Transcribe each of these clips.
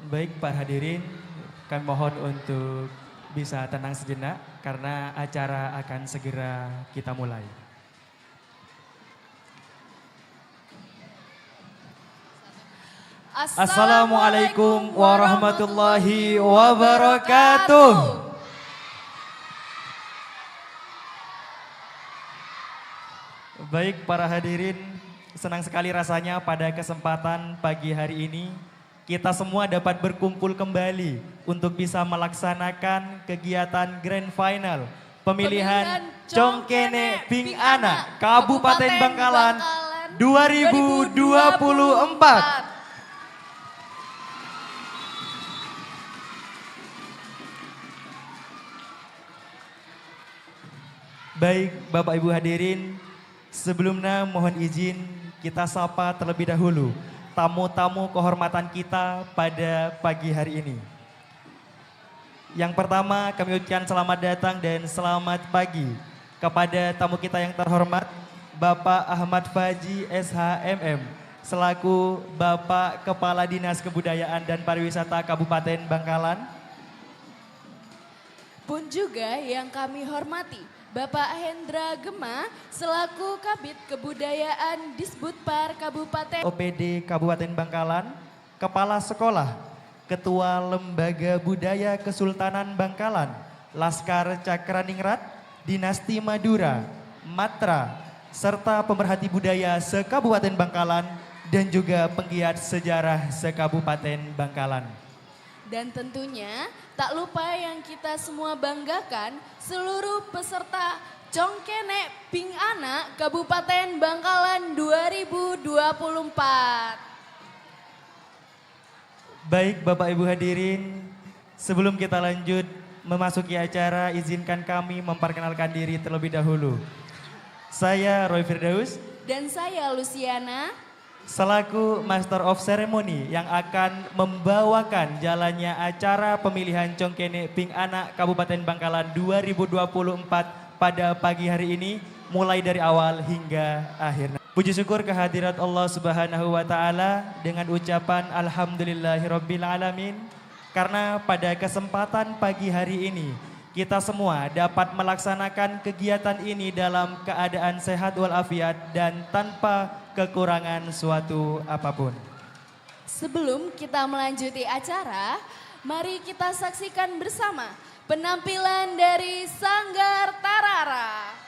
Baik para hadirin, kami mohon untuk bisa tenang sejenak karena acara akan segera kita mulai. Assalamualaikum warahmatullahi wabarakatuh. Baik para hadirin, senang sekali rasanya pada kesempatan pagi hari ini kita semua dapat berkumpul kembali untuk bisa melaksanakan kegiatan Grand Final pemilihan Congkene Bing Ana Kabupaten Bangkalan 2024. Baik Bapak Ibu hadirin, sebelumnya mohon izin kita sapa terlebih dahulu tamu-tamu kehormatan kita pada pagi hari ini. Yang pertama kami ucapkan selamat datang dan selamat pagi kepada tamu kita yang terhormat Bapak Ahmad Faji SHMM selaku Bapak Kepala Dinas Kebudayaan dan Pariwisata Kabupaten Bangkalan. Pun juga yang kami hormati Bapak Hendra Gema selaku Kabid Kebudayaan Disbudpar Kabupaten OPD Kabupaten Bangkalan, Kepala Sekolah, Ketua Lembaga Budaya Kesultanan Bangkalan, Laskar Cakraningrat, Dinasti Madura, Matra, serta pemerhati budaya se-Kabupaten Bangkalan dan juga penggiat sejarah se-Kabupaten Bangkalan. Dan tentunya tak lupa yang kita semua banggakan seluruh peserta Congkene Bing Ana Kabupaten Bangkalan 2024. Baik Bapak Ibu hadirin, sebelum kita lanjut memasuki acara, izinkan kami memperkenalkan diri terlebih dahulu. Saya Roy Firdaus dan saya Luciana selaku Master of Ceremony yang akan membawakan jalannya acara pemilihan Congkene Bing Ana Kabupaten Bangkalan 2024 pada pagi hari ini mulai dari awal hingga akhir. Puji syukur kehadirat Allah Subhanahu wa taala dengan ucapan alhamdulillahirabbil alamin karena pada kesempatan pagi hari ini kita semua dapat melaksanakan kegiatan ini dalam keadaan sehat walafiat dan tanpa kekurangan suatu apapun. Sebelum kita melanjuti acara, mari kita saksikan bersama penampilan dari Sanggar Tarara.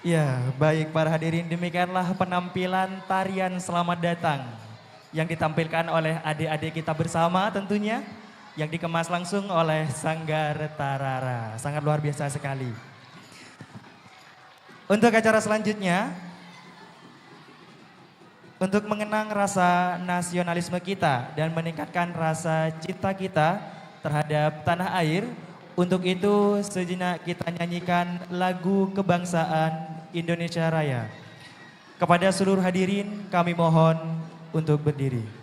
Ya, baik para hadirin, demikianlah penampilan tarian selamat datang yang ditampilkan oleh adik-adik kita bersama tentunya, yang dikemas langsung oleh Sanggar Tarara. Sangat luar biasa sekali. Untuk acara selanjutnya, untuk mengenang rasa nasionalisme kita dan meningkatkan rasa cinta kita terhadap tanah air, untuk itu sejenak kita nyanyikan lagu kebangsaan Indonesia Raya. Kepada seluruh hadirin kami mohon untuk berdiri.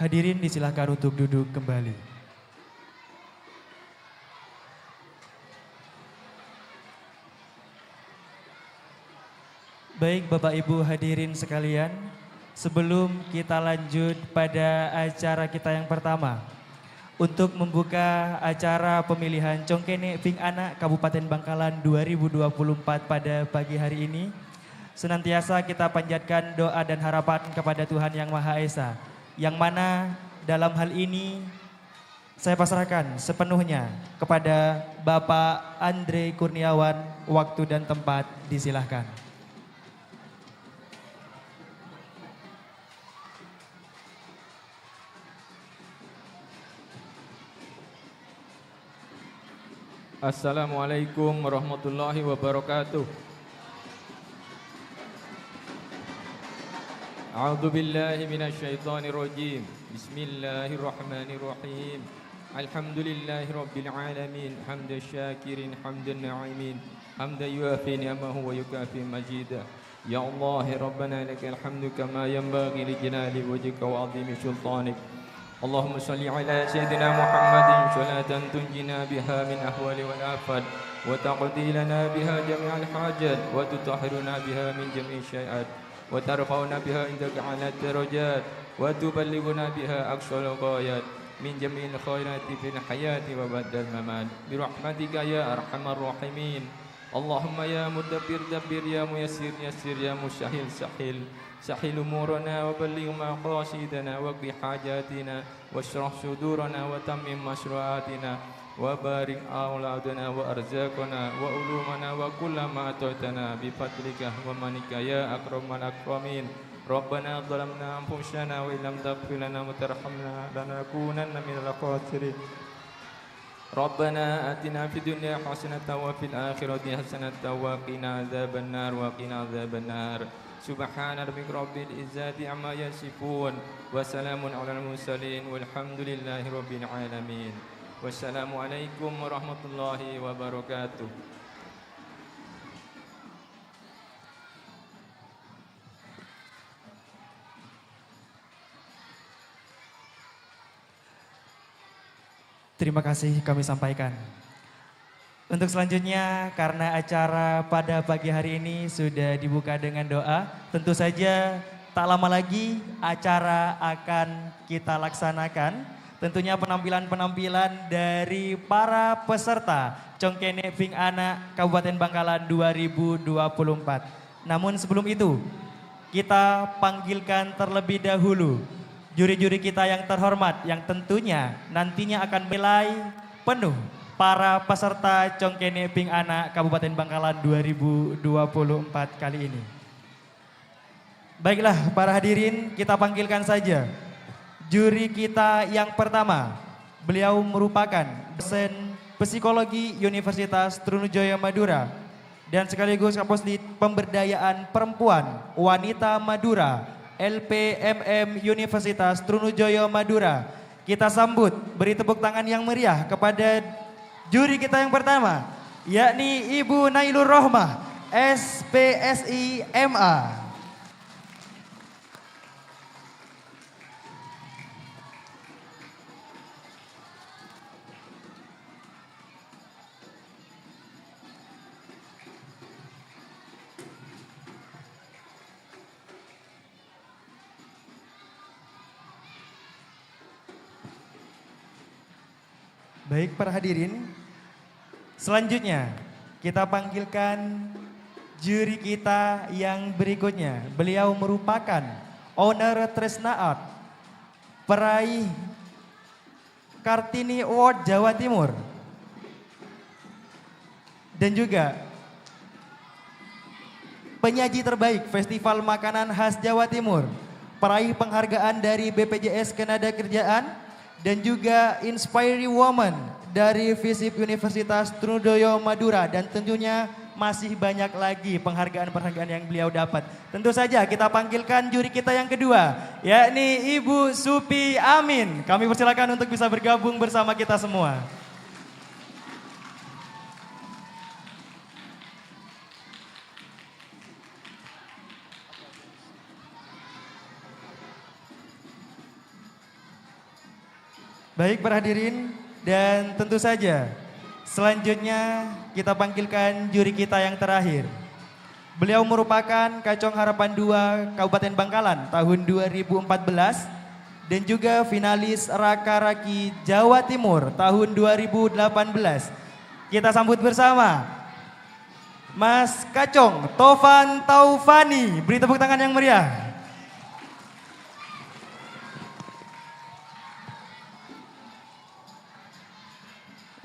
Hadirin disilahkan untuk duduk kembali. Baik Bapak Ibu hadirin sekalian, sebelum kita lanjut pada acara kita yang pertama, untuk membuka acara pemilihan Congkene Ping Anak Kabupaten Bangkalan 2024 pada pagi hari ini, senantiasa kita panjatkan doa dan harapan kepada Tuhan Yang Maha Esa, yang mana dalam hal ini saya pasrahkan sepenuhnya kepada Bapak Andre Kurniawan. Waktu dan tempat disilahkan. Assalamualaikum warahmatullahi wabarakatuh. A'udzu billahi minasyaitonir rajim. Bismillahirrahmanirrahim. Alhamdulillahi rabbil alamin. Hamdan syakirin, hamdan na'imin. Hamdan yuafi ni'amahu wa yukafi majidah. Ya Allah, ya Rabbana lakal hamdu kama yanbaghi li jalali wajhika wa 'azimi sultanik. Allahumma salli ala sayyidina Muhammadin salatan tunjina biha min ahwali wal afat wa taqdi lana biha jami'al hajat wa tutahhiruna biha min jami'i syai'at wa tarfa'una biha indaka 'ala darajat wa tuballighuna biha aqsal ghayat min jami'il khairati fil hayati wa ba'dal mamat bi rahmatika ya arhamar rahimin. Allahumma ya mudabbir dabbir ya muyassir yassir ya musahhil sahhil sahhil umurana wa balligh maqasidana wa qdi hajatina washrah sudurana wa tammim masruatina wa barik auladana wa arzaqana wa ulumana wa kullama ata'tana bi fadlika wa manika ya akramal akramin. Rabbana zalamna anfusana wa illam taghfir lana wa tarhamna lanakunanna minal khasirin. ربنا آتنا في الدنيا حسنة وفي الآخرة حسنة وقنا عذاب النار وقنا عذاب النار سبحان ربك رب العزة عما يصفون وسلام على المرسلين والحمد لله رب العالمين والسلام عليكم ورحمة الله وبركاته. Terima kasih kami sampaikan. Untuk selanjutnya, karena acara pada pagi hari ini sudah dibuka dengan doa, tentu saja tak lama lagi acara akan kita laksanakan. Tentunya penampilan-penampilan dari para peserta Congkene Ping Anak Kabupaten Bangkalan 2024. Namun sebelum itu, kita panggilkan terlebih dahulu juri-juri kita yang terhormat yang tentunya nantinya akan menilai penuh para peserta Congkene Ping Anak Kabupaten Bangkalan 2024 kali ini. Baiklah para hadirin, kita panggilkan saja juri kita yang pertama. Beliau merupakan dosen psikologi Universitas Trunajaya Madura dan sekaligus Kapusdit Pemberdayaan Perempuan Wanita Madura LPMM Universitas Trunajaya Madura. Kita sambut, beri tepuk tangan yang meriah kepada juri kita yang pertama, yakni Ibu Nailur Rohmah, SPSI MA. Baik para hadirin, selanjutnya kita panggilkan juri kita yang berikutnya. Beliau merupakan owner Tresna Art, peraih Kartini Award Jawa Timur, dan juga penyaji terbaik Festival Makanan Khas Jawa Timur, peraih penghargaan dari BPJS Ketenagakerjaan, dan juga Inspiring Woman dari FISIP Universitas Trunajaya Madura, dan tentunya masih banyak lagi penghargaan-penghargaan yang beliau dapat. Tentu saja kita panggilkan juri kita yang kedua, yakni Ibu Supi Amin. Kami persilakan untuk bisa bergabung bersama kita semua. Baik para hadirin, dan tentu saja selanjutnya kita panggilkan juri kita yang terakhir. Beliau merupakan Kacong Harapan 2 Kabupaten Bangkalan tahun 2014 dan juga finalis Raka Raki Jawa Timur tahun 2018. Kita sambut bersama Mas Kacong Tovan Taufani. Beri tepuk tangan yang meriah.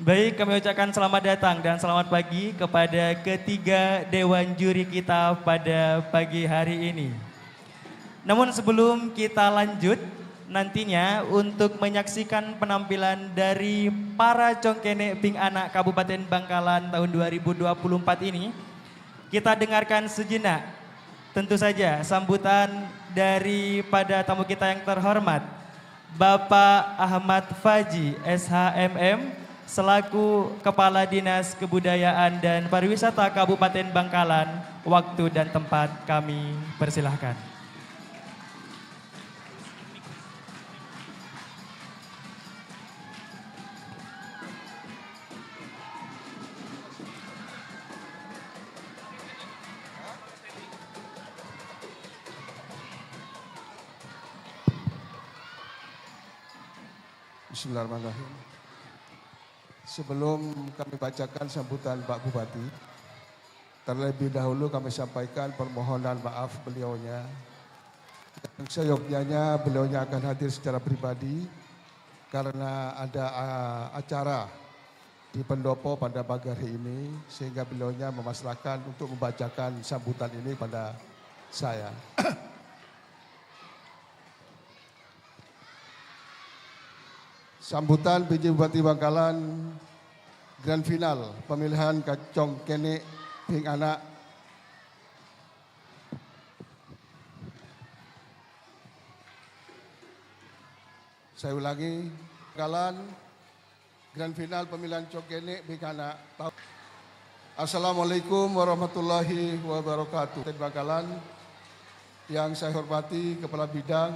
Baik, kami ucapkan selamat datang dan selamat pagi kepada ketiga dewan juri kita pada pagi hari ini. Namun sebelum kita lanjut, nantinya untuk menyaksikan penampilan dari para Congkene Ping Anak Kabupaten Bangkalan tahun 2024 ini, kita dengarkan sejenak tentu saja sambutan daripada tamu kita yang terhormat, Bapak Ahmad Faji SHMM, selaku Kepala Dinas Kebudayaan dan Pariwisata Kabupaten Bangkalan. Waktu dan tempat kami persilahkan. Bismillahirrahmanirrahim. Sebelum kami bacakan sambutan Pak Bupati, terlebih dahulu kami sampaikan permohonan maaf beliaunya. Dan seyogyanya beliaunya akan hadir secara pribadi karena ada acara di Pendopo pada pagi hari ini, sehingga beliaunya memaslahkan untuk membacakan sambutan ini pada saya. Sambutan PJ Bupati Bangkalan Grand Final pemilihan Congkene Ping Anak saya ulangi, Bangkalan Grand Final pemilihan Congkene Ping Anak. Assalamualaikum warahmatullahi wabarakatuh. Bangkalan yang saya hormati Kepala Bidang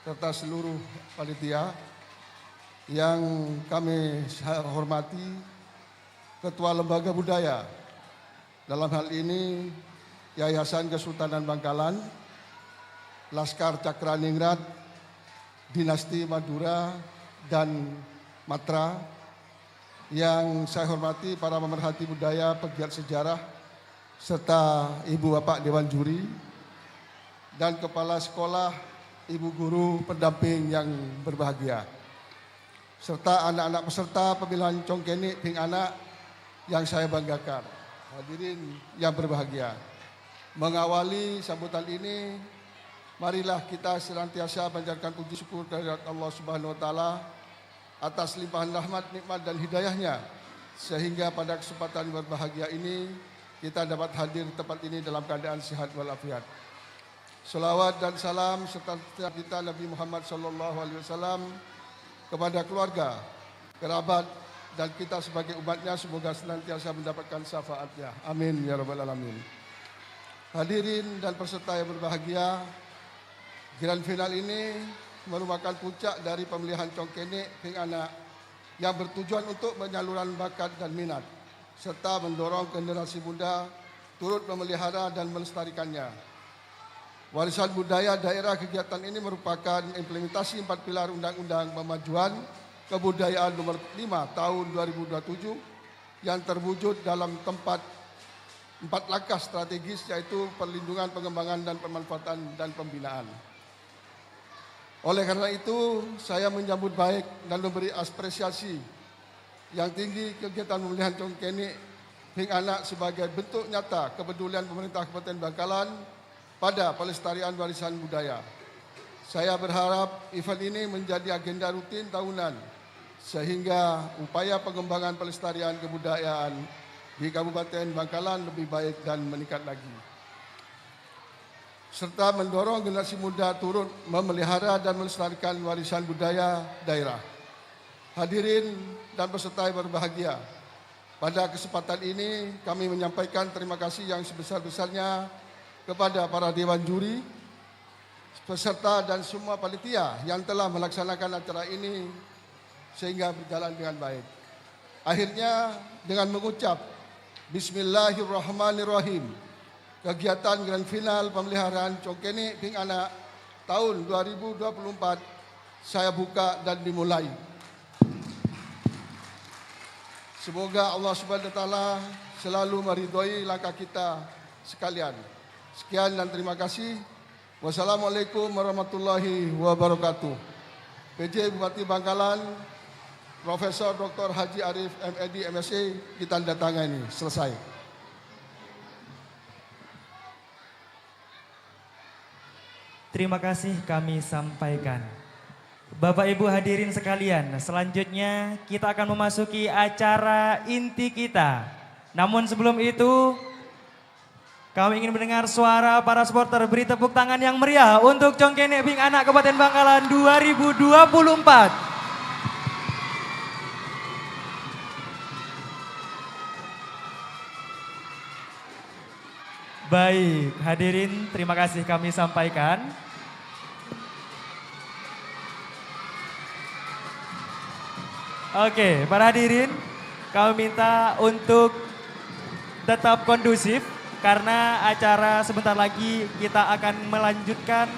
serta seluruh panitia, yang kami hormati Ketua Lembaga Budaya, dalam hal ini Yayasan Kesultanan Bangkalan, Laskar Cakraningrat, Dinasti Madura dan Matra, yang saya hormati para pemerhati budaya, pegiat sejarah, serta Ibu Bapak Dewan Juri, dan Kepala Sekolah, Ibu Guru pendamping yang berbahagia, serta anak-anak peserta pemilihan Congkene Ping Anak yang saya banggakan. Hadirin yang berbahagia, mengawali sambutan ini, marilah kita senantiasa panjatkan puji syukur kehadirat Allah Subhanahu wa taala atas limpahan rahmat, nikmat dan hidayahnya, sehingga pada kesempatan berbahagia ini kita dapat hadir di tempat ini dalam keadaan sehat walafiat. Salawat dan salam serta kita Nabi Muhammad SAW kepada keluarga, kerabat, dan kita sebagai umatnya, semoga senantiasa mendapatkan syafaatnya. Amin ya rabbal alamin. Hadirin dan peserta yang berbahagia, Grand Final ini merupakan puncak dari pemilihan Congkene Ping Anak yang bertujuan untuk penyaluran bakat dan minat, serta mendorong generasi muda turut memelihara dan melestarikannya. Warisan budaya daerah. Kegiatan ini merupakan implementasi 4 pilar Undang-Undang Pemajuan Kebudayaan Nomor 5 Tahun 2027 yang terwujud dalam 4 langkah strategis, yaitu perlindungan, pengembangan, dan pemanfaatan dan pembinaan. Oleh karena itu, saya menyambut baik dan memberi apresiasi yang tinggi kegiatan pemilihan Congkene Ping Anak sebagai bentuk nyata kepedulian pemerintah Kabupaten Bangkalan pada pelestarian warisan budaya. Saya berharap event ini menjadi agenda rutin tahunan, sehingga upaya pengembangan pelestarian kebudayaan di Kabupaten Bangkalan lebih baik dan meningkat lagi, serta mendorong generasi muda turut memelihara dan melestarikan warisan budaya daerah. Hadirin dan peserta yang berbahagia, pada kesempatan ini kami menyampaikan terima kasih yang sebesar-besarnya kepada para dewan juri, peserta, dan semua panitia yang telah melaksanakan acara ini sehingga berjalan dengan baik. Akhirnya dengan mengucap Bismillahirrahmanirrahim, kegiatan Grand Final pemeliharaan Congkene Ping Anak tahun 2024 saya buka dan dimulai. Semoga Allah Subhanahu wa taala selalu meridhoi langkah kita sekalian. Sekian dan terima kasih. Wassalamualaikum warahmatullahi wabarakatuh. PJ Bupati Bangkalan, Profesor Dr. Haji Arif MED MSc, ditandatangani. Selesai. Terima kasih kami sampaikan. Bapak Ibu hadirin sekalian, selanjutnya kita akan memasuki acara inti kita. Namun sebelum itu, kami ingin mendengar suara para supporter. Beri tepuk tangan yang meriah untuk Congkene Ping Anak Kabupaten Bangkalan 2024. Baik, hadirin terima kasih kami sampaikan. Oke, para hadirin, kami minta untuk tetap kondusif. Karena acara sebentar lagi kita akan melanjutkan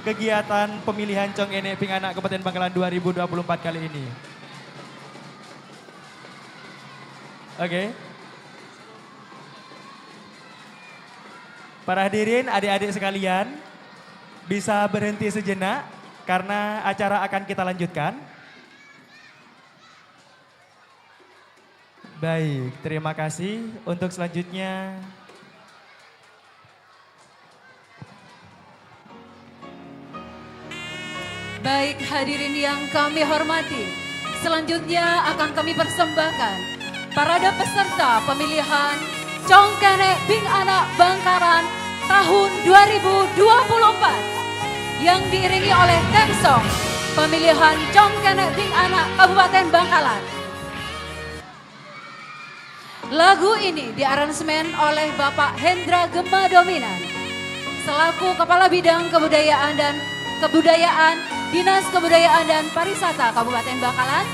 kegiatan pemilihan Congkene Ping Anak Kabupaten Bangkalan 2024 kali ini. Oke. Para hadirin, adik-adik sekalian, bisa berhenti sejenak karena acara akan kita lanjutkan. Baik, terima kasih. Untuk selanjutnya, baik hadirin yang kami hormati, selanjutnya akan kami persembahkan parade peserta pemilihan Congkene Bing Anak Bangkalan tahun 2024 yang diiringi oleh theme song pemilihan Congkene Bing Anak Kabupaten Bangkalan. Lagu ini diaransemen oleh Bapak Hendra Gema Dominan selaku Kepala Bidang Kebudayaan Dinas Kebudayaan dan Pariwisata Kabupaten Bangkalan.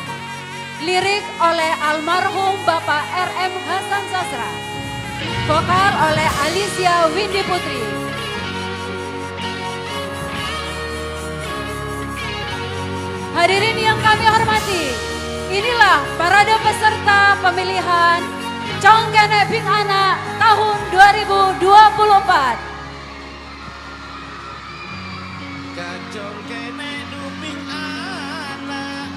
Lirik oleh almarhum Bapak RM Hasan Sasra. Vokal oleh Alicia Windy Putri. Hadirin yang kami hormati, inilah parade peserta pemilihan Congkene Bing Anak tahun 2024. Kacong kene duping anak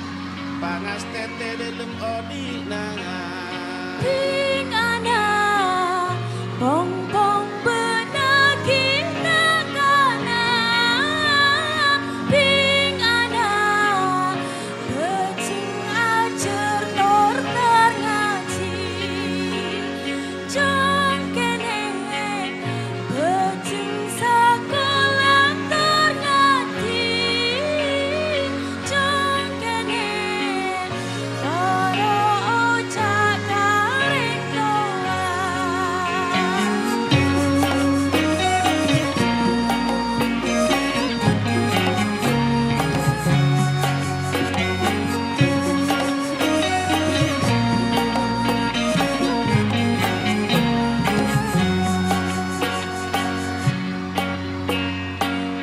pangas tete delem odi nangan Bing Anak bong bong benagi nakana Bing Anak becing ajar nor ngaji Jong kene becing sekolah terngati Jong kene para ojak karek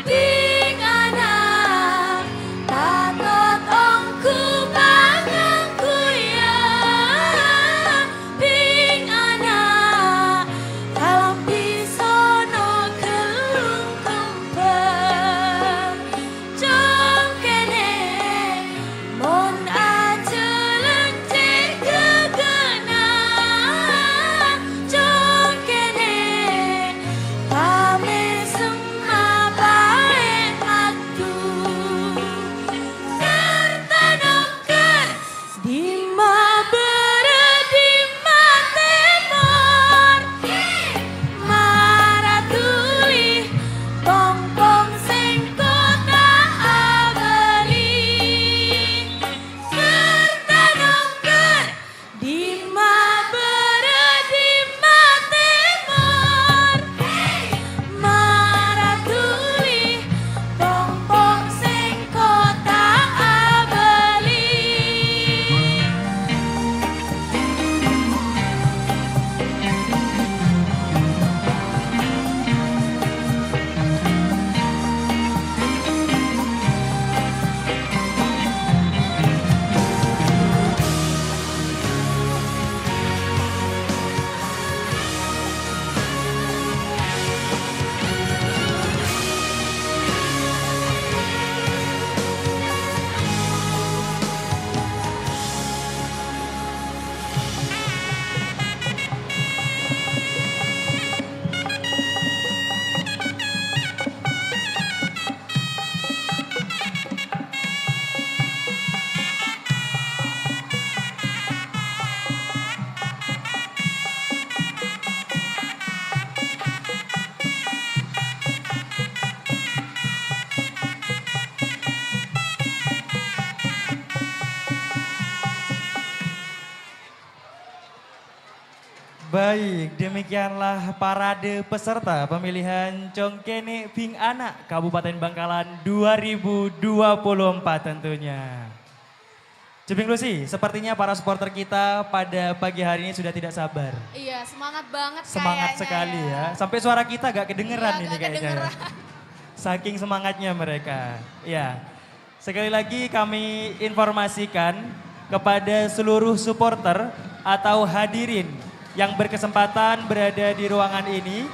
Bing Anak takut ongku bangangku ya Bing Anak dalam bisono kelung kempeng Jong kene mon aja lencir kegenang Jong kene pame semua baik aku serta noker di ma beredi temor maratuli pompong sing kota abeli serta noker di ma beredi temor maratuli pompong sing kota abeli. Baik, demikianlah parade peserta pemilihan Congkene Bing Anak Kabupaten Bangkalan 2024 tentunya. Jeping Lucy, sepertinya para supporter kita pada pagi hari ini sudah tidak sabar. Iya, semangat banget Semangat kayaknya sekali ya. Sampai suara kita gak kedengeran Iya, ini gak kayaknya. Ya. kedengeran. Saking semangatnya mereka. Ya. Sekali lagi kami informasikan kepada seluruh supporter atau hadirin yang berkesempatan berada di ruangan ini.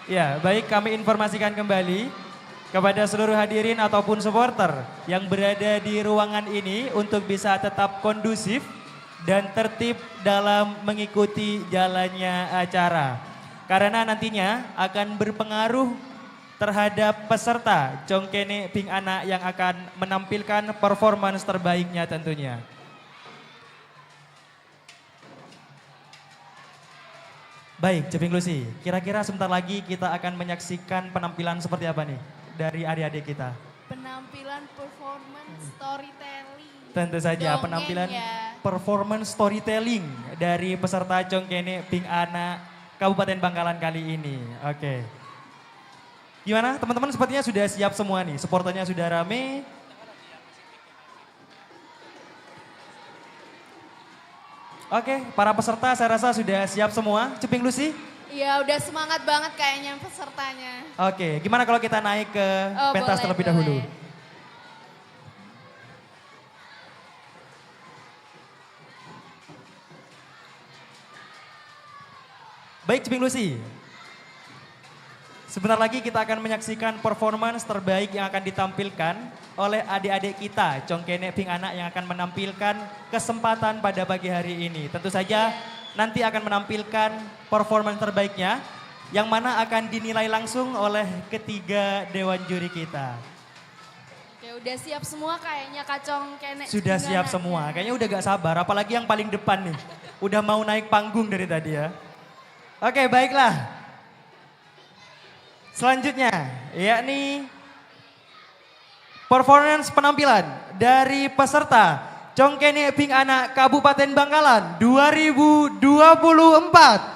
Ya, baik kami informasikan kembali kepada seluruh hadirin ataupun supporter yang berada di ruangan ini untuk bisa tetap kondusif dan tertib dalam mengikuti jalannya acara. Karena nantinya akan berpengaruh terhadap peserta Congkene Ping Anak yang akan menampilkan performance terbaiknya tentunya. Baik, Ceping Lucy, kira-kira sebentar lagi kita akan menyaksikan penampilan seperti apa nih dari adik-adik kita? Penampilan performance storytelling. Tentu saja Dongeng penampilan ya. performance storytelling dari peserta Congkene Ping Anak Kabupaten Bangkalan kali ini. Oke. Gimana teman-teman, sepertinya sudah siap semua nih, supporternya sudah rame. Oke, para peserta saya rasa sudah siap semua. Ceping Lucy? Iya, udah semangat banget kayaknya pesertanya. Oke, gimana kalau kita naik ke pentas boleh, terlebih dahulu? boleh. Baik, Ceping Lucy. Sebentar lagi kita akan menyaksikan performance terbaik yang akan ditampilkan oleh adik-adik kita, Congkene Ping Anak yang akan menampilkan kesempatan pada pagi hari ini. Tentu saja nanti akan menampilkan performance terbaiknya yang mana akan dinilai langsung oleh ketiga dewan juri kita. Ya udah siap semua kayaknya Kak Congkene. Sudah siap semua, kayaknya udah gak sabar, apalagi yang paling depan nih. Udah mau naik panggung dari tadi ya. Oke, baiklah. Selanjutnya, yakni performance penampilan dari peserta Congkene Ping Anak Kabupaten Bangkalan 2024.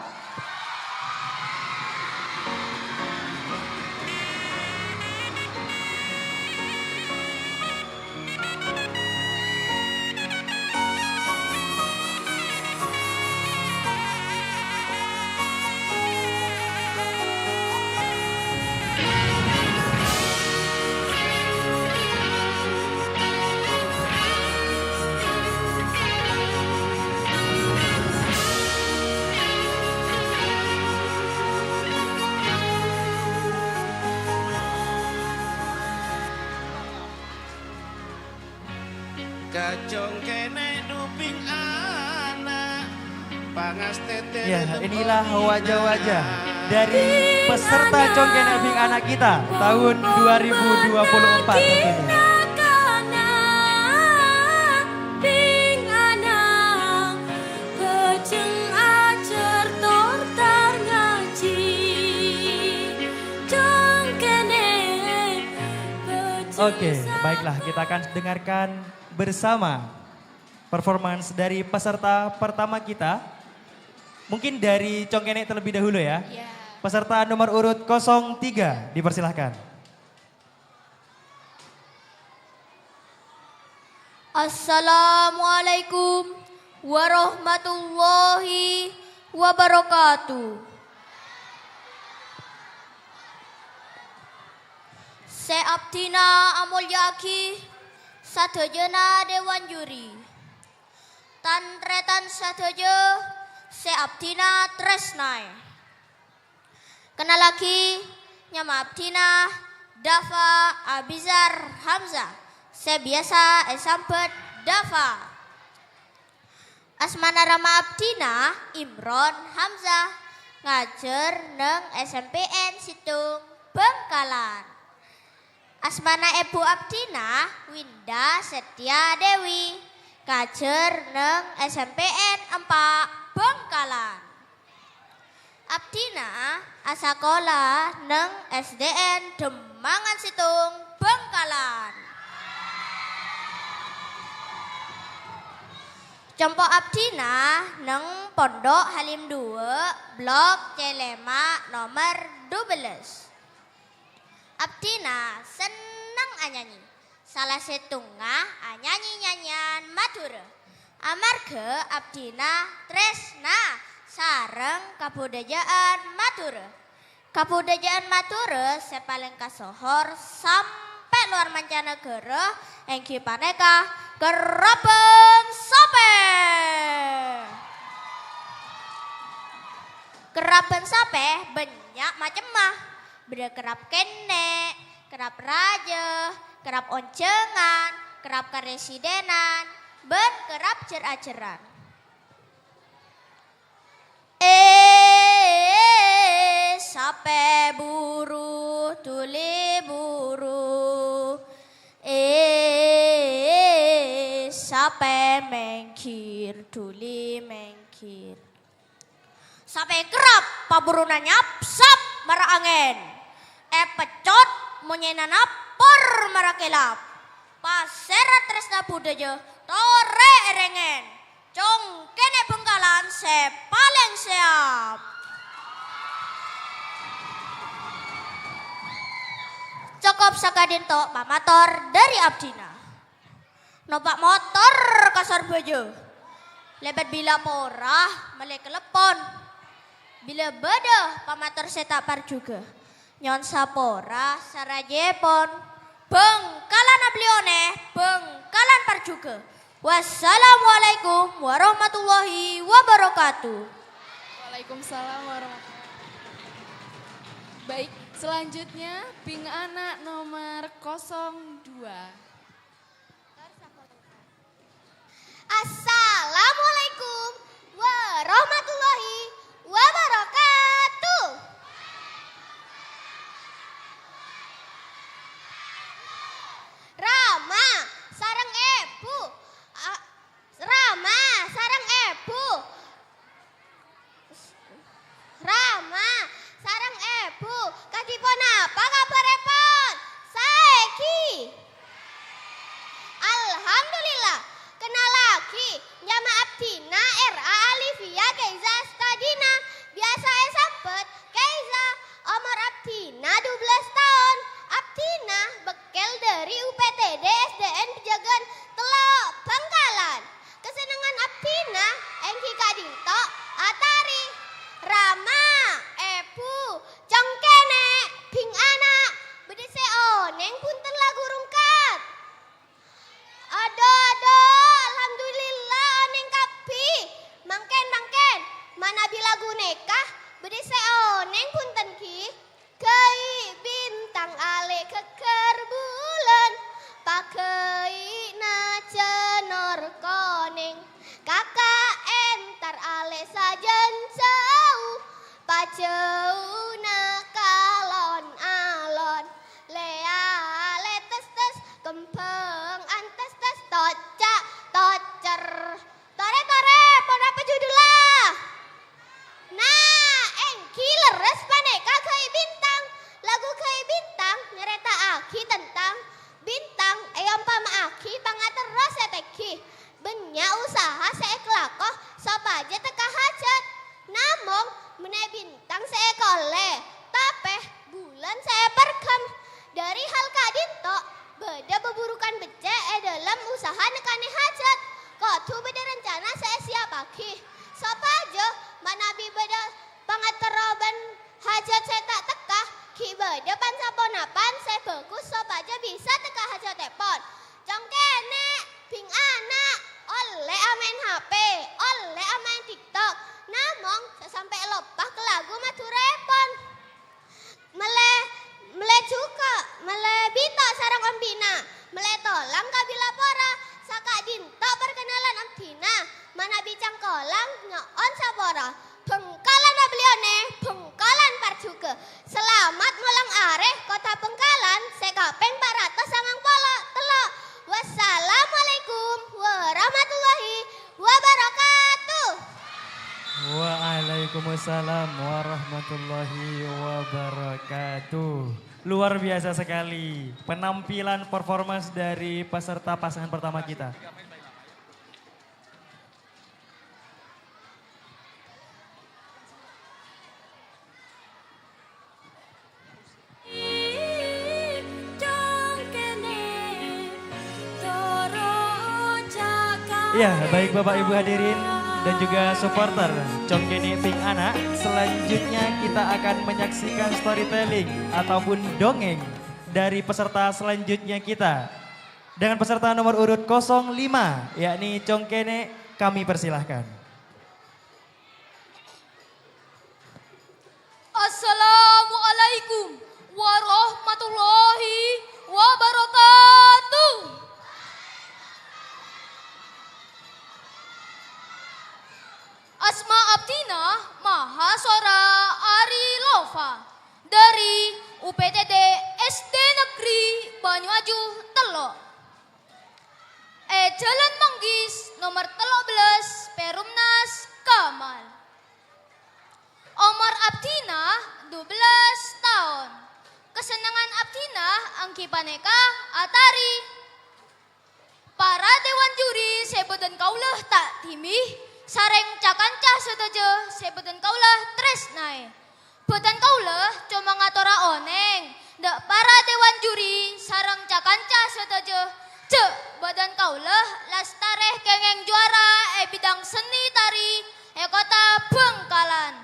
Kacong kene duping anak pangas tete. Ya, inilah wajah-wajah dari peserta Congkene Ping Anak kita tahun 2024 tentunya. Oke, baiklah kita akan dengarkan bersama performance dari peserta pertama kita. Mungkin dari Congkene terlebih dahulu ya. Iya. Peserta nomor urut 03, dipersilahkan. Assalamualaikum warahmatullahi wabarakatuh. Seabdina amulyaki sadayana dewan juri. Tanretan sadaya seabdina tresnai. Kenal lagi nyama abdina Dafa Abizar Hamzah. Saya biasa sambet Dafa. Asmana Rama abdina Imron Hamzah. Ngajar neng SMPN Situng Bangkalan. Asmana Ibu Abdina Winda Setia Dewi. Ngajar neng SMPN 4 Bangkalan. Abdina asakola neng SDN Demangan Situng Bangkalan. Compo Abdina neng Pondok Halim 2 Blok Celema nomor 12. Abdina senang anyanyi. Salah setungah anyanyi nyanyian Madura. Amarga Abdina tresna sareng kabudayaan Madura. Kabudayaan Madura sepaling kasohor sampai luar mancanegara engki paneka keraben sape. Keraben sape banyak macam mah. Beda kerap kene, kerap raja, kerap oncengan, kerap karesidenan, ben kerap cer-aceran. Sape buru tuli sape mengkir duli mengkir. Sape kerap paburunan nyapsap mara angin. Pecot munyenana por mara kelap. Pasera tresna budaja tore erengen. Congkene Bengkalan paling siap. Cukup sakadinto pamator dari Abdina. Numpak motor kasar bajo. Lebat bila porah melek kelepon. Bila beda pamator setapar juga. Nyon sapora sarajepon. Bengkalan ablione, Bengkalan par juga. Wassalamualaikum warahmatullahi wabarakatuh. Waalaikumsalam warahmatullahi wabarakatuh. Baik, selanjutnya Ping Anak nomor 02. Assalamualaikum warahmatullahi wabarakatuh. Rama sareng Ebu. Rama sareng Ebu. Rama sareng Ebu. Kadipun apa kabaripun? Saiki. Alhamdulillah. Kenal lagi. Nyama Abdina R.A. Alivia Keiza Stadina. Biasa sempet Keiza. Umur Abdina 12 tahun. Abdina bekel dari UPTD SDN Pejagan Telok Bangkalan. Kesenangan Abdina engki kadinto atari. Rama, Ebu, congkene, Bing Anak, bedese oneng punten lagu rungkat. Aduh, alhamdulillah oneng kapi. Mangken, mana bilagu nekah, bedese oneng punten ki. Kei bintang ale keker bulan, pakai na cenor koneng. Kakak entar ale sajen jauh, pajauh na kalon alon. Lea ale tes kempeng antes tes tocak tocer. Tore pon apa judulnya? Nah, engki leres paneka kei bintang. Lagu kei bintang nyereta aki tentang bintang eyam pama aki pangateros eteki. Benya usaha seeklakoh sapa aja teka hajat. Namong mene bintang seekole tapeh bulan saya perkem. Dari hal kadinto beda beburukan becek dalam usaha nekane hajat. Kotu beda rencana saya siap aki. Sapa aja manabi beda pangateroban hajat saya tak teka. Ki beda pansaponapan saya bagus sapa aja bisa teka hajat tepon. Congkene Bing Anak oleh amain HP, oleh amain TikTok. Namong sampai lopah ke lagu maturepon. Mele juga, mele bito sarang Om Bina. Mele tolang kabila pora, saka dinto perkenalan Om Bina. Mana bicang kolang nyoon sapora. Bengkalan ablione, Bengkalan par juga. Selamat mulang areh kota Bengkalan, sekapeng 400 samang polo telok. Wassalamualaikum warahmatullahi wabarakatuh. Waalaikumsalam warahmatullahi wabarakatuh. Luar biasa sekali penampilan performance dari peserta pasangan pertama kita. Ya, baik Bapak Ibu hadirin dan juga supporter Congkene Ping Anak. Selanjutnya kita akan menyaksikan storytelling ataupun dongeng dari peserta selanjutnya kita. Dengan peserta nomor urut 05 yakni Congkene, kami persilahkan. Assalamualaikum warahmatullahi wabarakatuh. Asma Abdina Mahasora Arilova dari UPTD SD Negeri Banyuajuh Telok. Jalan Manggis nomor 13 Perumnas Kamal. Umur Abdina 12 tahun. Kesenangan Abdina angki paneka atari. Para dewan juri sebutan kaulah tak timih. Sareng cakanca sedaja sebutan kaulah tresnae. Boten kaulah cuma ngatora oneng. Dak para dewan juri sareng cakanca sedaja. Cek badan kaulah lastareh kengeng juara bidang seni tari kota Bangkalan.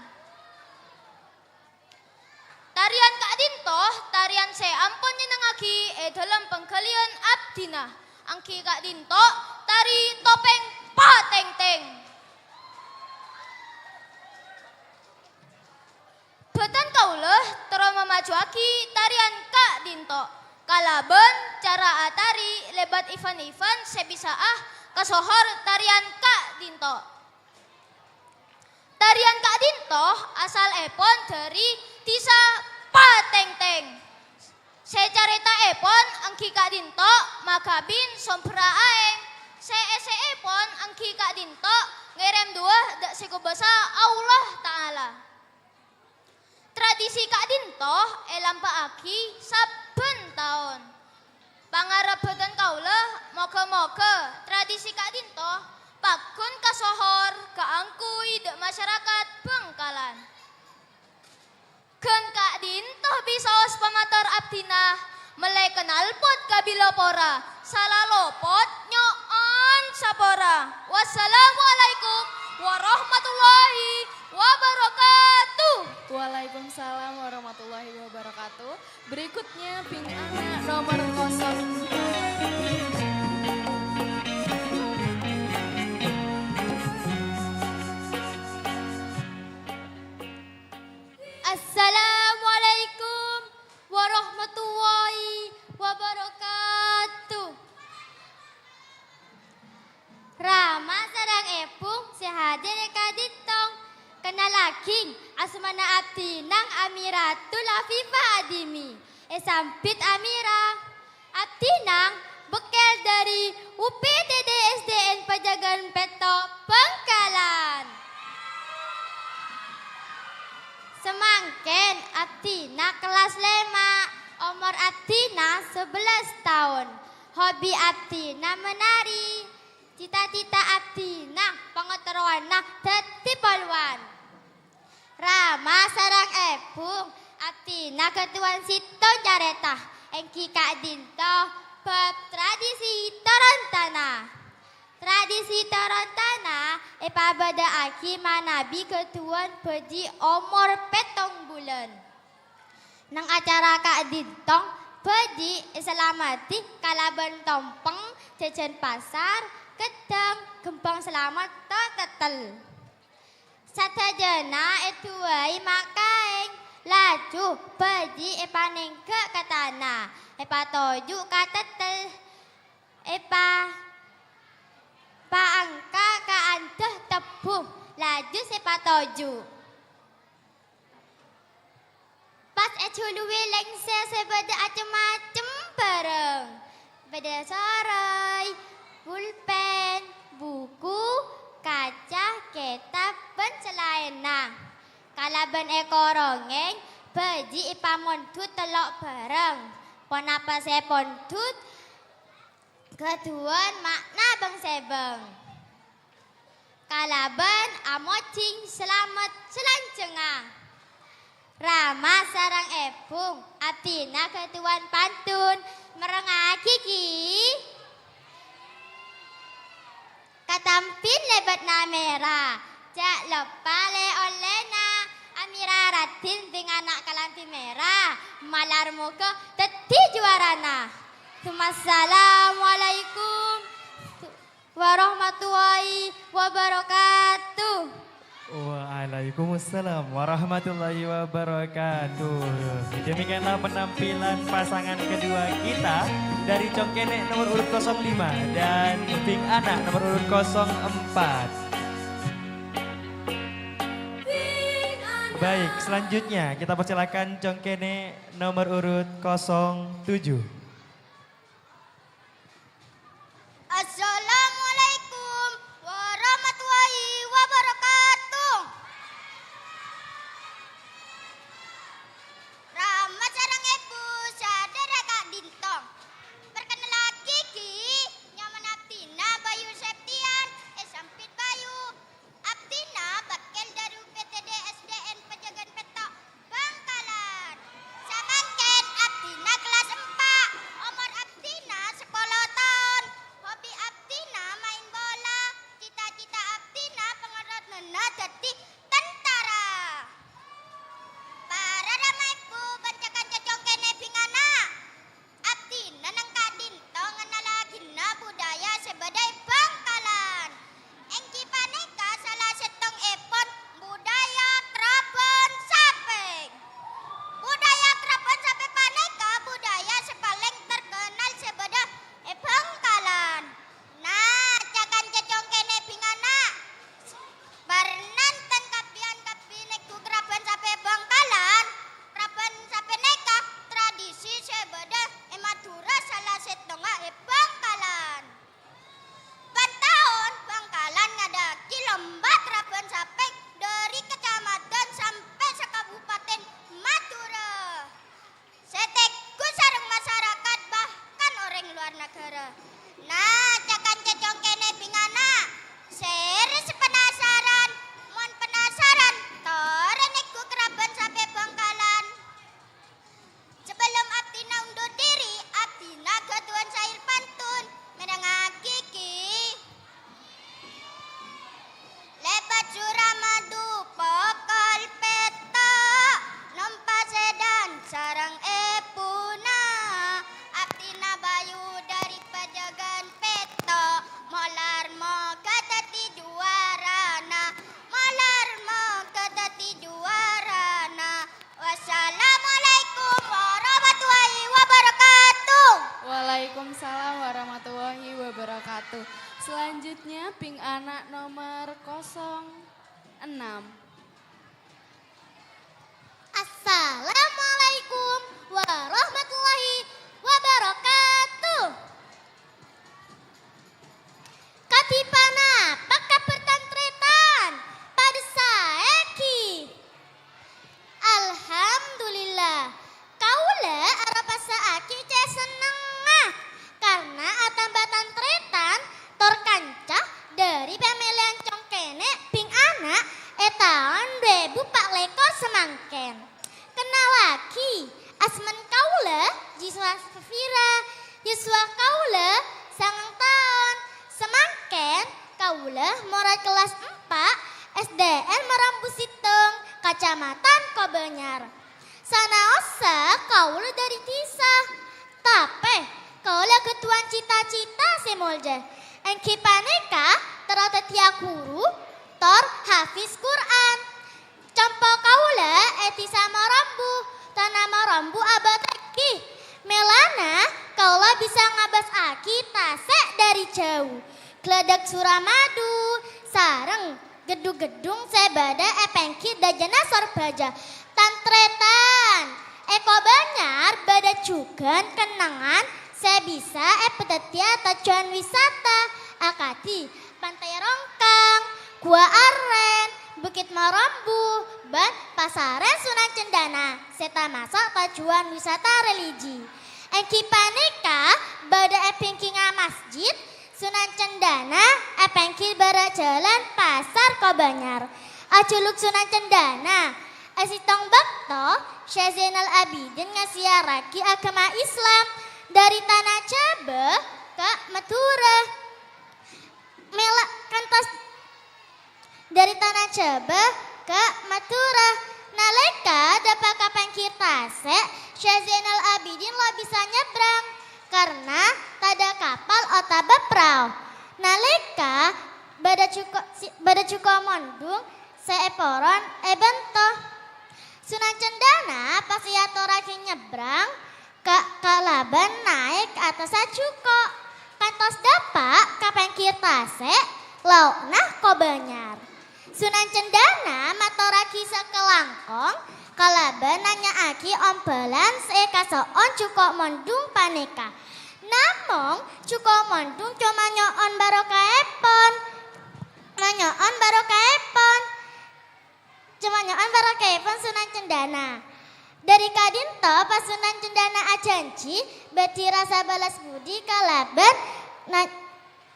Tarian Kak Dinto, tarian saya ampun nyenengaki dalam pengkalian Abdina. Angki Kak Dinto, tari topeng pateng-teng. Batan kaulah terus memajuaki tarian Kak Dinto. Kalaben cara atari lebat Ivan sebisa kesohor tarian Kak Dinto. Tarian Kak Dinto asal epon dari Tisa Pateng-teng. Secarita epon angki Kak Dinto magabin sompra aeng. Seese epon angki Kak Dinto ngerem dua dak sikubasa Allah Ta'ala. Tradisi Kak Dinto elampaaki saben tahun. Pangarep boten kaulah moga-moga tradisi Kak Dinto pakun kasohor kaangkui dek masyarakat Bangkalan. Gen Kak Dinto bisaos pamator Abdina melai kenal pot kabila pora salah lopot nyoon sapora. Wassalamualaikum warahmatullahi wabarakatuh. Waalaikumsalam warahmatullahi wabarakatuh. Berikutnya Ping Ana nomor 0. Assalamualaikum warahmatullahi wabarakatuh. Rama sarang epung sehadir kaditong kenalaking asmana Abdinang Amiratul Afifah Adimi sampit Amira Abdinang bekel dari UPTD SDN Pajagan Peto Bangkalan. Semangken Abdina kelas 5, umur Abdina 11 tahun. Hobi Abdina menari. Cita-cita Abdina pengetahuan dadi polwan. Rama sarang epung Abdina ketuan sito jaretah engki Kak Dinto bab tradisi Torontana. Tradisi Torontana pada aki manabi ketuan bedi umur 7 bulan. Nang acara Kak Dintong bedi selamati kalaban tompeng jajan pasar kedang gembang selamat tetel. Satajana etuai makaing laju bedi epaning ke katana toju katetel paangka kaantuh tebuh laju sepatoju. Pas eculuwi lengse sebeda macem-macem bareng. Beda sarai, pulpen, buku, kaca, kitab, dan selainnya. Kalaban ekorongeng, baji ipamontut telok bareng. Ponapa sepontut, ketuan makna bang sebeng. Kalaban amocing selamat selancengah. Rama sarang epung Abdina ketuan pantun merengaki ki. Katampin lebat na merah. Jak lepa le olena Amira Ratin dengan anak kalanti merah. Malar muka teti juarana. Assalamualaikum warahmatullahi wabarakatuh. Waalaikumsalam warahmatullahi wabarakatuh. Demikianlah penampilan pasangan kedua kita dari Congkene nomor urut 05 dan Bing Ana nomor urut 04. Baik, selanjutnya kita persilakan Congkene nomor urut 07. Assalamualaikum Ping Anak nomor 06. Assalamualaikum warahmatullahi wabarakatuh. Katipana apakah pertantretan pada saeki? Alhamdulillah. Kaula arapa saeki ce seneng karena atambatan tretan tor kancah dari pemilihan congkene ping anak tahun 2004 semangken. Kenal lagi asmen kaula Jiswa Safira Yuswa kaula 9 tahun semangken kaula murid kelas 4 SDN Merambu Situng Kecamatan Kobenyar. Sanaosa kaula dari Tisa tapi kaula ketuan cita-cita semolja engki paneka terata tiak guru tor hafiz Quran. Campo kaula etisa Marambu tanah Marambu abateki. Melana kaula bisa ngabas aki tasek dari jauh. Gledak Suramadu sareng gedung-gedung sebada epengki dajana sorbaja. Tantretan Eko Banyar bada juga kenangan saya bisa pedetia tujuan wisata akati Pantai Rongkang, Gua Aren, Bukit Marambu, dan Pasaren Sunan Cendana serta masuk tujuan wisata religi. Engki paneka bada epengkinga masjid Sunan Cendana epengki bara jalan Pasar Kobanyar. Aculuk Sunan Cendana Asitong Bakto Syekh Zainal Abidin ngasiaraki agama Islam dari Tanah Cabe ke Madura. Melak kantos dari Tanah Cabe ke Madura. Naleka dapat kapan kita Syekh Zainal Abidin lo bisa nyebrang karena tada kapal otaba perahu. Naleka bada cuko mondung seeporon ebento. Sunan Cendana pas yatoraki nyebrang ke Kalaban naik ke atas cuko. Kantos dapat kapan kita laukna Kobanyar. Sunan Cendana matoraki sekelangkong Kalaban nanya aki ombelan seekasoon cuko mondung paneka. Namong cuko mondung cuma nyoon barokaepon. Nyoon barokaepon. Cuma nyoon barokaepon Sunan Cendana. Dari kadinto pas Sunan Cendana ajanji beti rasa balas budi Kalaban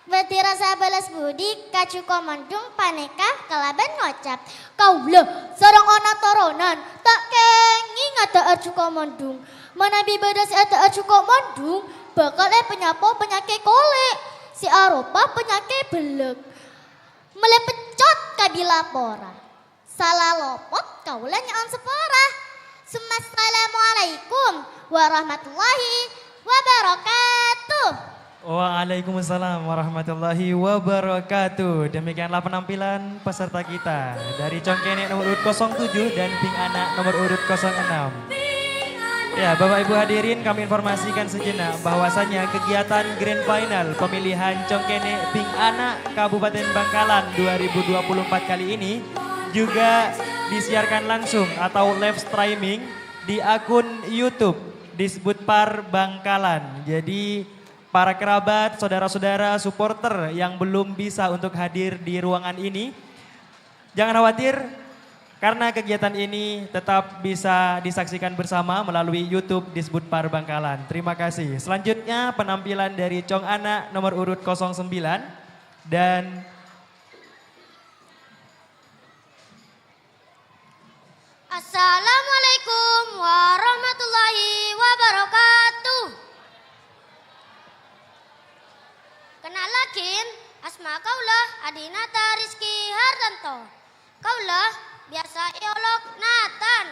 beti rasa balas budi kacuko mondung paneka Kalaban ngocap kaula sareng ana toronan tak kengi ngadaar cuko mondung manabi badas adaar cuko mondung bakal penyakit kolek si aropa penyakit belek melepecot kabila pora salah lopot kaula nyaon sepora. Assalamualaikum warahmatullahi wabarakatuh. Waalaikumsalam warahmatullahi wabarakatuh. Demikianlah penampilan peserta kita dari Congkene nomor urut 07 dan Ping Anak nomor urut 06. Ya, Bapak Ibu hadirin, kami informasikan sejenak bahwasanya kegiatan Grand Final pemilihan Congkene Ping Anak Kabupaten Bangkalan 2024 kali ini juga disiarkan langsung atau live streaming di akun YouTube Disbudpar Bangkalan. Jadi para kerabat, saudara-saudara, supporter yang belum bisa untuk hadir di ruangan ini, jangan khawatir karena kegiatan ini tetap bisa disaksikan bersama melalui YouTube Disbudpar Bangkalan. Terima kasih. Selanjutnya penampilan dari Cong Anak nomor urut 09 dan Assalamualaikum warahmatullahi wabarakatuh. Kenalakin asma kaulah Adinata Rizky Hartanto. Kaulah biasa iolog Nathan.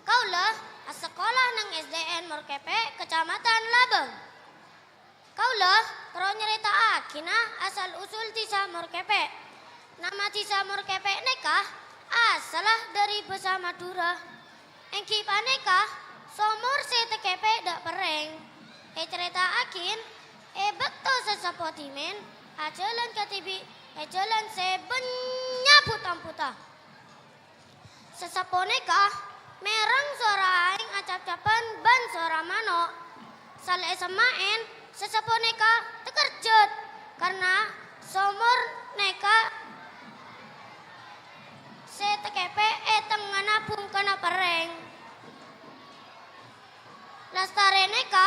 Kaulah sekolah nang SDN Morkepe Kecamatan Labeng. Kaulah karo nyerita akina asal usul Tisa Morkepe. Nama Tisa Morkepe nekah asalah dari Besa Madura. Engki paneka somor setekepe dak pereng. Cerita akin betul sesapotimen ajalan katibi jalan sebenya puta-puta. Sesapone kah mereng suara aing acap-capan ban suara manok. Sale semaen sesapone kah tekerjet karena somor neka se tekepe tengana pung kana pereng. Lastare neka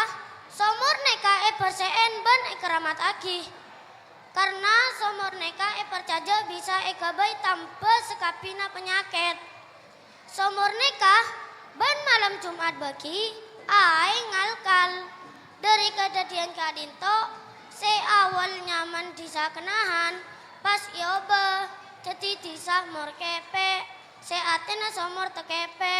somor neka perseen ban keramat aki. Karena somor neka percaja bisa bayi tanpa sekapina penyakit. Somor neka ban malam Jumat bagi aing ngalkal. Dari kejadian kadinto se awal nyaman disa kenahan pas ioba jadi disa mor kepe se atena somor tekepe.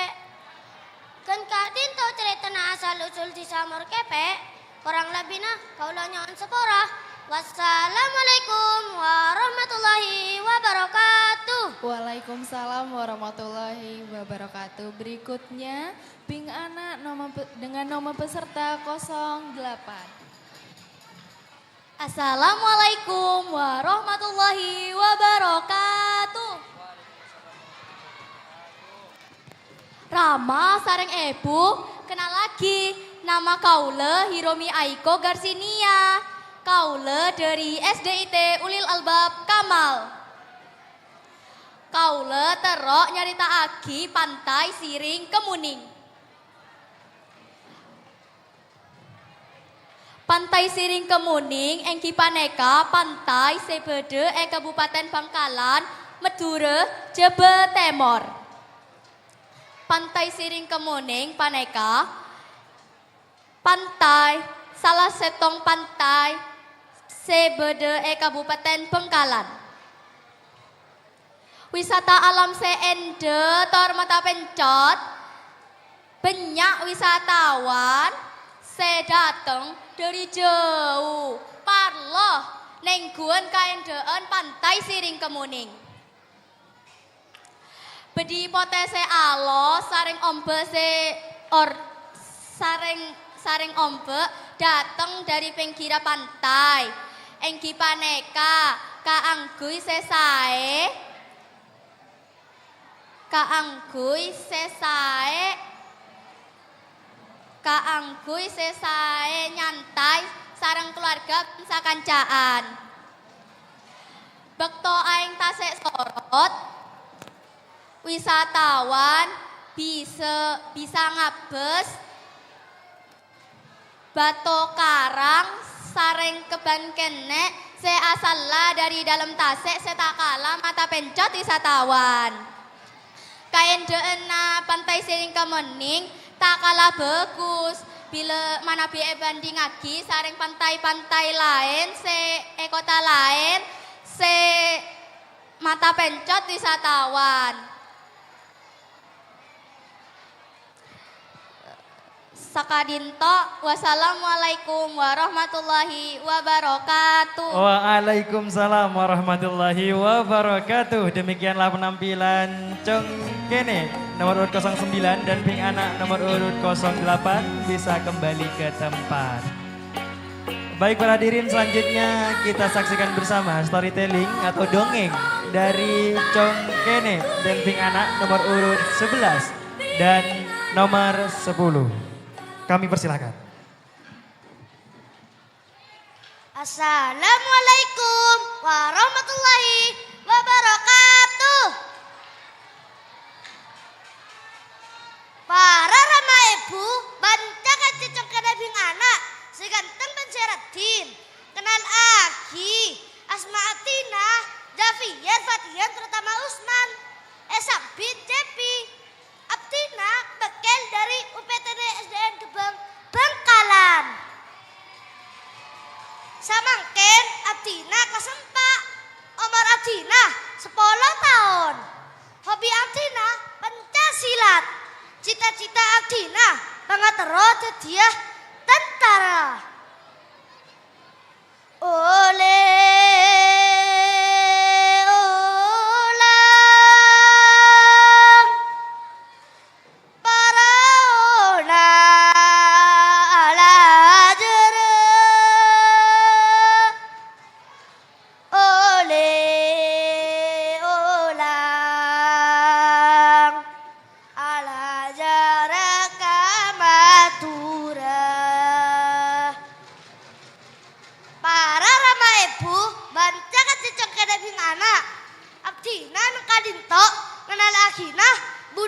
Kan kadinto ceritana asal usul disa mor kepe kurang lebihna kaulah nyaon sepora. Wassalamualaikum warahmatullahi wabarakatuh. Waalaikumsalam warahmatullahi wabarakatuh. Berikutnya Ping Anak dengan nomor peserta 08. Assalamualaikum warahmatullahi wabarakatuh. Rama sareng Ebu, kenal lagi. Nama kaula Hiromi Aiko Garsinia. Kaula dari SDIT Ulil Albab Kamal. Kaula terok nyarita agi Pantai Siring Kemuning. Pantai Siring Kemuning engki paneka pantai sebede Kabupaten Bangkalan, Madura, Jawa Timur. Pantai Siring Kemuning paneka pantai salah setong pantai sebede Kabupaten Bangkalan. Wisata alam seende tor mata pencot banyak wisatawan sedateng dari jauh parloh nengguan kaendaan Pantai Siring Kemuning. Bedi potese alo saring ombe saring ombe dateng dari pinggira pantai. Engki paneka kaangguy sesae nyantai sareng keluarga sakancaan. Bekto aing tasik sorot wisatawan bisa ngabes Bato Karang sareng keban kene se asalla dari dalam tasik se tak kalah mata pencot wisatawan. Kaendeena Pantai Siring Kemuning tak kalah bagus bila mana biaya banding lagi sareng pantai-pantai lain se kota lain se mata pencot wisatawan. Sakadinto, wassalamualaikum warahmatullahi wabarakatuh. Waalaikumsalam warahmatullahi wabarakatuh. Demikianlah penampilan Congkene nomor urut 09 dan Ping Anak nomor urut 08 bisa kembali ke tempat. Baik para hadirin, selanjutnya kita saksikan bersama storytelling atau dongeng dari Congkene dan Ping Anak nomor urut 11 dan nomor 10. Kami persilakan. Assalamualaikum warahmatullahi wabarakatuh. Para rama ibu, banta kacicong kada Ping Anak, seganteng penceradin. Kenal Agi, Asma Atina, Javier, Fatian, terutama Usman, Sabit, Cepi. Abtina bekel dari UPTN SDN Gebang Bangkalan. Samangken Abtina kelas 4. Umur Abtina 10 tahun. Hobi Abtina Pancasilat. Cita-cita Abtina pangatero dia tentara. Oleh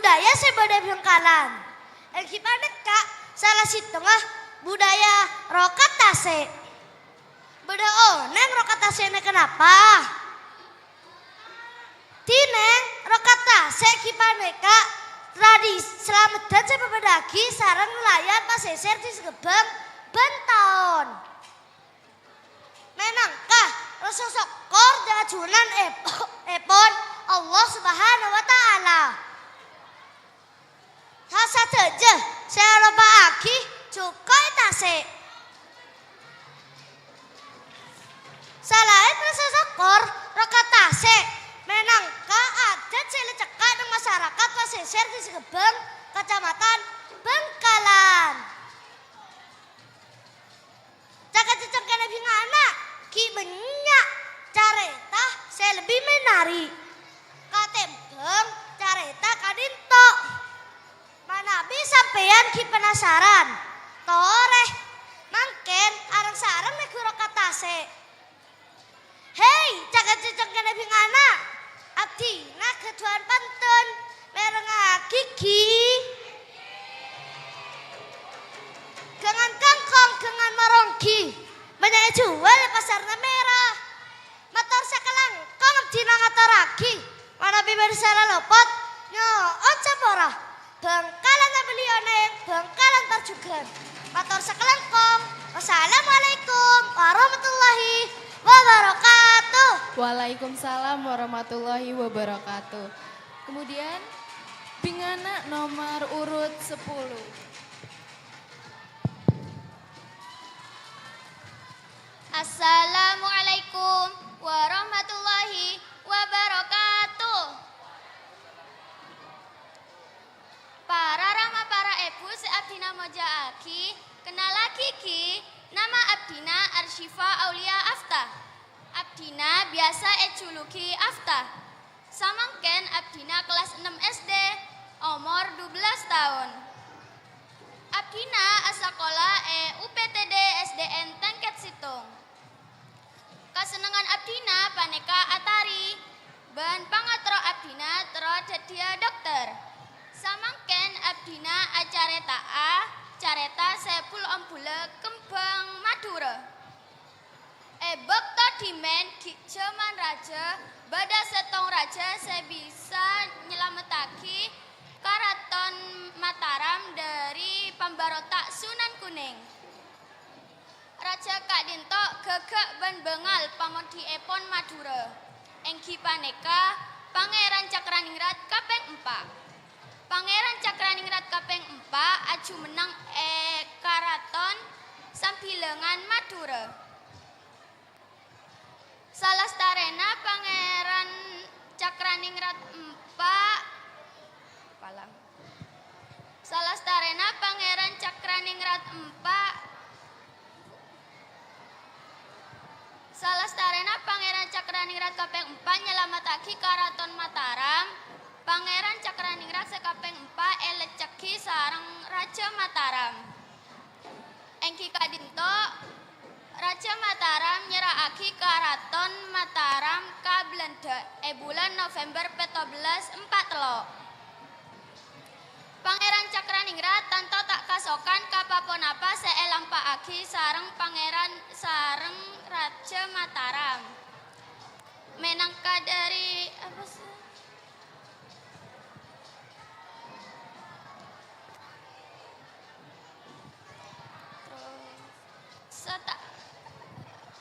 budaya sebada Bangkalan. Gimana kak? Salah si tengah budaya rokatase. Beda neng rokatase ini kenapa? Tineng rokatase gimana kak? Tradisi selamat dan sebabadagi sarang nelayan pasisir di Segebeng Benton. Menangkah rasa sokor dajunan epon Allah Subhanahu wa taala. Hasa teje saya lupa aki cukai tase. Salahin rasa sokor rokat tase. Menangkah adat sila cekak ng masyarakat pasisir di Segebeng Kecamatan Bangkalan. Cakap-cakap kena bingana ki banyak careta saya lebih menari. Katembeng careta kadinto. Manabi sampeyan ki penasaran. Toreh mangken arang sarang negara katase. Hei, cakap-cakap kena bingana. Abdina ketuan pantun mereng kiki. Dengan kangkong, dengan marongki. Banyak jual pasarnya merah. Motor sekelangkong abdina ngatoraki. Mana bibir salah lopot. Nyoon sapora. Bangkalan na belioneng, Bangkalan tarjugan. Motor sekelangkong. Wassalamualaikum warahmatullahi wabarakatuh. Waalaikumsalam warahmatullahi wabarakatuh. Kemudian Bingana nomor urut 10. Assalamualaikum warahmatullahi wabarakatuh. Para rama para ibu seabdina moja aki kenala kiki nama abdina Arsyifa Aulia Afta. Abdina biasa ejuluki Afta. Samangken abdina kelas 6 SD umur 12 tahun. Abdina asakola UPTD SDN Tengket Situng. Kasenengan abdina paneka atari. Ben pangatro abdina tero dadia dokter. Samangken abdina acareta careta sepul ombule kembang Madura. Bekto dimen zaman raja bada setong raja saya bisa nyelametaki Karaton Mataram dari pemberontak Sunan Kuning. Raja Kak Dinto gegek ben bengal pamodi epon Madura. Engki paneka Pangeran Cakraningrat kaping 4. Pangeran Cakraningrat kaping 4 aju menang Karaton Sambilengan Madura. Salastarena Pangeran Cakraningrat 4 Palang. Salastarena Pangeran Cakraningrat 4 Salastarena Pangeran Cakraningrat kaping 4 nyelametake Karaton Mataram. Pangeran Cakraningrat sekaping 4 eleceki sareng Raja Mataram. Engki kadinto Raja Mataram nyerakake Karaton Mataram ka Belanda bulan November 1443. Pangeran Cakraningrat tanto tak kasokan kapaponapa seelampakake sareng Pangeran sareng Raja Mataram. Menangka dari apa sih?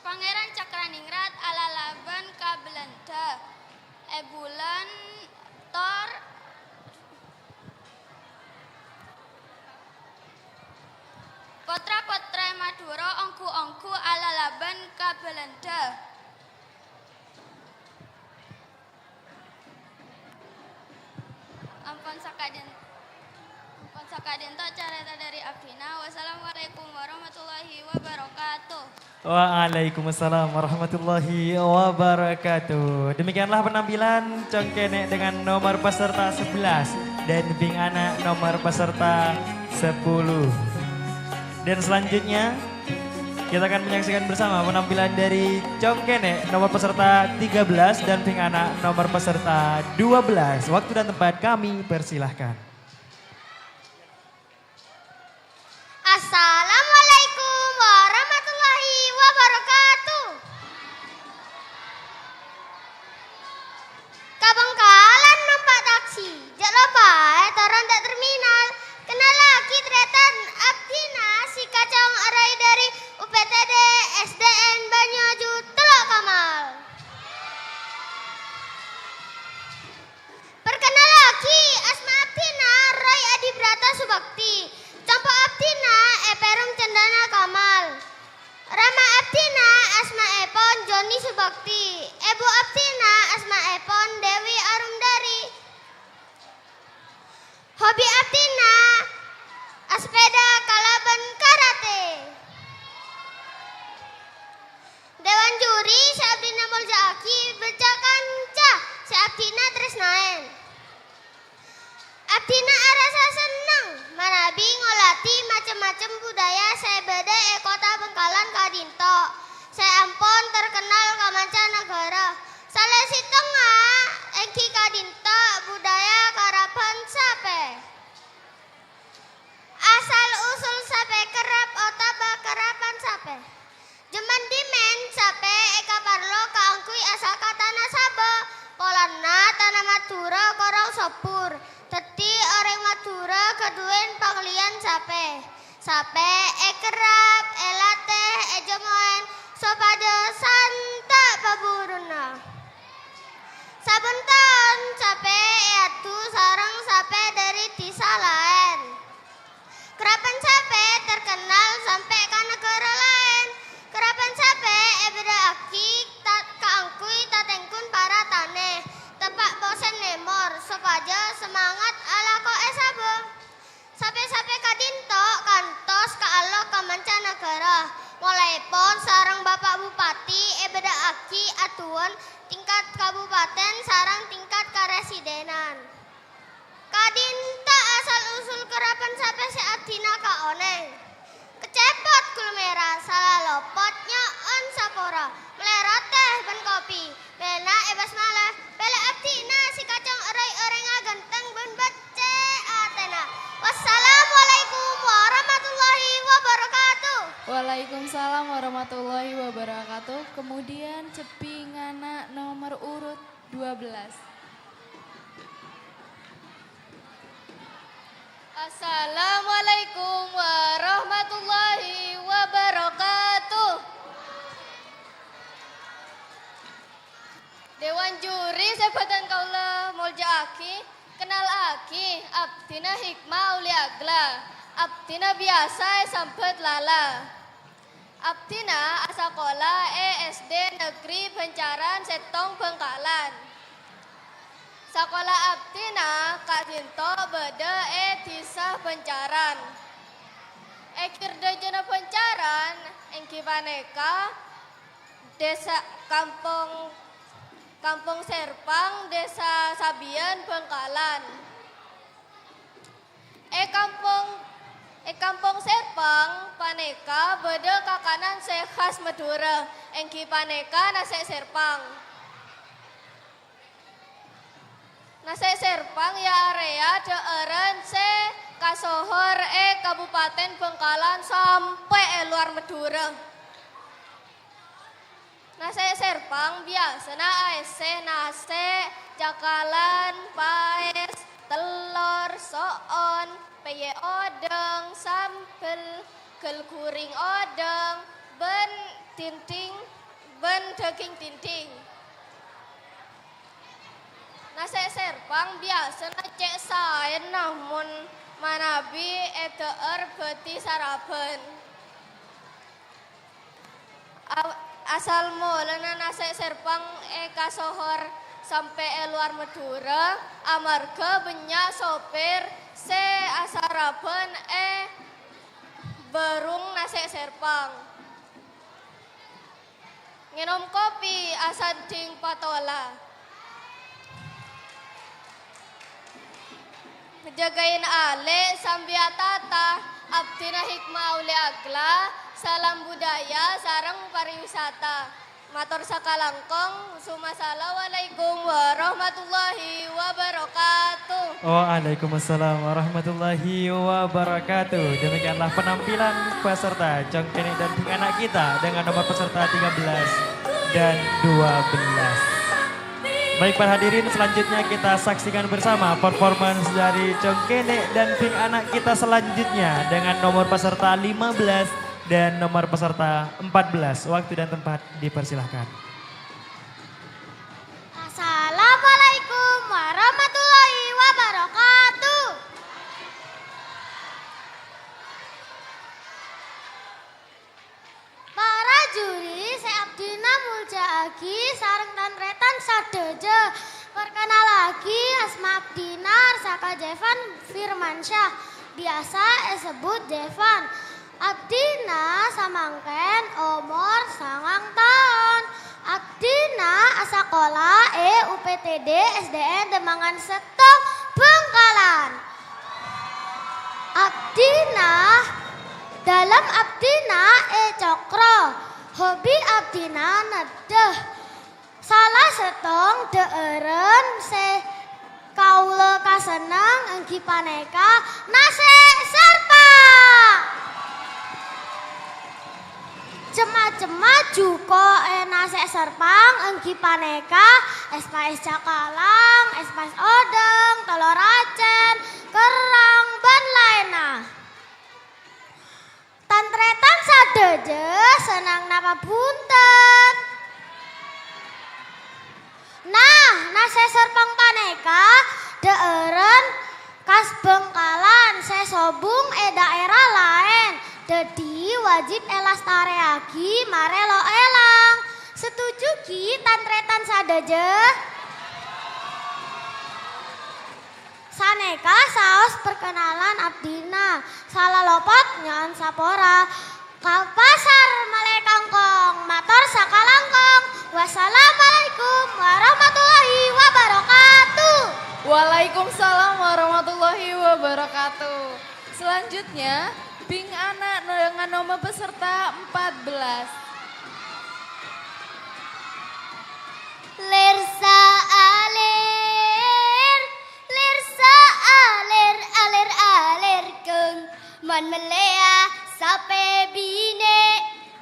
Pangeran Cakraningrat alalaban ka Belanda bulan Tor Potra-potra Madura ongku-ongku alalaban ka Belanda. Ampun sakadento carita dari Abdina. Wassalamualaikum warahmatullahi wabarakatuh. Waalaikumsalam warahmatullahi wabarakatuh. Demikianlah penampilan Congkene dengan nomor peserta 11 dan Bing Anak nomor peserta 10. Dan selanjutnya Kita akan menyaksikan bersama penampilan dari Congkene nomor peserta 13 dan Ping Anak nomor peserta 12. Waktu dan tempat kami persilahkan. Assalamualaikum warahmatullahi wabarakatuh. Kabangkalan numpak taksi, jak lupa turun tak terminal. Kenal lagi tretan Abdina si kacang arai dari UPTD SDN Banyoju Telok Kamal. Perkenal lagi Asma Abdina Roy Adibrata Subakti. Campo Abdina Perum Cendana Kamal. Rama Abdina Asma Epon Joni Subakti. Ibu Abdina Asma Epon Dewi Arumdari. Hobi Abdina Aspeda Kalaban Karate. Dewan juri si Abdina Muljaaki berjakan cah si Abdina Tresnaen. Abdina arasa senang manabi ngolati macam-macam budaya saya beda kota Bengkalan Kadinto. Saya ampun terkenal ke mancanegara. Salah si tengah engki Kadinto budaya karapan sape. Asal usul sape kerap otaba karapan sape. Jeman dimen sape eka parlo kaangkui asal kata nasaba. Polana tanah Madura korong sopur. Teti orang Madura keduen panglian sape. Sape kerap elate ejemoen sopada santa paburuna. Sabentan sape atu sarang sape dari desa lain. Kerapan sape terkenal sampai ke negara lain. Kerapan sape beda akik kaangkui tatengkun para tane. Tepak bosen nemor sopaja semangat ala ko esabo. Sape-sape kadinto kantos ka alok ka mancanegara. Mulai pon sarang Bapak Bupati beda aki atuan tingkat kabupaten sarang tingkat karesidenan. Kadinta asal usul kerapan sape si Abdina ka oneng. Kecepot kulmera salah lopotnya on sapora. Melera teh ben kopi. Bena ebas malah. Bela Abdina si kacang erai-erenga ganteng ben bace atena. Wassalamualaikum warahmatullahi wabarakatuh. Waalaikumsalam warahmatullahi wabarakatuh. Kemudian Ceping Anak nomor urut 12. Assalamualaikum warahmatullahi wabarakatuh. Dewan juri sebatan kaula Muljaaki kenal aki Abdina Hikmah Uli Agla. Abdina biasa sampet lala. Abdina asakola SD Negeri Bencaran Setong Bengkalan. Sakola Abdina Kak Dinto beda desa Bencaran. Kirdejana Bencaran engki paneka desa Kampung Serpang desa Sabian Bengkalan. Kampung Serpang paneka beda kakanan sekhas Madura engki paneka nasi Serpang. Nasi Serpang ya area daerah se kasohor Kabupaten Bengkalan sampai luar Madura. Nasi Serpang biasanya ASC nasi cakalan, paes, telur, soon, peye odeng, sambel, gel kuring odeng, ben tinting, ben daging tinting. Nasi Serpang biasanya cek saen namun manabi beti saraben. Asal mulanya nasi Serpang kasohor sampai luar Madura amarga banyak sopir se asaraben berung nasi Serpang. Nginom kopi asading patola. Ngejagain ale sambil tata Abdina Hikmah Uli Agla salam budaya sareng pariwisata. Matur sakalangkong, Assalamualaikum warahmatullahi wabarakatuh. Waalaikumsalam warahmatullahi wabarakatuh. Demikianlah penampilan peserta Congkene dan Ping Anak kita dengan nomor peserta 13 dan 12. Baik para hadirin, selanjutnya kita saksikan bersama performance dari Congkene dan Ping Anak kita selanjutnya dengan nomor peserta 15 dan nomor peserta 14. Waktu dan tempat dipersilahkan. Assalamualaikum warahmatullahi wabarakatuh. Para juri, saya Abdina Muljaagi, sareng tanretan sadeje. Perkenal lagi, Asma Abdina, Saka Jevan Firmansyah. Biasa disebut Jevan. Abdina samangken umur 9 tahun. Abdina asakola UPTD SDN Demangan Setong Bangkalan. Abdina dalam Abdina Cokro. Hobi Abdina nedeh. Salah setong deeren se kaula kaseneng enggi paneka nase serpa. Cema-cema juko nasi serpang, enggi paneka, es cakalang, es odeng, telur acen, kerang, ban lainnya. Tantretan sadeje senang napa bunten. Nah, nasi serpang paneka deeren kas Bengkalan, sesobung daerah lain. Jadi wajib elastareagi marelo elang. Setuju ki tantretan sadeje? Saneka saos perkenalan Abdina. Salah lopot nyan sapora. Kau pasar malekangkong, mator sakalangkong. Wassalamualaikum warahmatullahi wabarakatuh. Waalaikumsalam warahmatullahi wabarakatuh. Selanjutnya Ping Anak dengan nomor peserta 14. Lersa alir, lersa alir, alir alir keng, man melea sape bine,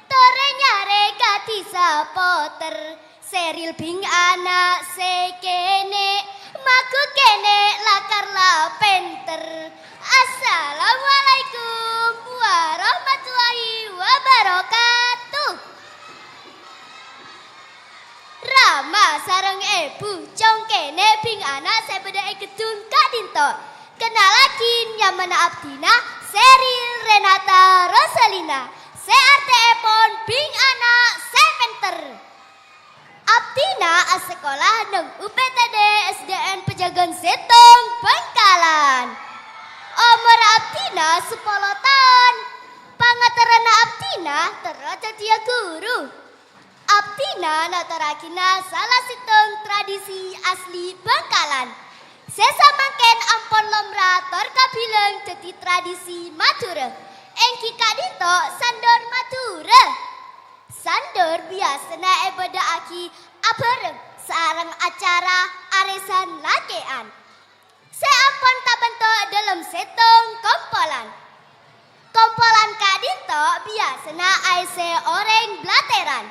torenya regati sapoter, seril Ping Anak sekene, maku kene lakar la penter. Assalamualaikum warahmatullahi wabarakatuh. Rama sareng ibu Congkene Ping Anak sebeda gedung kadinto. Kenalakin nyamana Abdina Seril Renata Rosalina. CRT-pon Ping Anak Sepenter. Abdina sekolah nang UPTD SDN Pejagan Setong Bangkalan. Umur Abdina 10 tahun. Pangaterana Abdina teraja dia guru. Abdina natarakina salah sitong tradisi asli Bangkalan. Sesamaken ampon lomra torkabilang jadi tradisi Madura. Engki kadito sandor Madura. Sandor biasana ebadaaki abareng sareng acara arisan lakean. Seampun tak bentuk dalam setong kompolan. Kompolan kadinto biasana aise oreng blateran.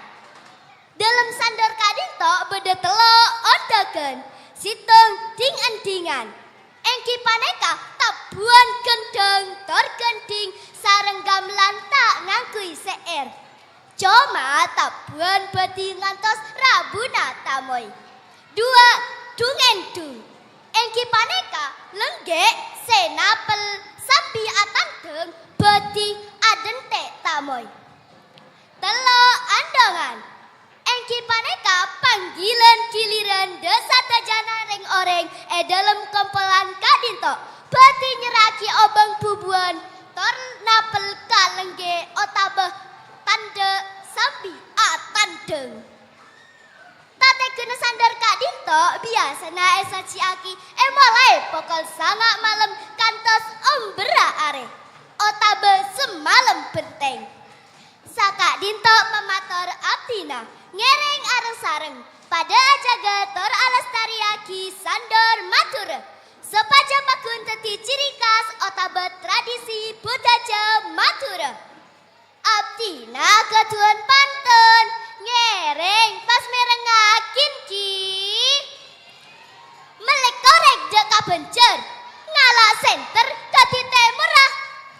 Dalam sandor kadinto beda telo ondagen. Sitong ding-endingan. Engki paneka tabuan gendeng tor gending sareng gamelan tak ngangkui seer. Cuma tabuan beti ngantos rabuna tamoy. Dua dung-endung. Engki paneka lenggek senapel sapi atandeng beti adente tamoy. Telo andongan. Engki paneka panggilan giliran desa tajana ring oreng dalam kompolan kadinto. Beti nyeraki obang bubuan tor napel kalengge otabeh tande sapi atandeng. Tate kena sandar kadinto biasana esa ciaki mulai pokol sangat malam kantos ombera are otabe semalam benteng. Saka dinto pemator Abdina ngereng areng sareng pada ajaga tor alastariaki sandor matur. Sepaja bakun teti ciri khas otabet tradisi budaja matur. Abdina ketuan pantun ngereng pas merengakin ki. Melek korek dek kabencer ngalak senter dadi temurah.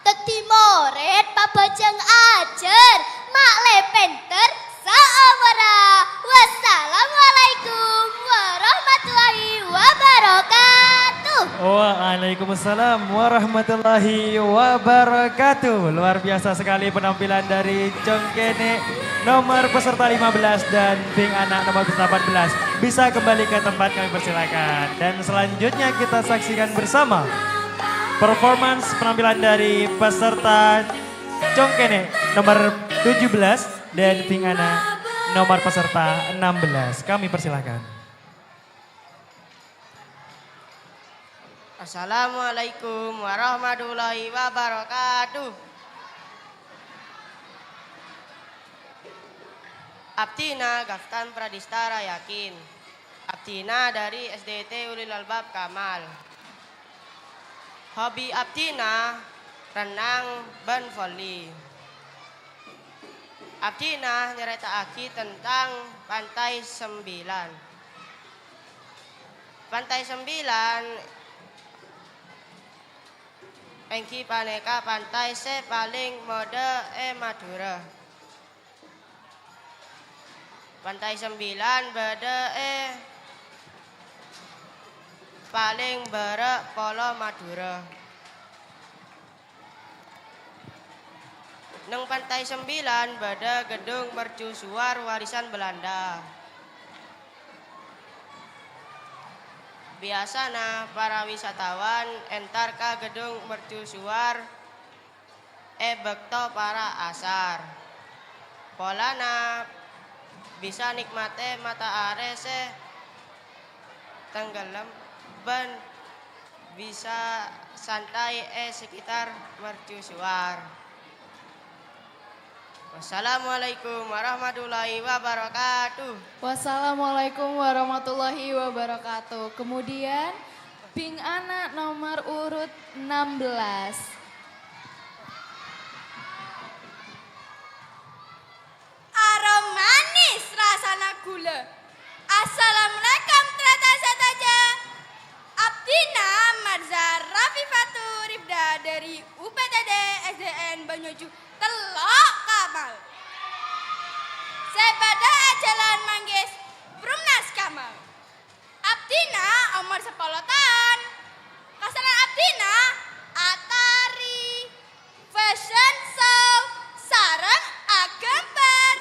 Tek timoret pabajeng ajer mak lepenter saawara. Wassalamualaikum warahmatullahi wabarakatuh. Waalaikumsalam warahmatullahi wabarakatuh. Luar biasa sekali penampilan dari Congkene nomor peserta 15 dan Bing Anak nomor peserta 14. Bisa kembali ke tempat, kami persilakan. Dan selanjutnya kita saksikan bersama performance penampilan dari peserta Congkene nomor 17 dan Bing Anak nomor peserta 16. Kami persilakan. Assalamualaikum warahmatullahi wabarakatuh. Abdina Gaftan Pradistara Yakin. Abdina dari SDT Ulil Albab Kamal. Hobi Abdina renang ban volley. Abdina nyeritakake tentang Pantai 9. Pantai 9 engki paneka pantai se paling mode Madura. Pantai 9 bede paling berek polo Madura. Neng Pantai 9 bede gedung mercusuar warisan Belanda. Biasana para wisatawan entar ka gedung mercusuar bekto para asar. Polana bisa nikmate mata are se tenggelam ban bisa santai sekitar mercusuar. Wassalamualaikum warahmatullahi wabarakatuh. Wassalamualaikum warahmatullahi wabarakatuh. Kemudian Bing Anak nomor urut 16. Arom manis rasana gula. Assalamualaikum terata sataja. Abdina Marza Rafifatu Ribda dari UPTD SDN Banyoju Telok Kamal. Sepada jalan manggis Brumnas Kamal. Abdina umur 10 tahun. Kasanan Abdina Atari Fashion Show sareng agambar.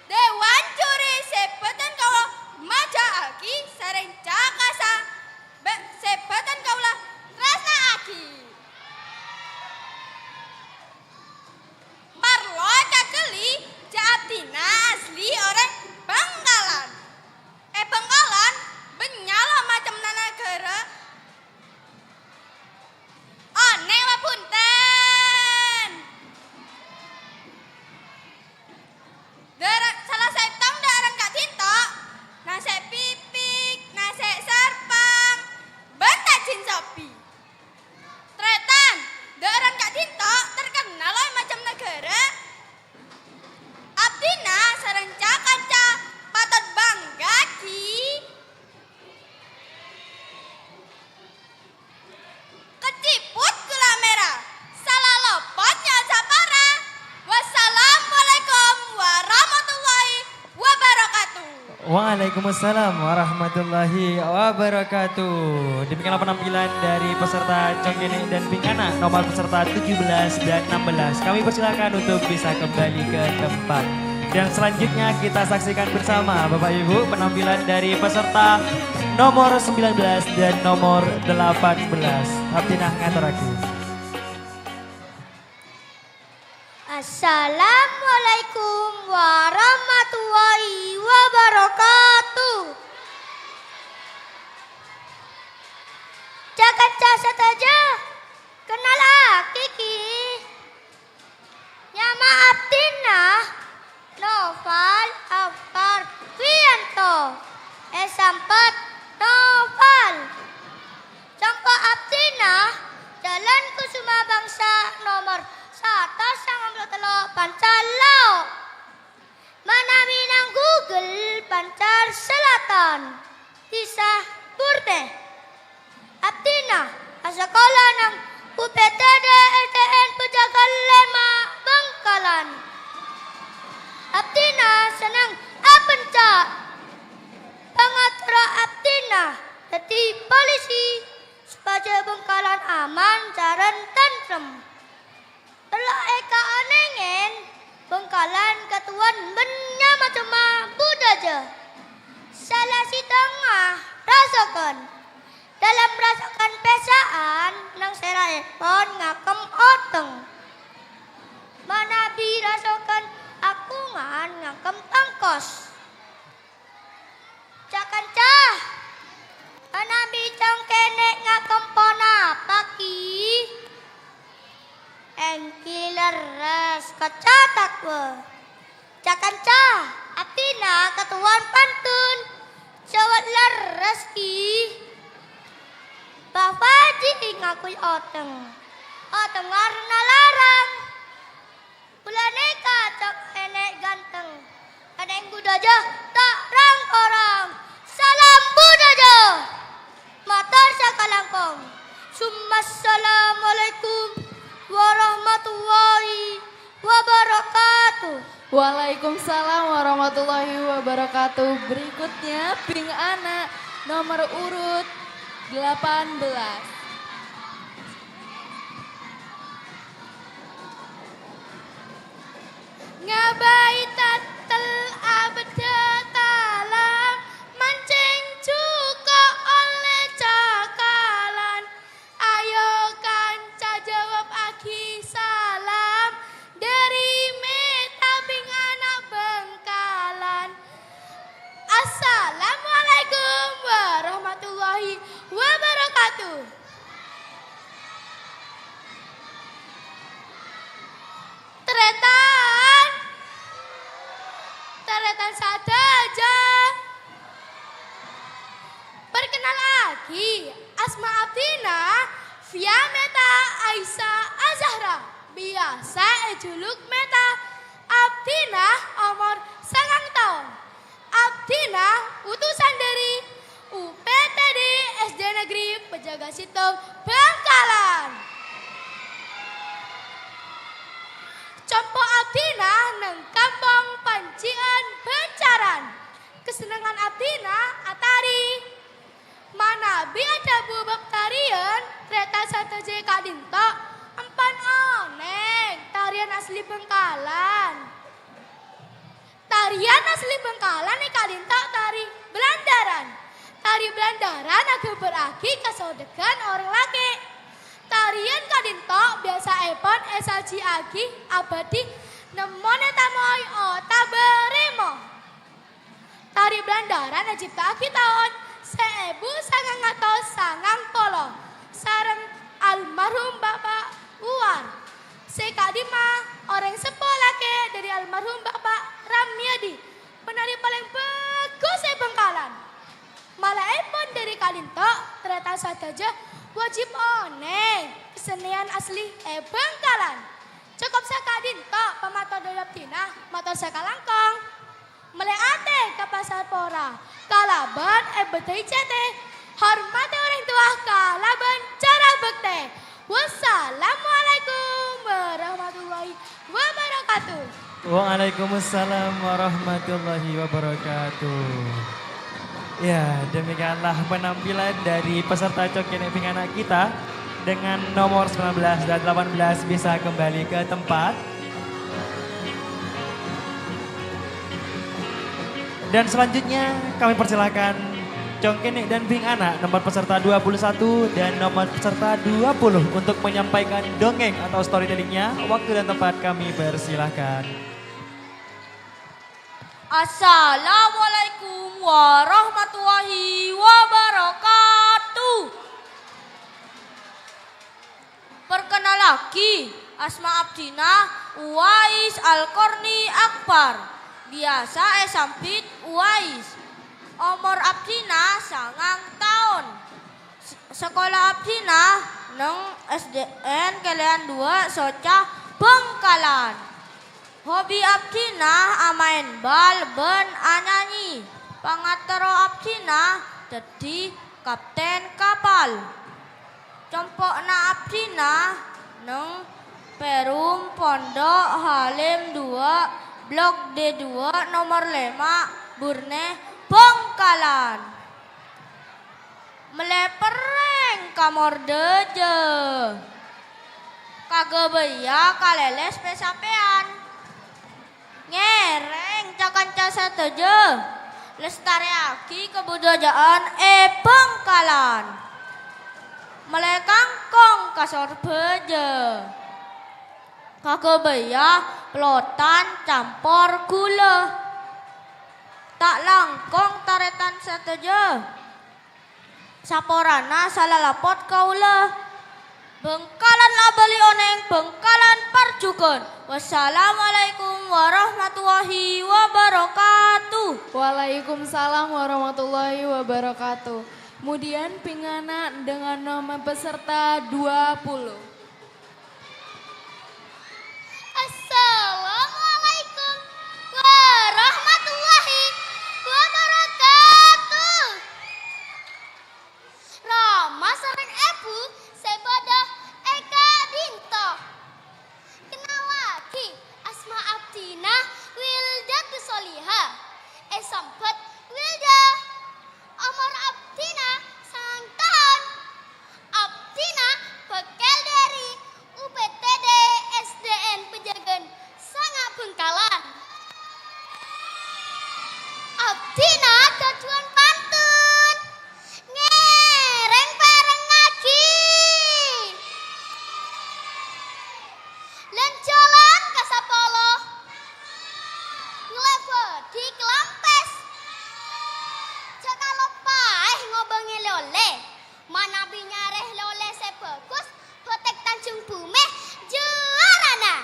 Dewan juri sebatan kaula maja aki sareng cakasa sebatan kaula rasa aki. Parlo cakeli Abdina asli orang Bangkalan. Bangkalan benyala macam negara. Aneh wa punten. Salah setong darang kak tinta. Nase pipik, nase serpang, bentajin sopi. Tretan, darang kak tinta terkenal oleh macam negara. Abdina sareng kaca patut bangga ki. Keciput gula merah, salah lopotnya sapara. Wassalamualaikum warahmatullahi wabarakatuh. Waalaikumsalam warahmatullahi wabarakatuh. Demikianlah penampilan dari peserta Congkene dan Bing Anak nomor peserta 17 dan 16. Kami persilakan untuk bisa kembali ke tempat. Dan selanjutnya kita saksikan bersama Bapak Ibu penampilan dari peserta nomor 19 dan nomor 18. Abdinah ngaturake. Assalamualaikum warahmatullahi wabarakatuh. Jagat jasad aja, kenal Kiki. Nyama Abdina Jalan Kusuma Bangsa nomor 193 Pancalao. Mana Minang Google Pancar Selatan. Kisah Purte. Abdina sekolah ng UPTD ETN Pejagan Lema Bangkalan. Abdina senang apenca. Pengatra Abdina jadi polisi supaya Bangkalan aman jaran tentrem. Telah eka anengen Bangkalan ketuan benya macam budaja. Salah si tengah rasakan. Dalam rasakan pesaan nang seraepon ngakem oteng. Manabi rasakan akungan ngakem tangkos. Cakan cah. Manabi cangkenek ngakem pona paki. Engki leres kecatak we. Cakan cah. Atina ketuan pantun. Jawat leres ki. Bapak ji ngakui oteng. Oteng warna larang. Bulaneka cak enek ganteng. Enek budaja tak rang orang. Salam budaja. Matar sakalangkong. Assalamualaikum warahmatullahi wabarakatuh. Waalaikumsalam warahmatullahi wabarakatuh. Berikutnya Ping Anak nomor urut 18. Ngabai tatel abda talam mancing cuko oleh cakalan. Ayo kanca jawab aki salam dari Meta Ping Anak Bangkalan. Assalamualaikum warahmatullahi wabarakatuh. Teretan saja. Perkenal lagi, Asma Abdina, via Meta Aisyah Azahra. Biasa ejuluk Meta Abdina umur 9 tahun. Abdina utusan dari UPTD SD Negeri Pejaga Situng Bangkalan. Compo Abdina neng kampung Pancian Bancaran. Kesenangan Abdina atari. Manabi ada bubak tarian kereta satu J Kadinto empan oneng tarian asli Bangkalan. Tarian asli Bangkalan nih Kadinto tari Belandaran. Tari Belandaran agak beraki kesodegan orang laki. Tarian Kadinto biasa epon esalci agi abadi nemone tamoy ota beremo. Tari Belandaran cipta aki tahun 1990 sareng almarhum Bapak Uwar. Sekadima orang sepolah ke dari almarhum Bapak Ramyadi. Penari paling bagus Bangkalan. Malah epon dari Kadinto ternyata saja wajib oneng kesenian asli Bangkalan. Cukup sakadinto pemator dolap tina motor sakalangkong. Meleate ke pasar pora kalaban betai cete. Hormati orang tua kalaban cara bekte. Wassalamualaikum warahmatullahi wabarakatuh. Waalaikumsalam warahmatullahi wabarakatuh. Ya, demikianlah penampilan dari peserta Congkene Ping Anak kita dengan nomor 19 dan 18 bisa kembali ke tempat. Dan selanjutnya kami persilakan Congkene dan Ping Anak nomor peserta 21 dan nomor peserta 20 untuk menyampaikan dongeng atau storytellingnya. Waktu dan tempat kami persilahkan. Assalamualaikum warahmatullahi wabarakatuh. Perkenal lagi, Asma Abdina Uwais Al-Korni Akbar. Biasa sampit Uwais. Umur Abdina 9 tahun. Sekolah Abdina neng SDN kalian 2 Soca Bengkalan. Hobi abdina amain bal ben anyanyi. Pangatero abdina jadi kapten kapal. Compokna abdina neng Perum Pondok Halim 2 Blok D2 nomor 5 Burne Bengkalan. Melepereng kamor deje. Kagebeya kaleles pesapean. Ngereng cakanca sateje. Lestariaki kebudayaan Bengkalan. Melekangkong kasor beje. Kagebeya pelotan campur gula. Tak langkong taretan sateje. Saporana salah lapot kaula. Bengkalan labeli oneng Bengkalan parjukeun. Wassalamualaikum warahmatullahi wabarakatuh. Waalaikumsalam warahmatullahi wabarakatuh. Kemudian pingana dengan nama peserta 20. Assalamualaikum warahmatullahi wabarakatuh. Rama sareng ebu sebada Eka Dinto. Kenawaki asma abdina Wilda Kusoliha. Sampet Wilda. Amar abdina sangtahan. Abdina bekel dari UPTD SDN Pejagan Sanga Bengkalan. Abdina kajuan pantun. Ngereng bareng ngaji. Lenjalan ke Sapolo. Ngelebo di Kelampes. Jakalo paeh ngobengi lole. Mana binyareh lole sebagus. Hotek Tanjung Bumeh juarana.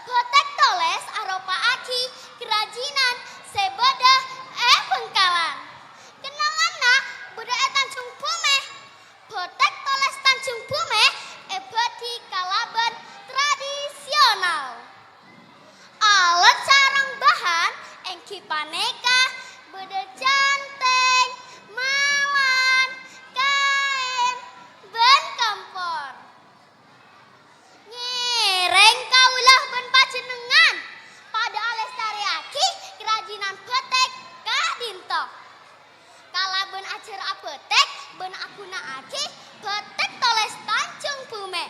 Hotek toles aropa aki kerajinan sebada Bengkalan. Kenangana budaya Tanjung Bumeh. Hotek toles Tanjung Bumeh badi kalaban tradisional. Alat sarang bahan engki paneka beda janteng mawan kain ben kampor. Ngereng kaulah ben pajenengan pada alestariaki kerajinan betek kadinto. Kalaben ajar apetek ben akuna aki betek toles Tanjung Bumeh.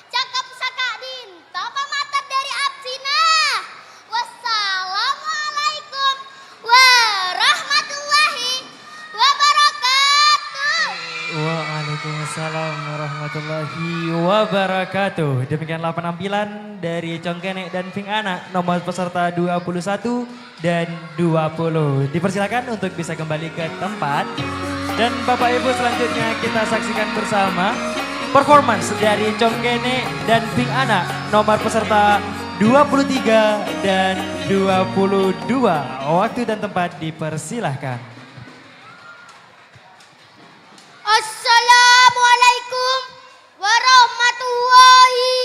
Cakep saka dinto pamatar dari abdina. Wassalamualaikum warahmatullahi wabarakatuh. Waalaikumsalam warahmatullahi wabarakatuh. Demikianlah penampilan dari Congkene dan Ping Anak nomor peserta 21 dan 20. Dipersilakan untuk bisa kembali ke tempat. Dan Bapak Ibu selanjutnya kita saksikan bersama performance dari Congkene dan Ping Anak nomor peserta 23 dan 22. Waktu dan tempat dipersilahkan. Assalamualaikum warahmatullahi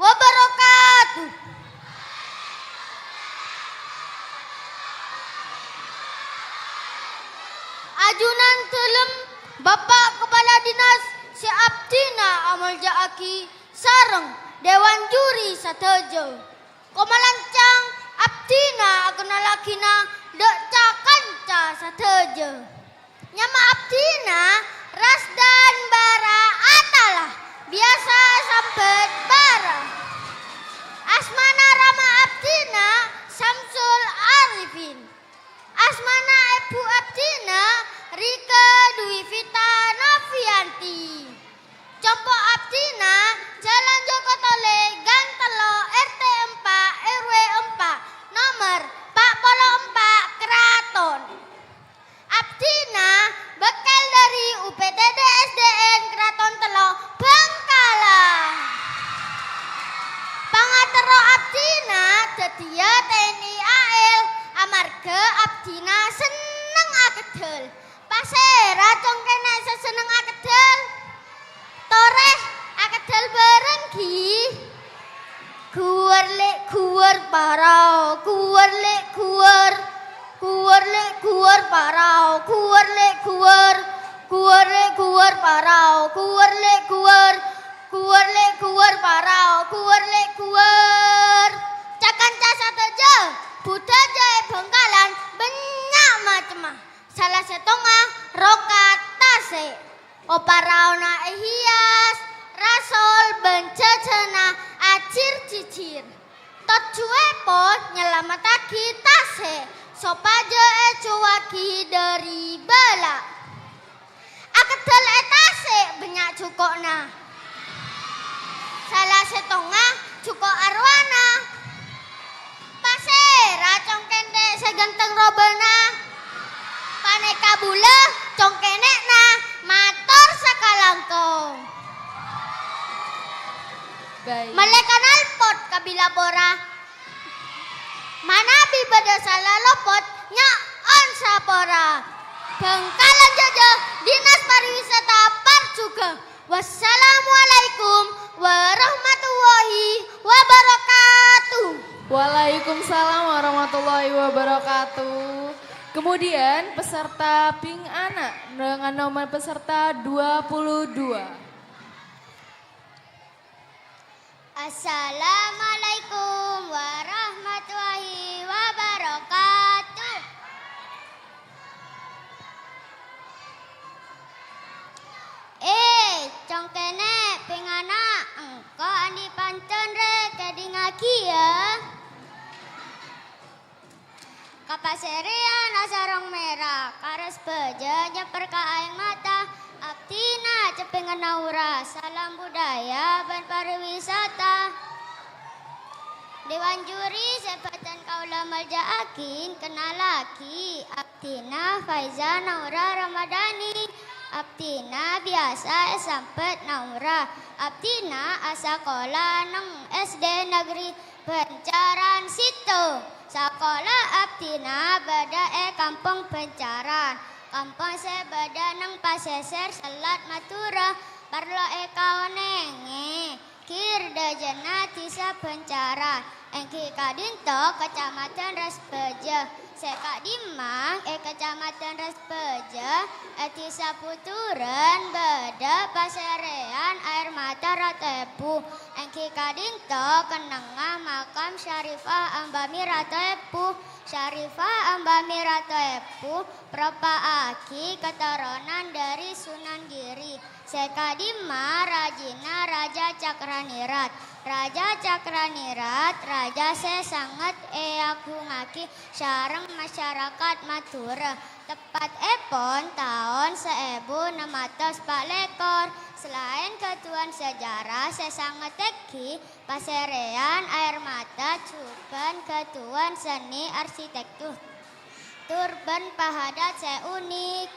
wabarakatuh. Ajunan telem Bapak Kepala Dinas Seabdina Amal Jaaki sareng Dewan Juri Satejo. Komalancang abdina agena lakina dek cakanca satejo. Nyama abdina Rasdan bara atalah biasa sampet bara. Asmana Rama abdina Samsul Arifin. Asmana Ibu abdina Rika Dwi Vita Novianti. Compok abdina Jalan Joko Tole Gang Telo RT 4 RW 4 nomor 44 Keraton. Abdina bekal dari UPTD SDN Keraton kuwer parau, kuwer lek kuwer. Kuwer lek kuwer parau, kuwer lek kuwer. Kuwer lek kuwer parau, kuwer lek kuwer. Kuwer lek kuwer parau, kuwer lek kuwer. Cakan casa teja, budaya Bangkalan banyak macam. Salah setengah rokat tase, oparauna hias, rasol bencecena acir cicir. Tot cuwe pot nyelamataki tase, sopaje cuwaki dari bala. Aketel etase banyak cukokna. Salah setengah cukok arwana. Pasera congkende seganteng robena. Paneka bule congkenekna mator sakalangkong. Baik. Malekan alpot kabila bora. Manabi pada salah lopot nyak on sapora. Bangkalan jaja Dinas Pariwisata Parcuga. Wassalamualaikum warahmatullahi wabarakatuh. Waalaikumsalam warahmatullahi wabarakatuh. Kemudian peserta Pink Anak dengan nomor peserta 22. Assalamualaikum warahmatullahi wabarakatuh. Congkene Pink Anak engko andi pancen re kedingaki ya. Kapaserean asarong merah, kares beja nyeper ka aing mata, abtina cepengan naura, salam budaya ban pariwisata. Dewan juri sebatan kaula maljaakin kenalaki, abtina Faiza Naura Ramadhani, abtina biasa sampet naura, abtina asakola nang SD Negeri Pencaran Situ. Sakola abdina bada kampung Pencaran. Kampung sebada nang paseser Selat Matura. Parlo kaonenge kirda jena tisa Pencaran. Engki kadinto Kecamatan Raspeja. Seka dimang Kecamatan Raspeja. Tisa puturan bada paserean air mata ratepu. Engki kadinto kenengah makam Syarifah Ambami Ratepu. Syarifah Ambami Ratepu propa aki keturunan dari Sunan Giri. Sekadima Rajina Raja Cakranirat. Raja Cakranirat Raja sesangat aku ngaki sareng masyarakat Matura. Tepat epon tahun 1600 palekor. Selain ketuan sejarah sesangat teki paserean air mata cuban ketuan seni arsitektur. Turban pahadat seunik.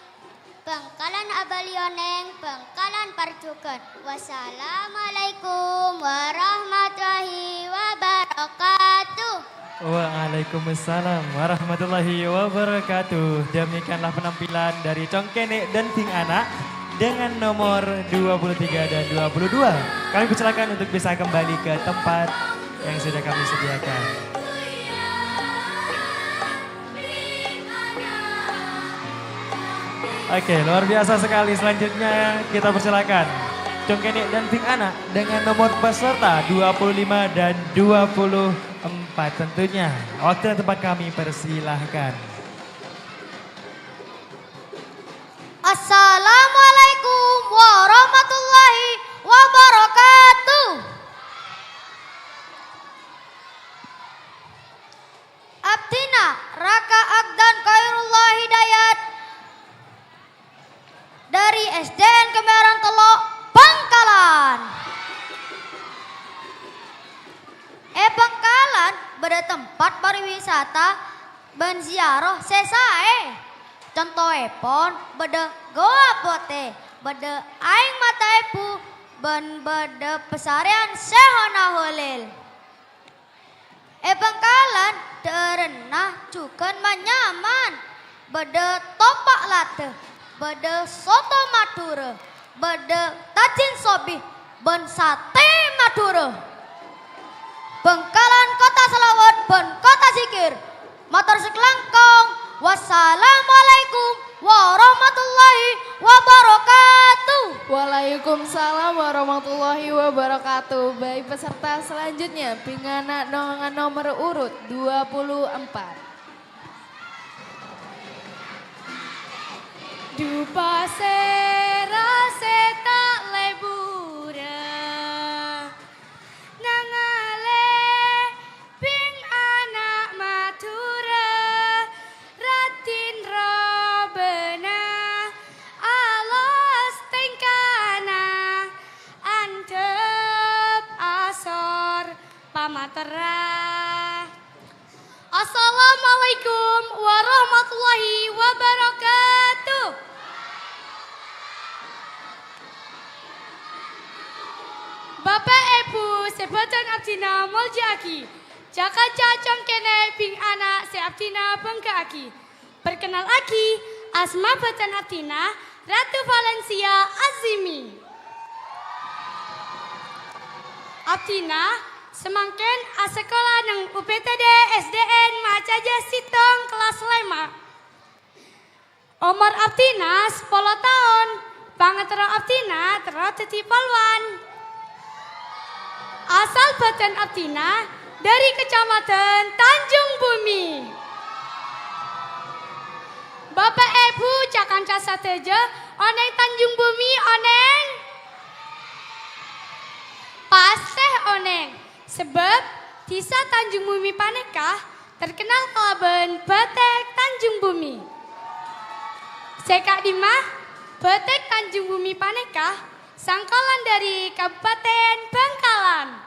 Bangkalan Abalioneng, Bangkalan Parcuken. Wassalamualaikum warahmatullahi wabarakatuh. Waalaikumsalam warahmatullahi wabarakatuh. Demikianlah penampilan dari Congkene dan Pink Anak dengan nomor 23 dan 22. Kami persilakan untuk bisa kembali ke tempat yang sudah kami sediakan. Oke, luar biasa sekali. Selanjutnya kita persilakan Congkene dan Pink Anak dengan nomor peserta 25 dan 24 tentunya. Waktu dan tempat kami persilahkan. Assalamualaikum warahmatullahi wabarakatuh. Abdina Raka Agdan Khairullah Hidayat dari SDN Kemeran Telok Bangkalan. Bangkalan beda tempat pariwisata ben ziarah sesae. Contoh epon beda goa pote, beda aing mata epu, ben beda pesarian sehona holil. Bangkalan terenah cuken manyaman, beda topak late, beda soto Madura, beda tajin sobi, ben sate Madura. Bangkalan Kota Selawat dan Kota Sikir. Matur sekelangkong. Wassalamualaikum warahmatullahi wabarakatuh. Waalaikumsalam warahmatullahi wabarakatuh. Baik, peserta selanjutnya Ping Anak dengan nomor urut 24. Dupa serase tak lebura nangale Ping anak matura ratin robena alos tingkana antep asor pamatera. Assalamualaikum warahmatullahi wabarakatuh. Bapak Ibu sebatan abdina moljaki, jaka cacong kene Ping anak se abdina bengkaki. Perkenal aki, asma batan abdina Ratu Valencia Azimi. Abdina semangken asekolah nang UPTD SDN Macaja Sitong kelas 5. Umur abdina 10 tahun, pangetero abdina terus dadi polwan. Asal badan abdina dari Kecamatan Tanjung Bumi. Bapak Ibu cakanca sateja oneng Tanjung Bumi oneng. Paseh oneng. Sebab desa Tanjung Bumi Panekah terkenal kalaban batek Tanjung Bumi. Sekak dimah batek Tanjung Bumi Panekah sangkalan dari Kabupaten Bangkalan.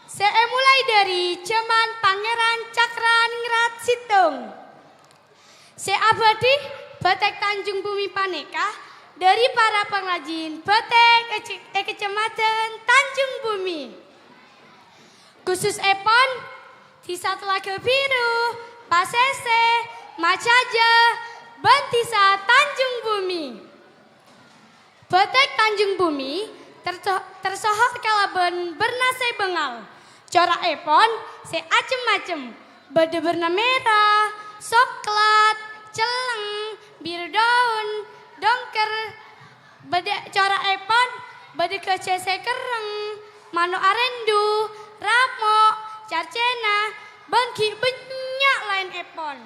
Saya mulai dari zaman Pangeran Cakraningrat Situng. Saya abadi batek Tanjung Bumi Panekah dari para pengrajin batek Kecamatan Tanjung Bumi. Khusus epon Desa Telaga Biru, Pasese, Macaja, Bantisa Tanjung Bumi. Batek Tanjung Bumi tersohor kalaban bernasai bengal. Corak epon se acem-acem. Bade berna merah, soklat, celeng, biru daun, dongker. Bade corak epon, bade kecese kereng, mano arendu, ramok, carcena, bangki banyak lain epon.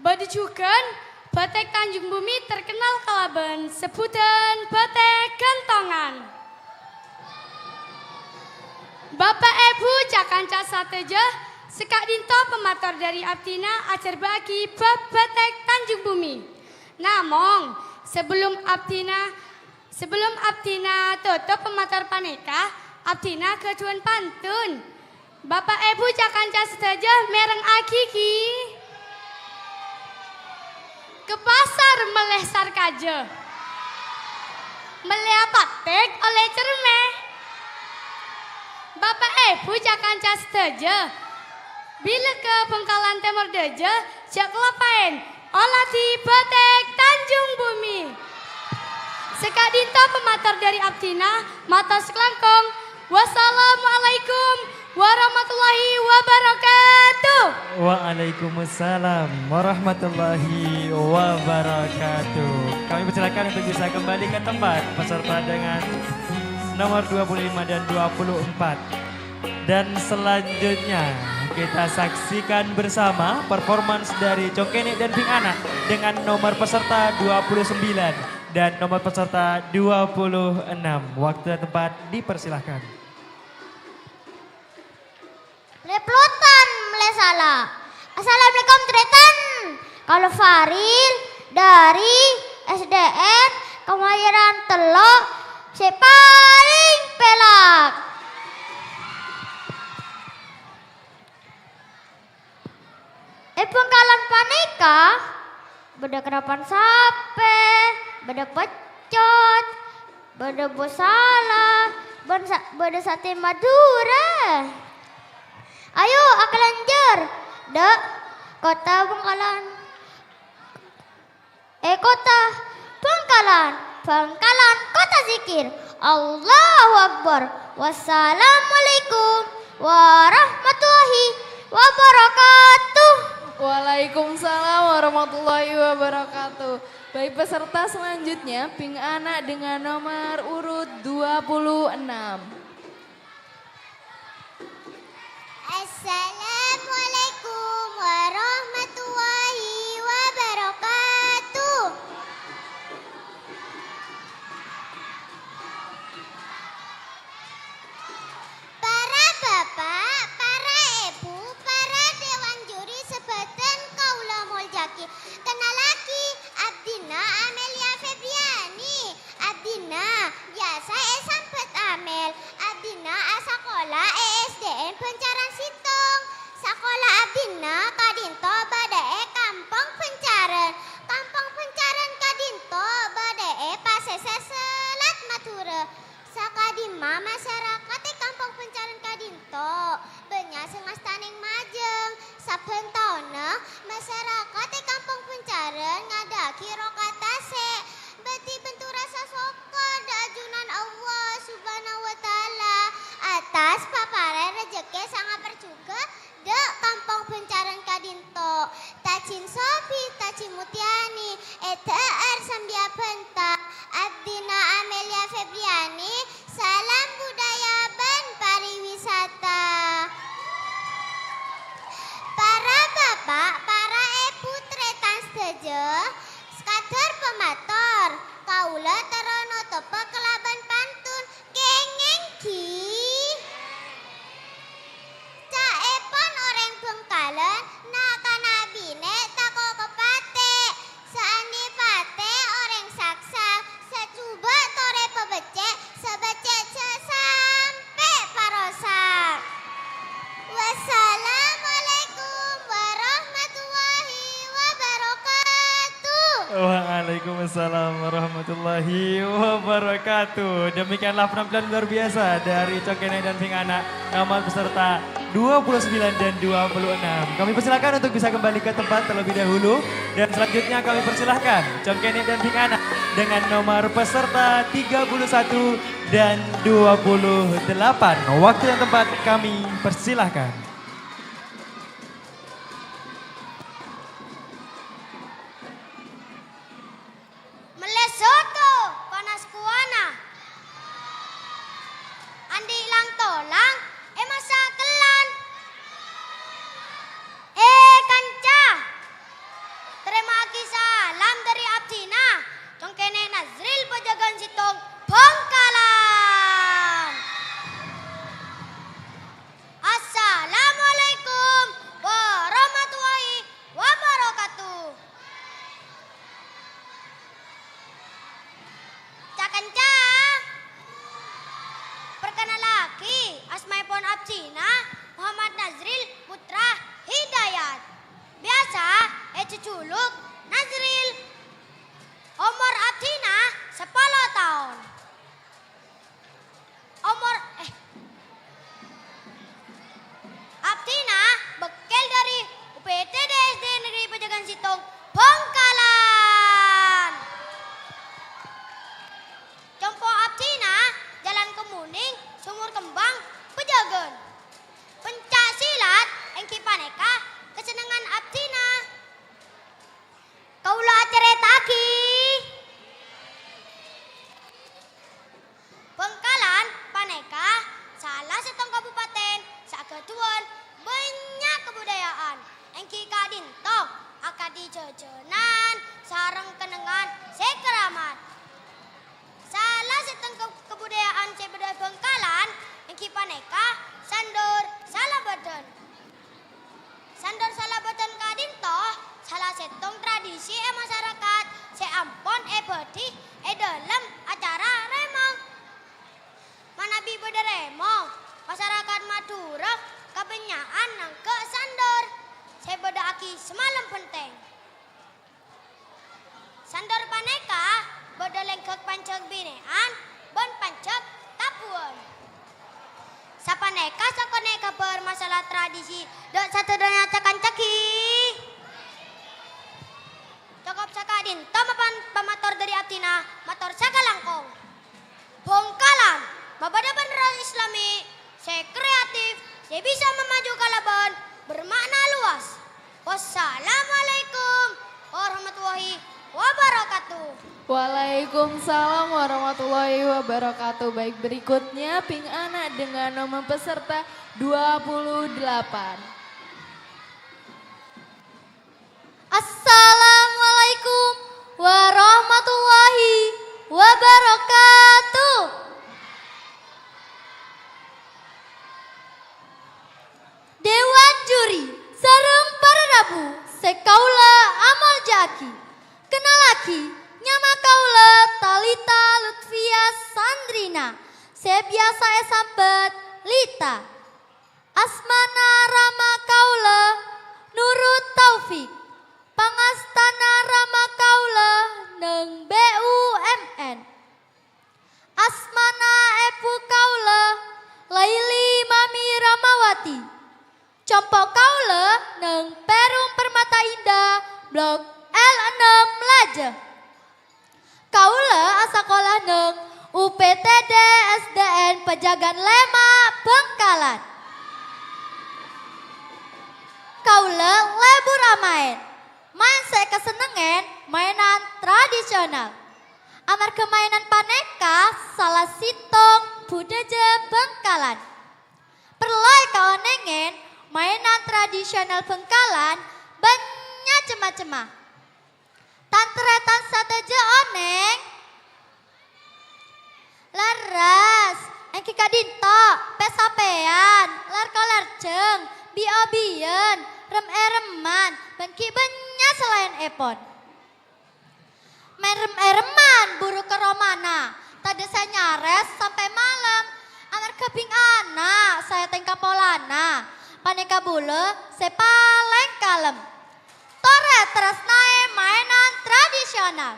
Bade juga batek Tanjung Bumi terkenal kalaban sebutan batek gantongan. Bapak Ibu cakanca sateja sekak dinto pemator dari abdina ajar bagi bab batek Tanjung Bumi. Namong sebelum abdina tutup pemator paneka, abdina keduan pantun. Bapak Ibu cakanca sateja mereng akiki. Ke pasar meleh sarkaje, meleh patek oleh cermeh. Bapak Ibu cakanca seteja, bila ke Bangkalan Timur Deja, jak kelapain olah di batek Tanjung Bumi. Sekak dinto pematar dari abdina, mata sekelangkong. Wassalamualaikum warahmatullahi wabarakatuh. Waalaikumsalam warahmatullahi wabarakatuh. Kami persilakan untuk bisa kembali ke tempat peserta dengan nomor 25 dan 24. Dan selanjutnya kita saksikan bersama performance dari Congkene dan Ping Anak dengan nomor peserta 29 dan nomor peserta 26. Waktu dan tempat dipersilahkan. Leplutan melesala. Assalamualaikum tretan. Kalau Faril dari SDN Kemayoran Telok paling pelak. Bangkalan Paneka beda kerapan sape, beda pecot, beda bosala, beda sate Madura. Ayo akalanjar, dek kota Bangkalan. Kota Bangkalan, Bangkalan kota zikir. Allahu Akbar. Wassalamualaikum warahmatullahi wabarakatuh. Waalaikumsalam warahmatullahi wabarakatuh. Baik, peserta selanjutnya Ping Anak dengan nomor urut 26. Assalamualaikum warahmatullahi wabarakatuh. Para bapak, para ibu, para dewan juri sebatan kaula muljaki. Kenal lagi Abdina Amelia Febriani. Abdina biasa sampet Amel. Abdina asakola ESDN Pencaran Situng. Sakola Abdina kadinto badae Kampung Pencaran. Kampung Pencaran kadinto badae pasese Selat Madura. Sakadima masyarakat Kampung Pencaran kadinto banyak sengastaning majeng. Saben tauna masyarakat Kampung Pencaran ngadaki rokatase. Beti bentuk rasa syukur ajunan Allah Subhanahu wa taala atas paparan rezeki sangat berjuga de Kampung Pencaran kadinto. Tacin Sofi, Tacin Mutiani, ETR Sambia Penta, Abdina Amelia Febriani, salam budaya ban pariwisata. Para bapak, para ibu tretan setuju, skater pemator, kaula terono tope kelaban pantun, gengeng ki. Caepon orang Bengkalan, nakana bine tako kepate, seandi pate orang saksa, secuba tore pebecek, sebecek sampai parosak. Wassalamualaikum warahmatullahi wabarakatuh. Waalaikumsalam warahmatullahi wabarakatuh. Demikianlah penampilan luar biasa dari Congkene dan Ping Anak nomor peserta 29 dan 26. Kami persilahkan untuk bisa kembali ke tempat terlebih dahulu. Dan selanjutnya kami persilahkan Congkene dan Ping Anak dengan nomor peserta 31 dan 28. Waktu yang tepat kami persilahkan. Melesoto panas kuana. Andi ilang tolang, masa kelan. Kanca. Terima kasih salam dari Abdina. Congkene Nazril Pejagan Sitong Bangkalan. Assalamualaikum warahmatullahi wabarakatuh. Cakanca. Perkenalaki, asmaipun Abdina Muhammad Nazril Putra Hidayat. Biasa, cuculuk Nazril. Umur Abdina 10 tahun. Abdina bekel dari UPTD SD Negeri Pejagan Sitong Bangkalan. Compo Abdina Jalan Kemuning Sumur Kembang Pejagan. Pencak silat engki paneka kesenangan Abdina. Kaula ceritaki. Bangkalan paneka salah setong kabupaten saketuan banyak kebudayaan. Engki kadinto akadi jajanan sareng kenengan sekeramat. Salah seteng kebudayaan cebeda Bangkalan engki paneka sandor salabadan. Sandor salabadan kadinto salah setong tradisi masyarakat seampon bedi dalam acara remong. Manabi beda remong masyarakat Madura kebenyaan nangke sandor sebeda aki semalam penting. Sandor paneka beda lengkek pancak binean bon pancak tapuan. Sapaneka sakoneka bermasalah tradisi dok satu dona cakan caki. Cokop sakadin tomapan pamator dari Abdina mator sakalangkong. Waalaikumsalam warahmatullahi wabarakatuh. Baik, berikutnya Pink Anak dengan nomor peserta 28. Assalamualaikum warahmatullahi wabarakatuh. Dewan juri sareng para rabu sekaula amal jaki. Kenalaki nyama kaula Talita Lutfia Sandrina. Saya biasa sambet Lita. Asmana rama kaula Nurut Taufik. Pangastana rama kaula neng BUMN. Asmana epu kaula Laili Mami Ramawati. Compo kaula neng Perum Permata Indah Blok L6 Laja. Kaula asakolah neng UPTD SDN Pejagan Lema Bengkalan. Kaula lebur amain. Main saya kesenengan mainan tradisional. Amar kemainan paneka salah sitong budeje Bengkalan. Perlai kawan nengen mainan tradisional Bengkalan banyak cema-cema. Tantretan sateje oneng. Laras, engki kadinto, pesapean, larkolarjeng, bio-bion, rem-ereman, bengki banyak selain epon. Main rem-ereman buru ke Romana, tadi saya nyares sampai malam. Amar keping anak, saya tengka polana, paneka bule, saya paling kalem. Tore terus naik mainan tradisional.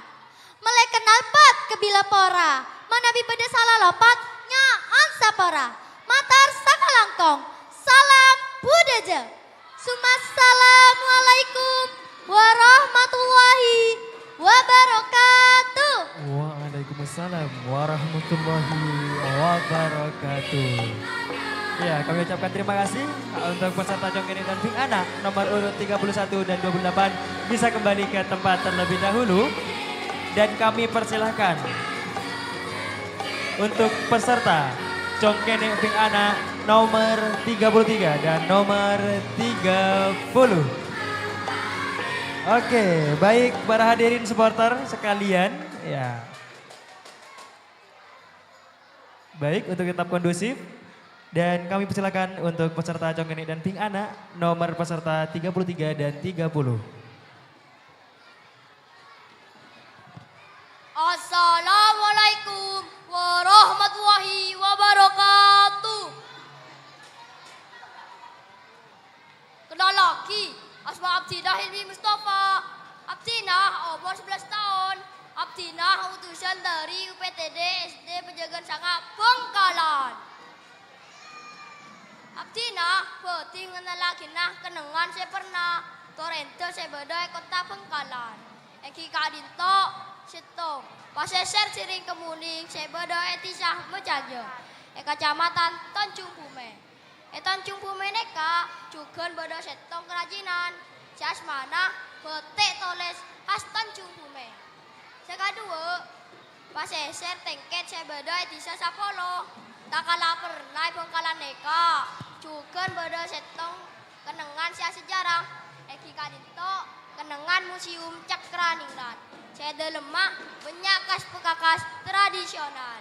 Mulai kenal pot ke bila pora, mana bibede salah lopat, nyaan sapora. Matar sakalangkong, salam budeje. Assalamualaikum warahmatullahi wabarakatuh. Waalaikumsalam warahmatullahi wabarakatuh. Ya, kami ucapkan terima kasih untuk peserta Congkene dan Pink Anak nomor urut 31 dan 28 bisa kembali ke tempat terlebih dahulu. Dan kami persilahkan untuk peserta Congkene Pink Anak nomor 33 dan nomor 30. Oke, baik para hadirin supporter sekalian. Ya. Baik, untuk tetap kondusif. Dan kami persilakan untuk peserta Congkene dan Pink Anak nomor peserta 33 dan 30. Assalamualaikum warahmatullahi wabarakatuh. Kenal lagi, asma Abdinah Hilmi Mustafa. Abdinah umur 11 tahun. Abdinah utusan dari UPTD SD Pejagan Sanga Bengkalan. Abdinah penting kenal lagi nah kenangan saya pernah Torrento saya badai kota Bengkalan. Eki kadinto setong. Paseser siring kemuning saya badai etisah mejaja. Kecamatan Tanjung Bume. Tanjung Bume neka juga badai setong kerajinan. Jasmana betek toles khas Tanjung Bume. Saya kedua paseser tengket saya badai etisah Sapolo. Tak kalah pernah Bengkalan neka. Juga badai setong kenangan sia sejarah. Eki kadinto kenangan museum Cakraningrat. Saya lemah banyak kas tradisional.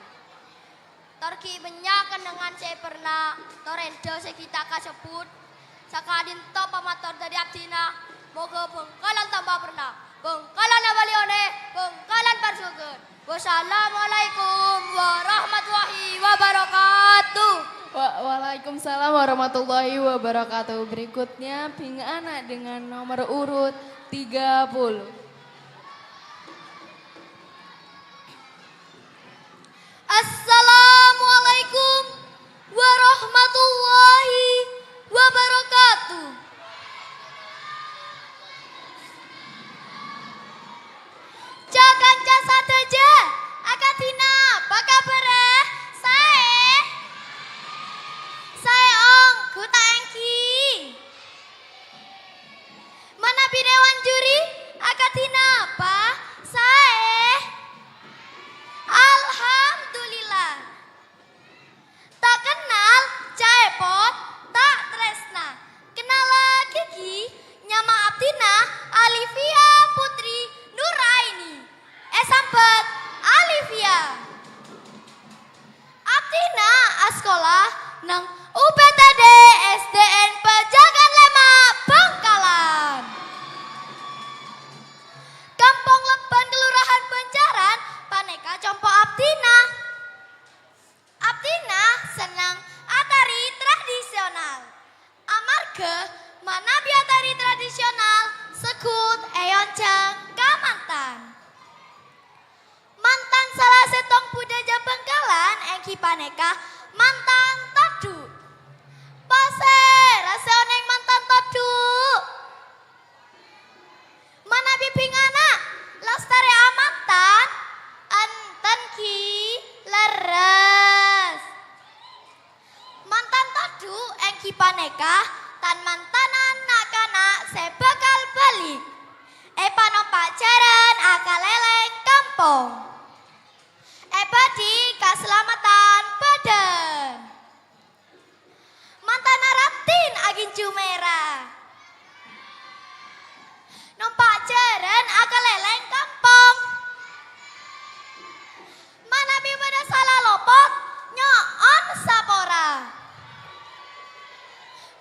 Turki banyak kenangan saya pernah Torrento saya kita kasebut. Sakadinto pamator dari Abdina. Moga Bengkalan tambah pernah. Bengkalan abalione, Bengkalan parsugen. Wassalamualaikum warahmatullahi wabarakatuh. Waalaikumsalam warahmatullahi wabarakatuh. Berikutnya Pink Anak dengan nomor urut 30. Assalamualaikum warahmatullahi wabarakatuh. Jangan jasa teja, Akatina, apa kabar? Saya Ong, Kuta Engki. Mana bidewan juri? Akatina. sekolah nang UPTD SDN Pejagan Lema Bangkalan. Kampung Leban Kelurahan Banjaran Paneka Compo Abdina. Abdina senang atari tradisional. Amarga manabi atari tradisional sekut eyoncang kamantan. Mantan salah setong budaya Bangkalan engki paneka mantan tadu. Pase rasa oneng mantan tadu. Manabi pingana lestari amantan enten ki leres. Mantan tadu engki paneka tan mantanan nak-anak sebakal balik. Panompak jaran akal leleng kampung. Badi keselamatan badan. Mantan Ratin agin Jumera. Numpak jaran akal leleng kampung. Manabi pada salah lopot nyoon sapora.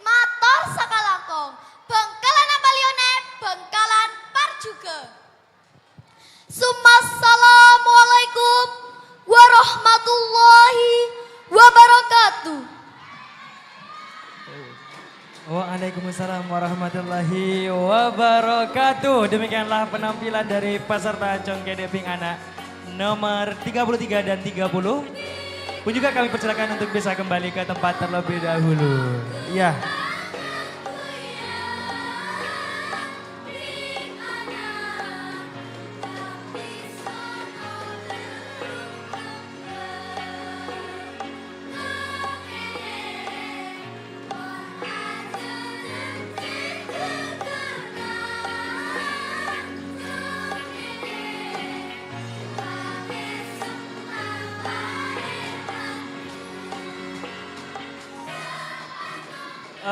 Mator sakalangkong. Bangkalan apalione Bangkalan Parjuga. Assalamualaikum warahmatullahi wabarakatuh. Waalaikumsalam warahmatullahi wabarakatuh. Demikianlah penampilan dari peserta Congkene Ping Anak nomor 33 dan 30. Pun juga kami persilakan untuk bisa kembali ke tempat terlebih dahulu. Ya.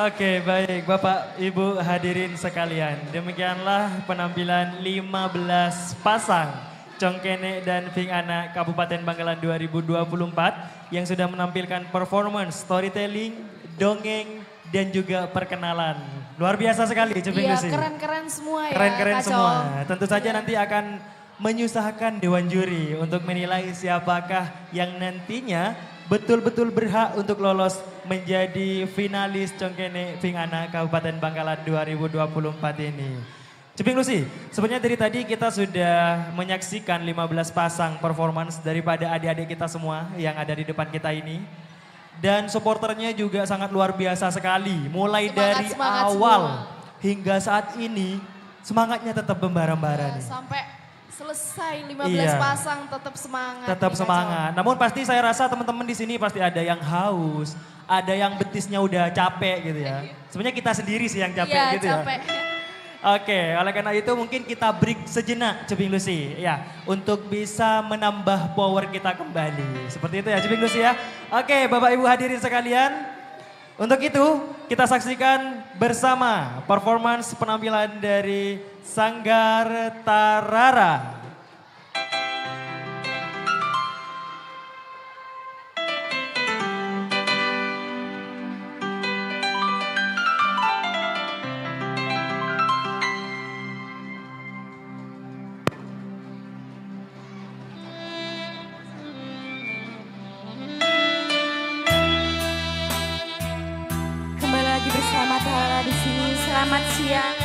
Oke, baik Bapak Ibu hadirin sekalian. Demikianlah penampilan 15 pasang Congkene dan Ping Anak Kabupaten Bangkalan 2024 yang sudah menampilkan performance, storytelling, dongeng, dan juga perkenalan. Luar biasa sekali Ceping Lucy. Iya, keren-keren semua ya. Keren-keren Kak semua. Cong. Tentu saja nanti akan menyusahkan Dewan Juri untuk menilai siapakah yang nantinya betul-betul berhak untuk lolos menjadi finalis Congkene Ping Anak Kabupaten Bangkalan 2024 ini. Ceping Lucy, sebenarnya dari tadi kita sudah menyaksikan 15 pasang performance daripada adik-adik kita semua yang ada di depan kita ini. Dan supporternya juga sangat luar biasa sekali. Mulai dari awal hingga saat ini semangatnya tetap membara-bara nih. Sampai selesai 15 pasang tetap semangat. Tetap semangat. Namun pasti saya rasa teman-teman di sini pasti ada yang haus, ada yang betisnya udah capek gitu ya. Sebenarnya kita sendiri sih yang capek gitu capek. ya. Oke, oleh karena itu mungkin kita break sejenak Ceping Lucy ya, untuk bisa menambah power kita kembali. Seperti itu ya Ceping Lucy ya. Oke, Bapak Ibu hadirin sekalian. Untuk itu kita saksikan bersama performance penampilan dari Sanggar Tarara. Kembali lagi bersama Tarara di sini. Selamat siang.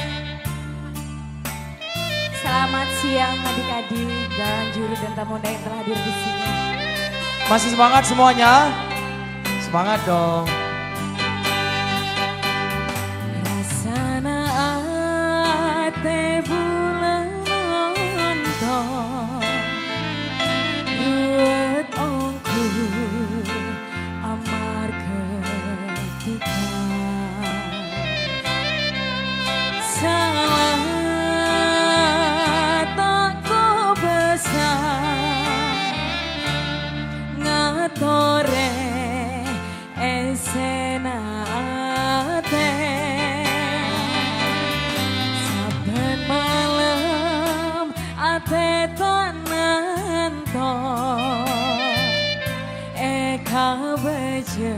Selamat siang adik-adik dan juri dan tamu yang telah hadir di sini. Masih semangat semuanya? Semangat dong. Rasana ate bulan ontong ruwet ongku amar ketika salah takku besar ngatore esenate saben malam ate tananto eka beje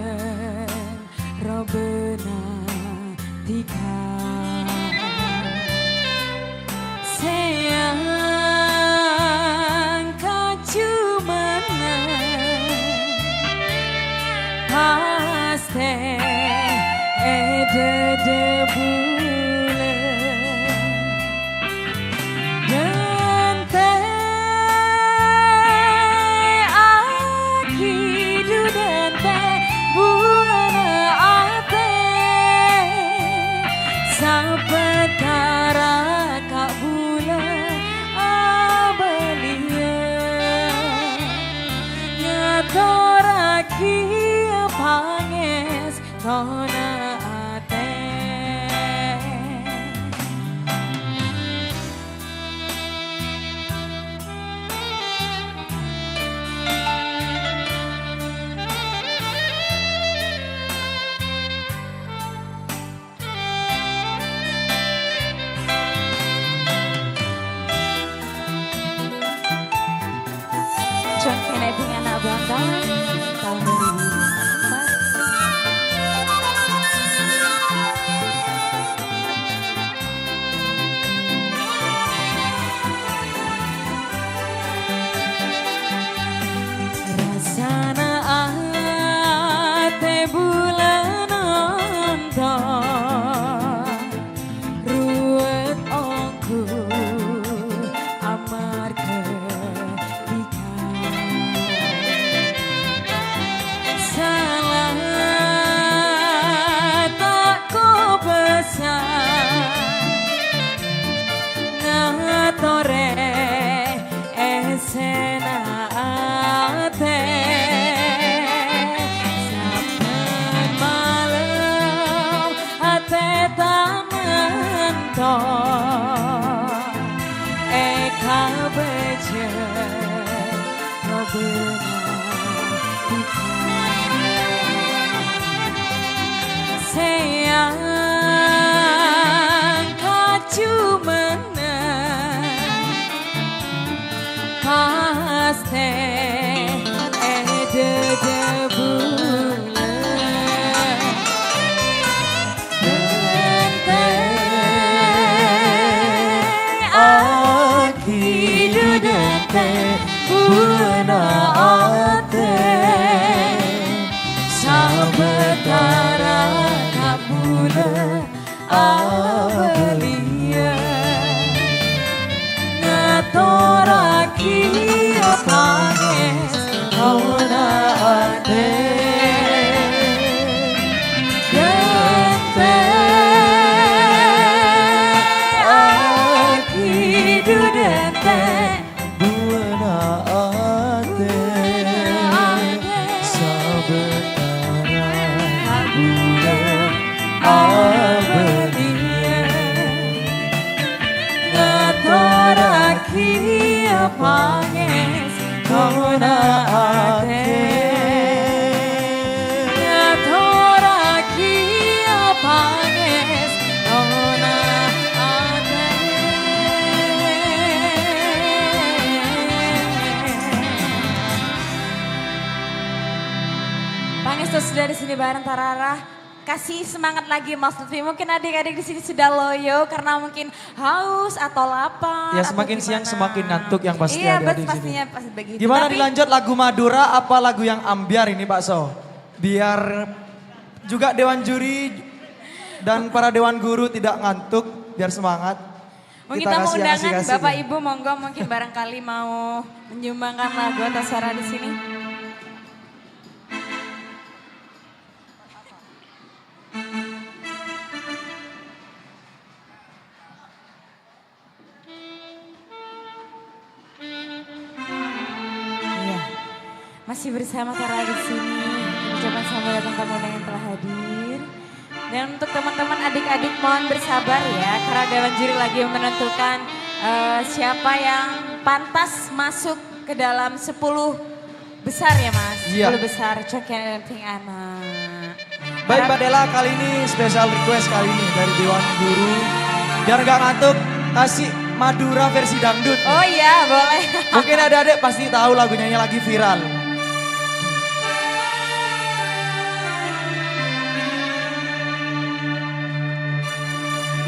Ngaturake panges nona ate. Congkene Ping Anak Bangkalan tahun 2004. Rasana ate bulan nonton ruwet aku amar salah tak ku pesan ngatore esena ate saben malam ate tak mentok eka beje sayang kacu menang paste ede bulan aki dudete buna ate sabetara kabula abelia ngaturake panges nona ate gente aki dudete buna ate sabetara kabula abelia ngaturake panges nona ate ngaturake panges nona ate. Pangestu sudah di sini bareng Tarara. Kasih semangat lagi Mas Lutfi. Mungkin adik-adik di sini sudah loyo karena mungkin haus atau lapar. Ya semakin siang semakin ngantuk yang pasti iya, adik-adik di sini. pastinya pasti begitu. Gimana dilanjut lagu Madura apa lagu yang ambiar ini Pak So? Biar juga dewan juri dan para dewan guru tidak ngantuk, biar semangat. Mungkin tamu undangan Bapak Ibu monggo mungkin barangkali mau menyumbangkan lagu atau suara di sini. Masih bersama Tara di sini. Ucapan selamat datang tamu yang telah hadir. Dan untuk teman-teman adik-adik mohon bersabar ya, karena dewan juri lagi menentukan siapa yang pantas masuk ke dalam 10 besar ya Mas. Iya. 10 besar Congkene Ping Anak. Baik Mbak Dela, kali ini special request kali ini dari Dewan Guru. Biar gak ngantuk, kasih Madura versi dangdut. Oh iya boleh. Mungkin adik-adik pasti tahu lagunya lagi viral.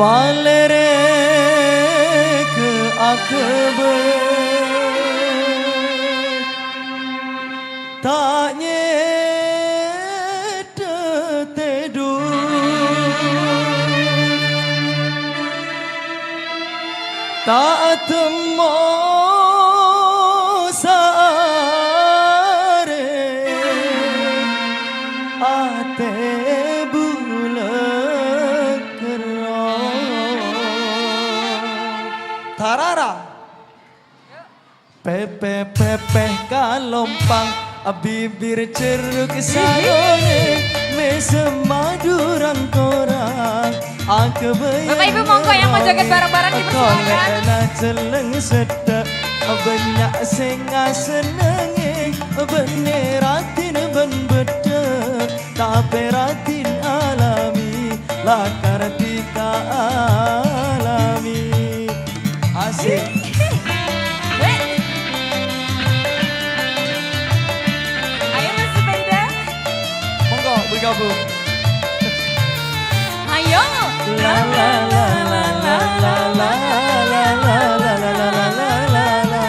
Palere ke akbar tak nyede teduh tak temo sare ate bulan Tarara pepe pepe kalompang bibir ceruk salone mesem madurang korang aku bayang Bapak Ibu monggo yang mau joget bareng-bareng dipersilakan. kolena celeng sedap banyak senga senenge beneratin ben bedek tapi ratin alami lakar tika alami asik. Ayo Mas Zubaida. Monggo bergabung. Ayo. La la la la la la la la la la la la la la la.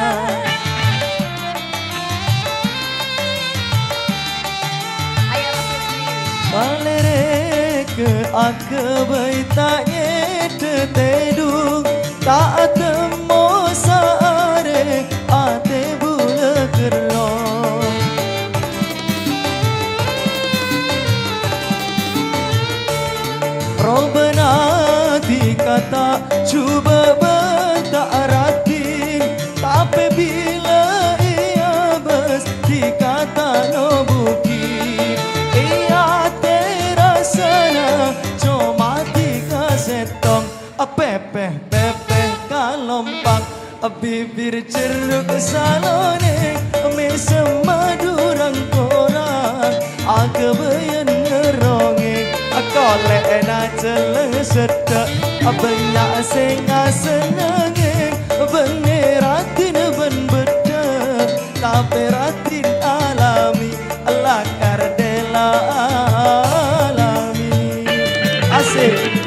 Ayo Mas. Balere ke aku baitanya tetedu tak temu sare ate bula kerong. Robana dikata cuba bentak ratin tapi bila ia bes dikata no bukit ia terasana cuma dikasetong pepe pepe kalompang bibir ceruk salone mesem madurang korang aku bayan ngeronge kolena celeng sedek banyak senga senenge beneratin ben bedek tapi ratin alami lakar dela alami asik.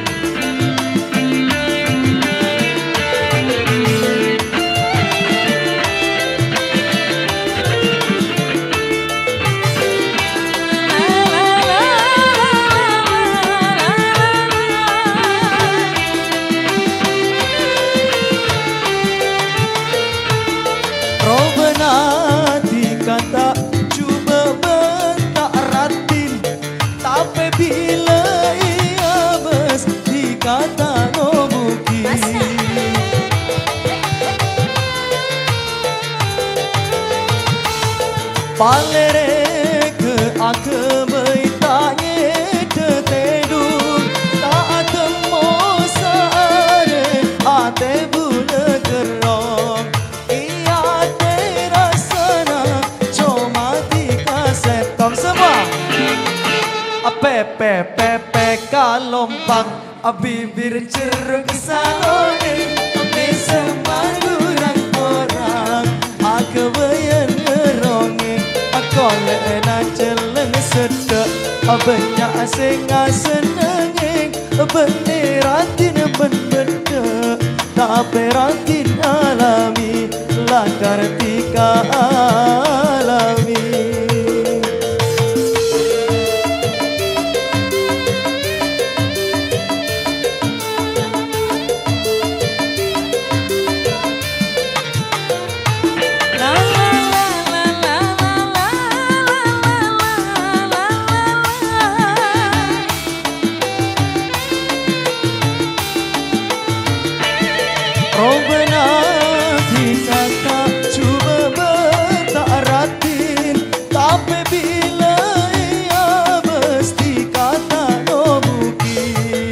Kata cuba bentak ratin tapi bila ia bes dikata no mungkin palere ke aku bertanya tetedu tak temu sare ate bula kerong semua pepe pepe kalompang bibir ceruk salone mesem madurang korang aku bayan ngeronge kolena celeng sedek banyak senga senenge beneratin ben bedek tapi ratin alami lakar tika alami. Robana dikata cuba bentak ratin tapi bila ia mesti kata no mungkin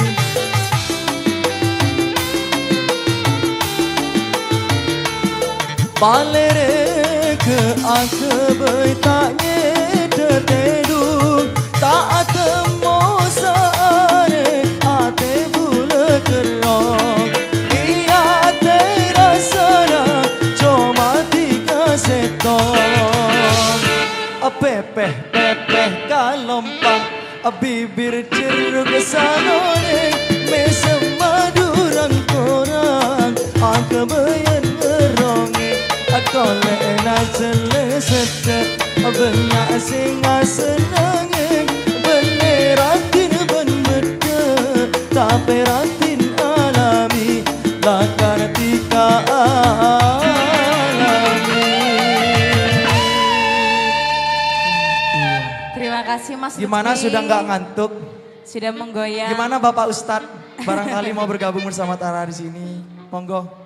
balere ke aku bertanya tetedu tak temu sare ate bula kerong pepe pepe kalompang bibir ceruk salone mesem madurang korang aku bayan ngeronge kolena celeng sedek banyak senga senenge beneratin ben bedek tapi ratin alami lakar tika kasih Mas Gimana Lutfi. sudah nggak ngantuk? Sudah menggoyang. Gimana Bapak Ustadz? Barangkali mau bergabung bersama Tara di sini. Monggo.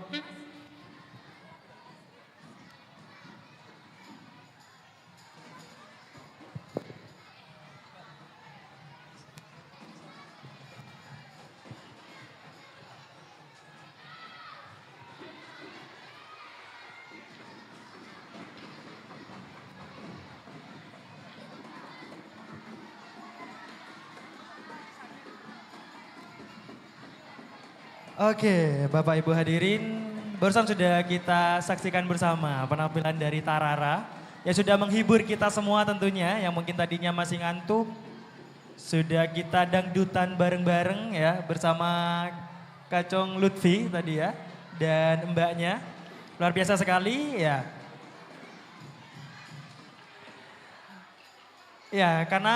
Oke, Bapak Ibu hadirin, barusan sudah kita saksikan bersama penampilan dari Tarara yang sudah menghibur kita semua tentunya, yang mungkin tadinya masih ngantuk. Sudah kita dangdutan bareng-bareng ya bersama Kacong Lutfi tadi ya dan mbaknya. Luar biasa sekali ya. Ya, karena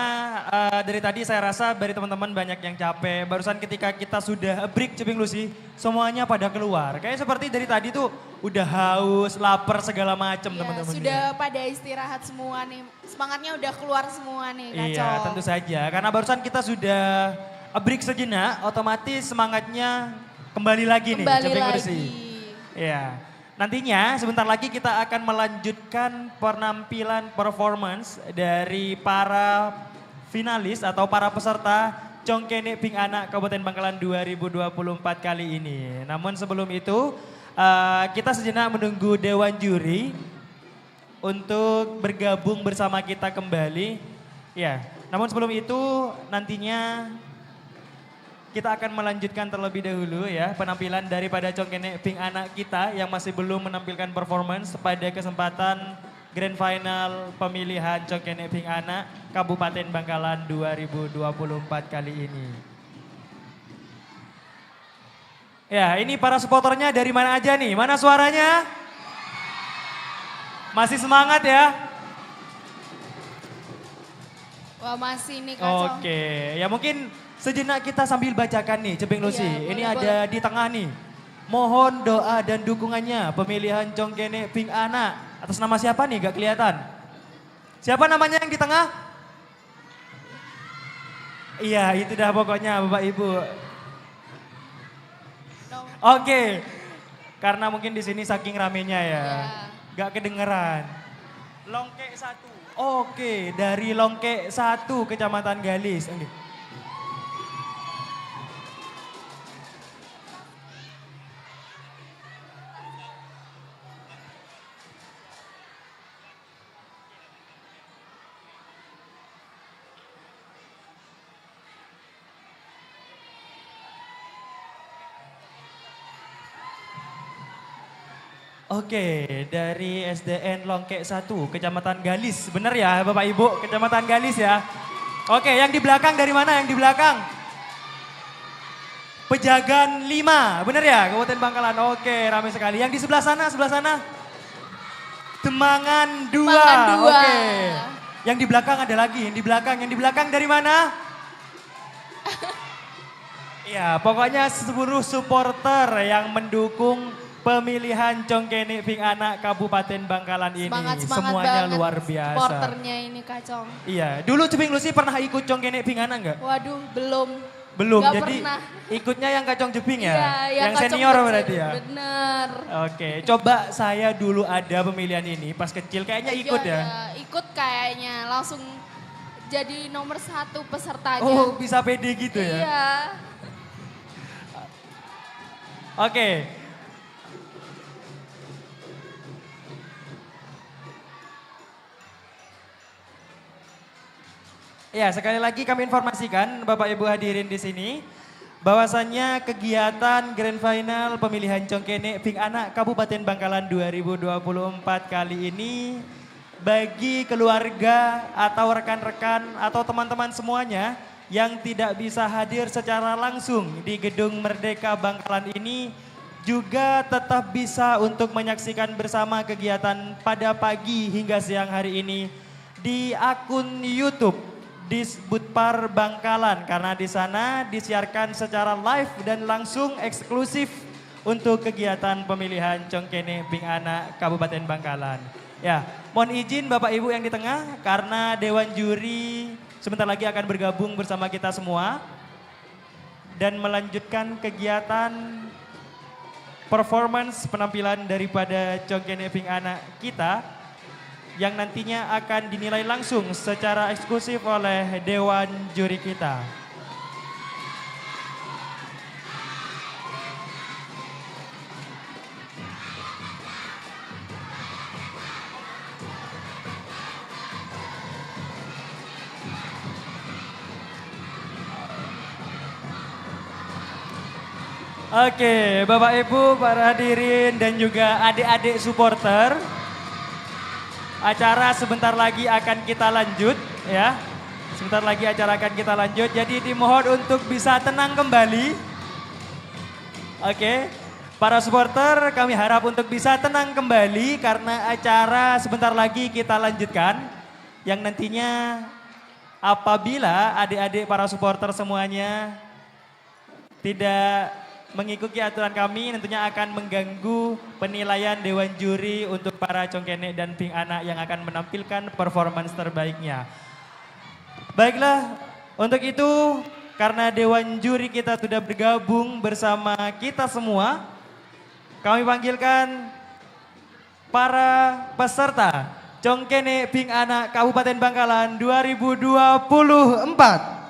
dari tadi saya rasa dari teman-teman banyak yang capek. Barusan ketika kita sudah break Ceping Lucy, semuanya pada keluar. Kayak seperti dari tadi tuh udah haus, lapar segala macam teman-teman. Sudah pada istirahat semua nih. Semangatnya udah keluar semua nih, Kacong. Iya, tentu saja. Karena barusan kita sudah break sejenak, otomatis semangatnya kembali lagi nih Ceping Lucy. Iya. Nantinya sebentar lagi kita akan melanjutkan penampilan performance dari para finalis atau para peserta Congkene Ping Anak Kabupaten Bangkalan 2024 kali ini. Namun sebelum itu kita sejenak menunggu Dewan Juri untuk bergabung bersama kita kembali. Ya, namun sebelum itu nantinya kita akan melanjutkan terlebih dahulu ya penampilan daripada Congkene Ping Anak kita yang masih belum menampilkan performance pada kesempatan Grand Final pemilihan Congkene Ping Anak Kabupaten Bangkalan 2024 kali ini. Ya, ini para supporternya dari mana aja nih? Mana suaranya? Masih semangat ya? Wah, masih nih, Kacong. Oke, ya mungkin sejenak kita sambil bacakan nih Ceping Lucy. Iya, ini ada di tengah nih. Mohon doa dan dukungannya pemilihan Congkene Ping Anak. Atas nama siapa nih gak kelihatan? Siapa namanya yang di tengah? Iya itu dah pokoknya Bapak Ibu. Oke. Karena mungkin di sini saking ramenya ya. Gak kedengeran. Longke 1. Oke, dari Longke 1 Kecamatan Galis. Oke, dari SDN Longke 1, Kecamatan Galis. Benar ya Bapak Ibu, Kecamatan Galis ya. Oke, yang di belakang dari mana? Yang di belakang? Pejagan 5, benar ya Kabupaten Bangkalan. Oke, ramai sekali. Yang di sebelah sana, Demangan 2. Oke. Yang di belakang ada lagi, yang di belakang dari mana? Ya, pokoknya seluruh supporter yang mendukung pemilihan Congkene Ping Anak Kabupaten Bangkalan ini. Semangat semuanya banget luar biasa. Supporternya ini, Kacong. Iya, dulu Ceping Lucy pernah ikut Congkene Ping Anak enggak? Waduh, belum. Belum, Gak jadi pernah. ikutnya yang Kacong Jeping ya? Iya, yang senior kecil. berarti ya? Bener. Oke, coba saya dulu ada pemilihan ini pas kecil kayaknya ikut ya? Ikut kayaknya, langsung jadi nomor 1 pesertanya. Oh bisa pede gitu ya? Iya. Oke. Ya, sekali lagi kami informasikan Bapak Ibu hadirin di sini bahwasannya kegiatan Grand Final pemilihan Congkene Ping Anak Kabupaten Bangkalan 2024 kali ini bagi keluarga atau rekan-rekan atau teman-teman semuanya yang tidak bisa hadir secara langsung di Gedung Merdeka Bangkalan ini juga tetap bisa untuk menyaksikan bersama kegiatan pada pagi hingga siang hari ini di akun YouTube Disbudpar Bangkalan, karena di sana disiarkan secara live dan langsung eksklusif untuk kegiatan pemilihan Congkene Ping Anak Kabupaten Bangkalan. Ya, mohon izin Bapak Ibu yang di tengah karena Dewan Juri sebentar lagi akan bergabung bersama kita semua dan melanjutkan kegiatan performance penampilan daripada Congkene Ping Anak kita yang nantinya akan dinilai langsung secara eksklusif oleh Dewan Juri kita. Oke, Bapak Ibu, para hadirin dan juga adik-adik supporter. Acara sebentar lagi akan kita lanjut ya. Sebentar lagi acara akan kita lanjut. Jadi dimohon untuk bisa tenang kembali. Oke. Para supporter kami harap untuk bisa tenang kembali karena acara sebentar lagi kita lanjutkan. Yang nantinya apabila adik-adik para supporter semuanya tidak mengikuti aturan kami tentunya akan mengganggu penilaian Dewan Juri untuk para congkene dan ping anak yang akan menampilkan performance terbaiknya. Baiklah, untuk itu karena Dewan Juri kita sudah bergabung bersama kita semua, kami panggilkan para peserta Congkene Ping Anak Kabupaten Bangkalan 2024.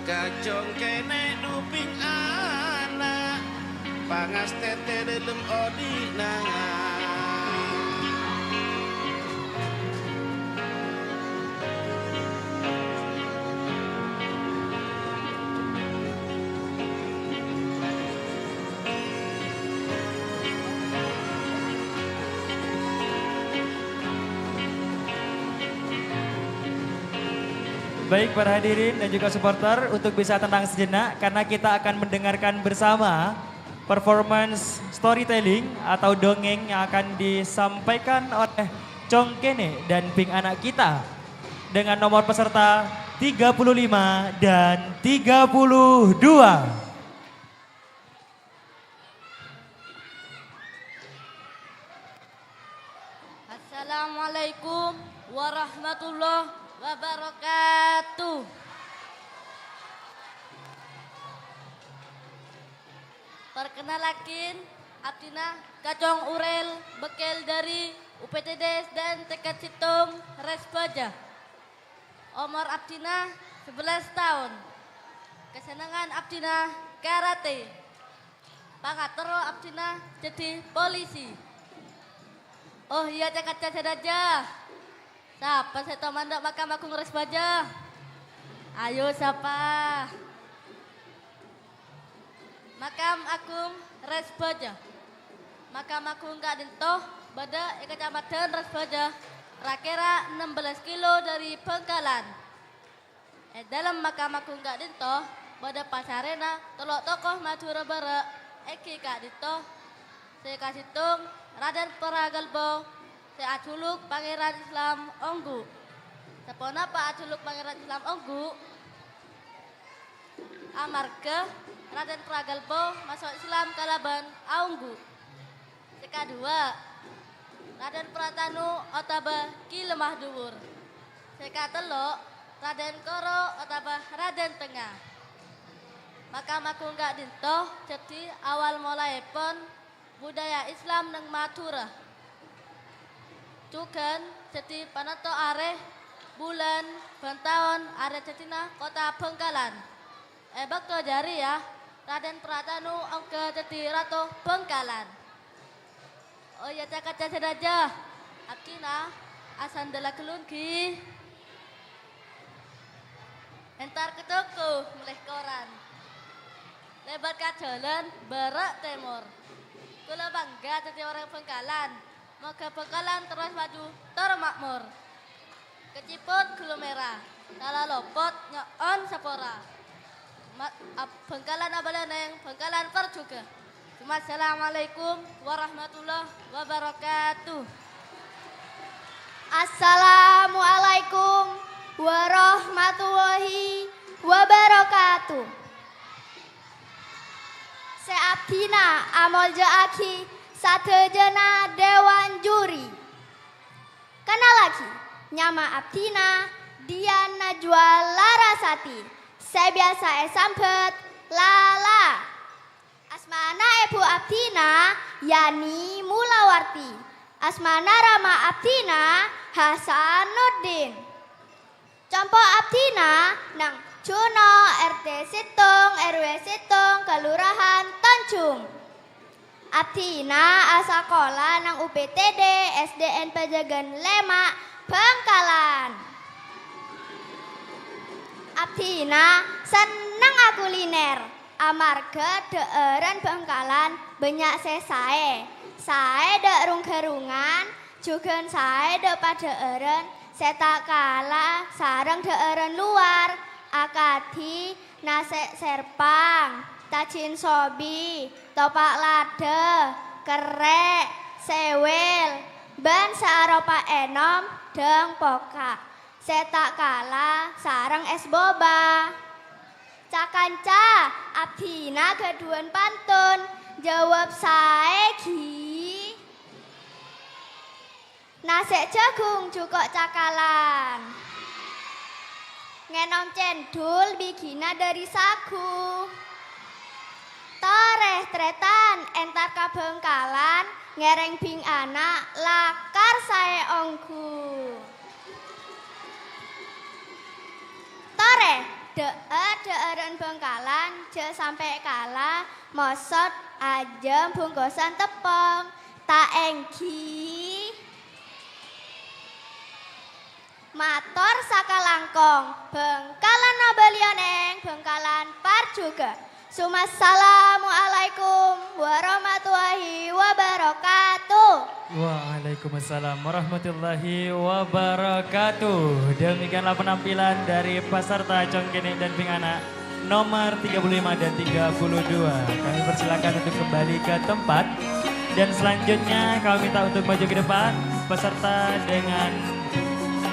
Kacong kene duping anak pangas tete dalam odina. Baik para hadirin dan juga supporter untuk bisa tenang sejenak karena kita akan mendengarkan bersama performance storytelling atau dongeng yang akan disampaikan oleh Congkene dan Ping Anak kita dengan nomor peserta 35 dan 32. Assalamualaikum warahmatullahi wabarakatuh. Perkenalkan, Abdina Kacong Urel, bekel dari UPTD dan Tekad Situng Resbaja. Umur Abdina 11 tahun. Kesenangan Abdina karate. Pangatero Abdina jadi polisi. Oh iya cek saja. Siapa saya tahu mandak makam aku ngeres baja. Ayo siapa? Makam aku res baja. Makam aku enggak dentoh pada kecamatan res baja. Rakera 16 kilo dari Bangkalan. Dalam makam aku enggak dentoh pada pasarena tolok tokoh Madura Barat. Eki kak dentoh. Saya kasih tung Raden Peragalbo. Saya aculuk Pangeran Islam Onggu. Sepona Pak aculuk Pangeran Islam Onggu. Amarga Raden Pragalbo masuk Islam Kalaban Aunggu. Seka dua Raden Pratanu Otaba Ki Lemah Duwur. Seka telok Raden Koro Otaba Raden Tengah. Maka maku enggak dintoh jadi awal mulai pun budaya Islam neng Madura. Tugan jadi panato areh bulan bantaon areh jatina kota Bangkalan. Bakto jari ya Raden Pratanu angka jadi ratu Bangkalan. Oh ya cakap saja. Akina asan dela kelungki. Entar ke toko meleh koran. Lebar ke jalan barak timur. Kula bangga jadi orang Bangkalan. Moga Bangkalan terus maju termakmur. Keciput gulu merah, salah lopot nyon sapora. Bangkalan abalaneng, Bangkalan perjuga. Assalamualaikum warahmatullahi wabarakatuh. Assalamualaikum warahmatullahi wabarakatuh. Seabdina amol jaaki satejana Dewan Juri. Kana lagi Nyama Abdina Dian Najwa Larasati. Saya biasa sambet Lala. Asmana Ibu Abdina Yani Mulawarti. Asmana Rama Abdina Hasanuddin. Compo Abdina nang Juno RT Situng RW Situng Kelurahan Tanjung. Abdina asakola nang UPTD SDN Pajagan Lemak Bangkalan. Abdina seneng kuliner amarga deeren Bangkalan banyak sesae. Sae dek rung-gerungan juga sae dek padeeren setak kala sareng deeren luar akadi nasi serpang tajin sobi topak lade kerek sewel ban saropa enom deng pokak setak kala sareng es boba. Cakanca Abdina keduan pantun jawab saegi nasi jagung juga cakalan. Ngenom cendul bikina dari sagu. Toreh tretan entar kabengkalan ngereng bing anak lakar sae ongku. Toreh deeren Bangkalan je sampai kala mosot ajem bungkusan tepung tak enggi. Mator sakalangkong Bangkalan Nabalioneng Bangkalan Par juga. Assalamualaikum warahmatullahi wabarakatuh. Waalaikumsalam warahmatullahi wabarakatuh. Demikianlah penampilan dari peserta Congkene dan Bing Anak nomor 35 dan 32. Kami persilakan untuk kembali ke tempat. Dan selanjutnya kami minta untuk maju ke depan peserta dengan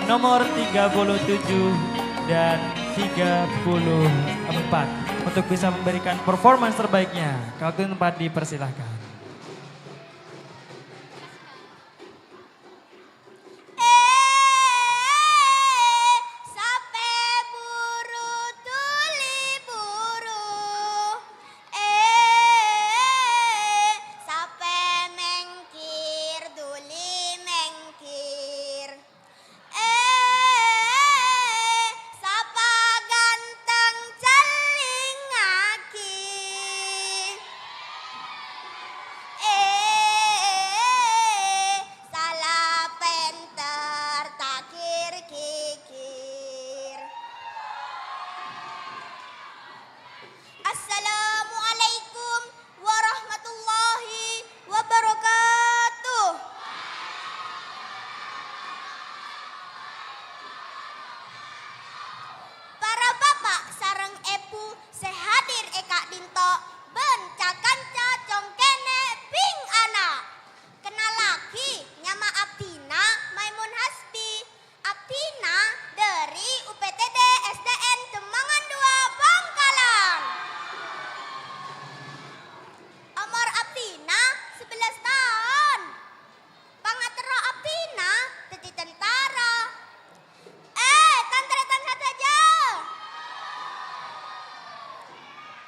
nomor 37 dan 34 untuk bisa memberikan performance terbaiknya. Waktu tempat dipersilahkan.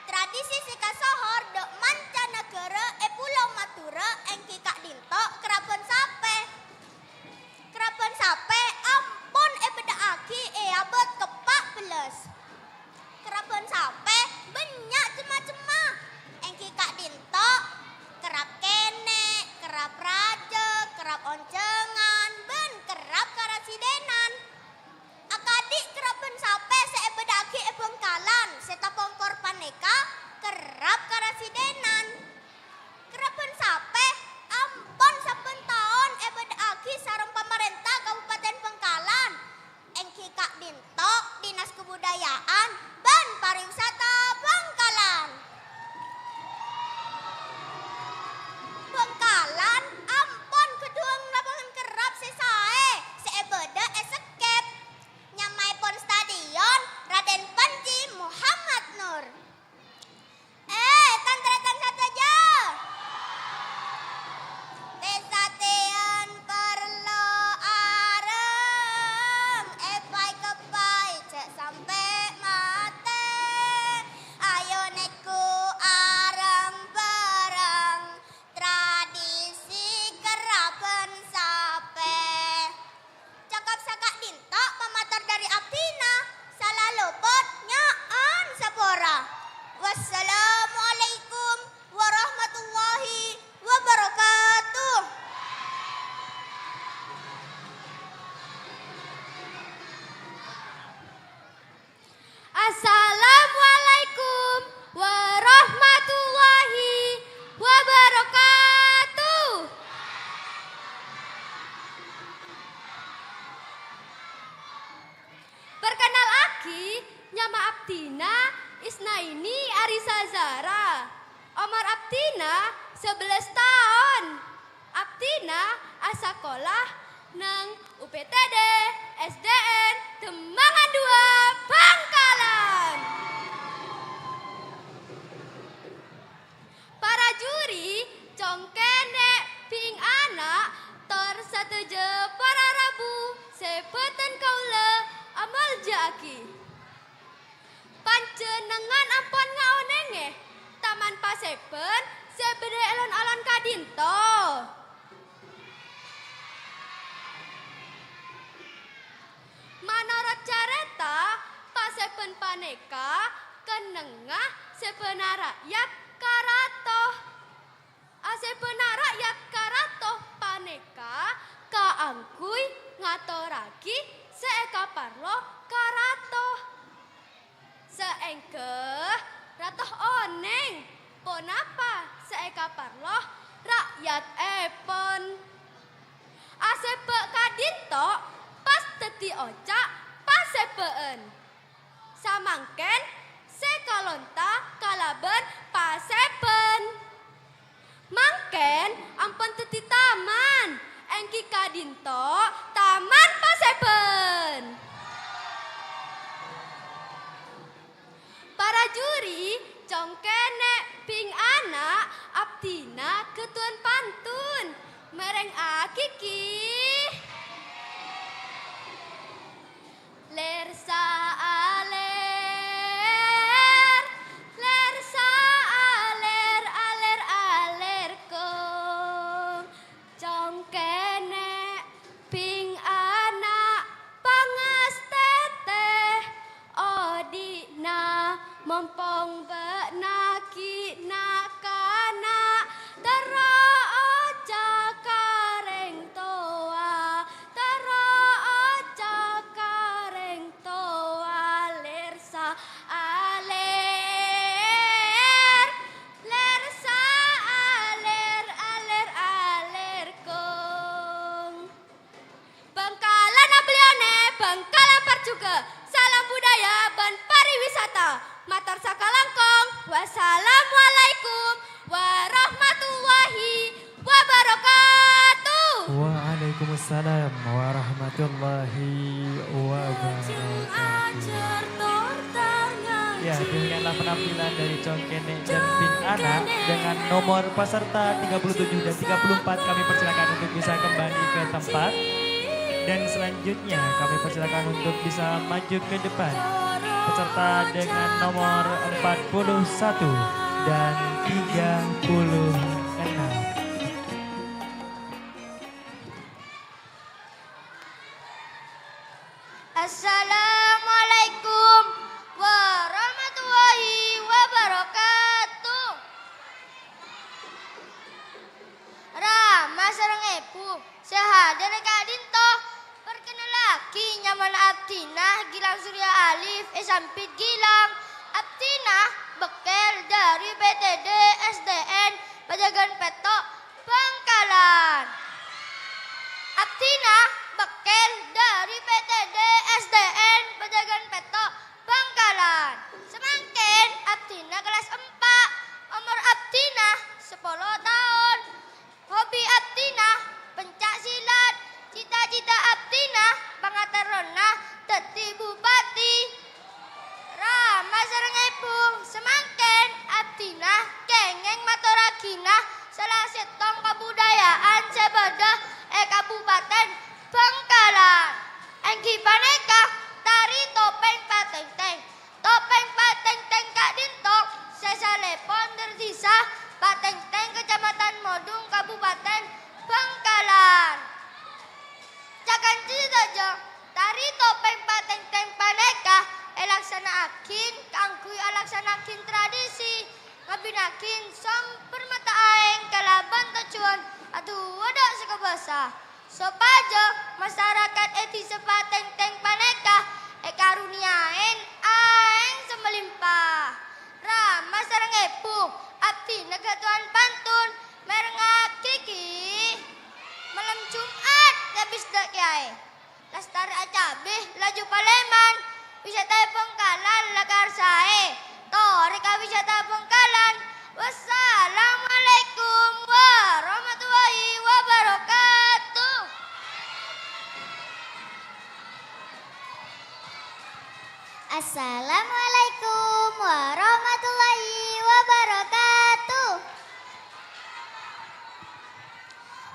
Tradisi Sika Abdina Isnaini Arisa Zara. Umur Abdina 11 tahun. Abdina asakolah nang UPTD SDN Demangan 2 Bangkalan. Para juri congkene ping anak tersetuju para rabu sebeten kaula amal jaki. Panjenengan ampun ngaonenge Taman Paseben sebede elon-alon kadinto. Menurut careta Paseben paneka kenengah sebenar rakyat karatoh. Sebenar rakyat karatoh paneka kaangkui ngatoraki seeka parlo karatoh. Seengkeh ratoh oneng ponapa seeka parlo rakyat epon. Asebe kadinto pas teti ocak pasebeen. Samangken sekalonta kalaben paseben. Mangken ampun teti taman engki kadinto taman paseben. Para juri congkene ping anak Abdina ketuan pantun mereng akiki. Lersa aler, lersa aler, aler aler kong. Congkene ping anak pangas teteh odina mompong benaki nakana tero oca kareng toa, tero oca kareng toa. Lersa aler, lersa aler, aler aler kong. Bangkalan ablione, Bangkalan Parjuga, salam budaya dan pariwisata. Matar sakalangkong, wassalamualaikum warahmatullahi wabarakatuh. Waalaikumsalam warahmatullahi wabarakatuh. Ya, demikianlah penampilan dari Congkene dan Ping Anak dengan nomor peserta 37 dan 34 kami persilakan untuk bisa kembali ke tempat. Dan selanjutnya kami persilakan untuk bisa maju ke depan. Peserta dengan nomor 41 dan 36. Assalamualaikum warahmatullahi wabarakatuh. Rama sareng epu sehadan kadinto perkenalaki nyaman Abdina Gilang Surya Alif Sampit Gilang. Abdina bekel dari PTD SDN Pajagan Petok Bangkalan. Abdina bekel dari PTD SDN Pajagan Petok Bangkalan. Semangken Abdina kelas 4. Umur Abdina 10 tahun. Hobi Abdina pencak silat. Cita-cita Abdina pangaterona dadi bupati. Rama sareng ibu semangken Abdina kengeng maturagina salah setong kabudayaan sebeda Kabupaten Bangkalan. Enggi paneka tari topeng pateng-teng. Topeng pateng-teng Kak Dintok sesalepon desa Pateng-teng Kecamatan Modung Kabupaten Bangkalan. Cakan saja tari topeng pateng-teng paneka elaksanaakin kangkui alaksanakin tradisi ngabinakin som permata aeng kalaban tujuan aduh wadak sekebasa sopajo masyarakat eti sepateng-teng paneka karuniain aeng semelimpah Rama sareng epu abdi negatuan pantun merengak kiki malam Jumat habis dak kiai Lestari Acabeh laju Paleman wisata Bengkalan lakar sae. Tori ka wisata Bengkalan. Wassalamualaikum warahmatullahi wabarakatuh. Assalamualaikum warahmatullahi wabarakatuh.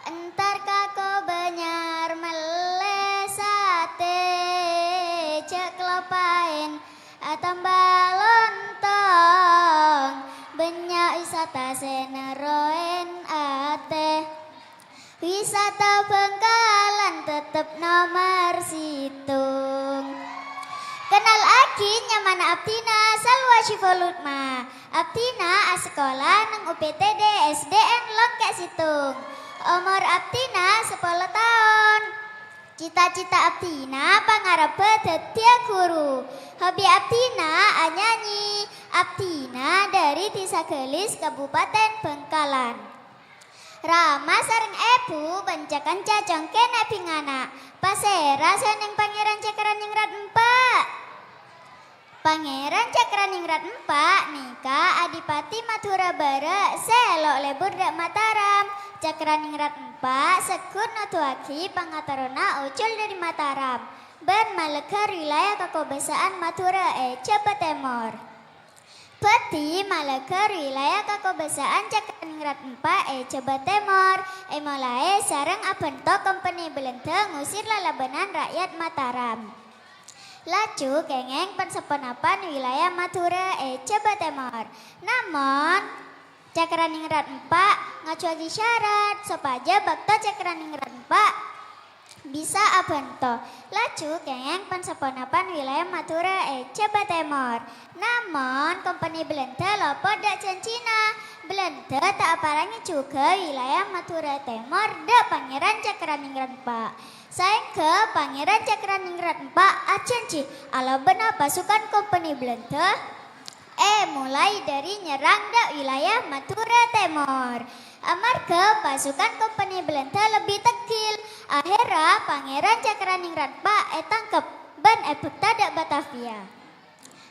Entar kako benyar melesate cek lopain atambah lontong banyak wisata seneroen ate wisata Bengkalan tetep nomor situng. Kenal aki nyamana Abtina Salwa Syifolutma. Abtina sekolah nang UPTD SDN Longkek Situng. Umur Abtina 10 tahun. Cita-cita Abtina pangarepe dadi guru. Hobi Abtina nyanyi. Abtina dari Desa Gelis Kabupaten Bengkalan. Rama sareng ebu bancakan cacong kene pingana. Pasera seneng Pangeran Cakraningrat 4. Pangeran Cakraningrat 4 nikah Adipati Madura Bara selok lebur dak Mataram. Cakraningrat 4 sekut notuaki pangatarona ucul dari Mataram. Bermalekar wilayah kakobesaan Madura Jawa Timur. Peti malekar wilayah kakobesaan Cakraningrat 4 Jawa Timur. Mulai sareng abentuk company Belenteng ngusir lalabanan rakyat Mataram. Laju kengeng pensepenapan wilayah Madura Jawa Timur. Namun Cakraningrat 4 ngacuali syarat sopaja bakto Cakraningrat 4 bisa abento. Laju kengeng pensepenapan wilayah Madura Jawa Timur. Namun company Belanda lopo dak cancina. Belanda tak aparangi juga wilayah Madura Timur dak Pangeran Cakraningrat 4. Sehingga Pangeran Cakraningrat 4 ajanji ala benar pasukan company Belanda mulai dari nyerang dak wilayah Madura Timur. Amarga pasukan company Belanda lebih tegil, akhirnya Pangeran Cakraningrat 4 tangkep ban bekta dak Batavia.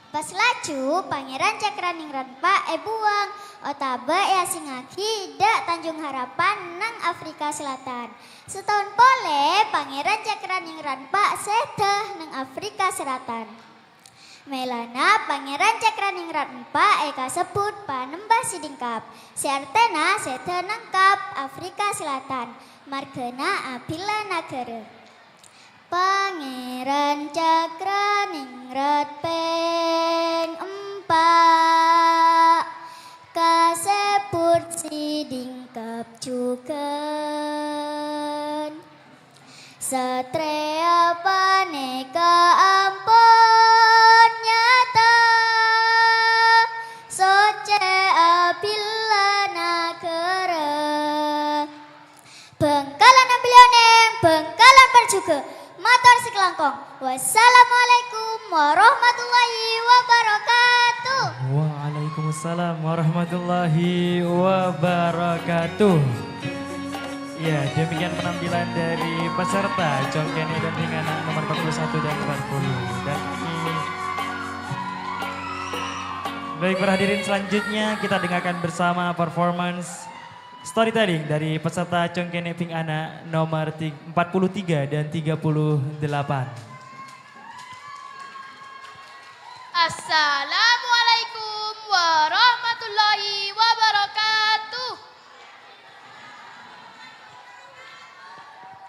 Pas laju Pangeran Cakraningrat 4 buang otabe singaki dak Tanjung Harapan nang Afrika Selatan. Setahun pole Pangeran Cakraningrat 4 sedah nang Afrika Selatan. Melana Pangeran Cakraningrat 4 kasebut panembah sidingkap. Seartena sedah nangkap Afrika Selatan. Margana Abila Nagara. Pangeran Cakraningrat ping 4 kasebut sidingkap juga. Satria paneka ampun nyata soce Abila Nagara. Bengkalan ambilioneng, Bengkalan perjuga. Matur sekelangkong. Wassalamualaikum warahmatullahi wabarakatuh. Waalaikumsalam warahmatullahi wabarakatuh. Ya, demikian penampilan dari peserta Congkene dan Pingana nomor 41 dan 40. Dan ini baik hadirin, selanjutnya kita dengarkan bersama performance storytelling dari peserta Congkene Pingana nomor 43 dan 38. Assalamualaikum warahmatullahi wabarakatuh.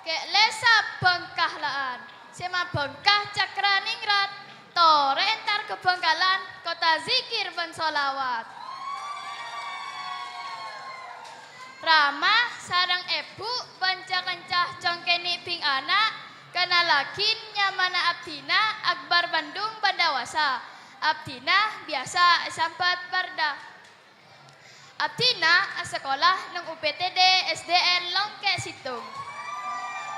Kek lesa bengkah laan, sema bengkah Cakraningrat, tore entar ke Bengkalan, kota zikir ben solawat. Rama sarang ebu banca-kencah Congkene ping anak, kenalakin nyamana Abdina Akbar Bandung Bandawasa. Abdina biasa sampat barda. Abdina sekolah nang UPTD SDN Longkek Situng.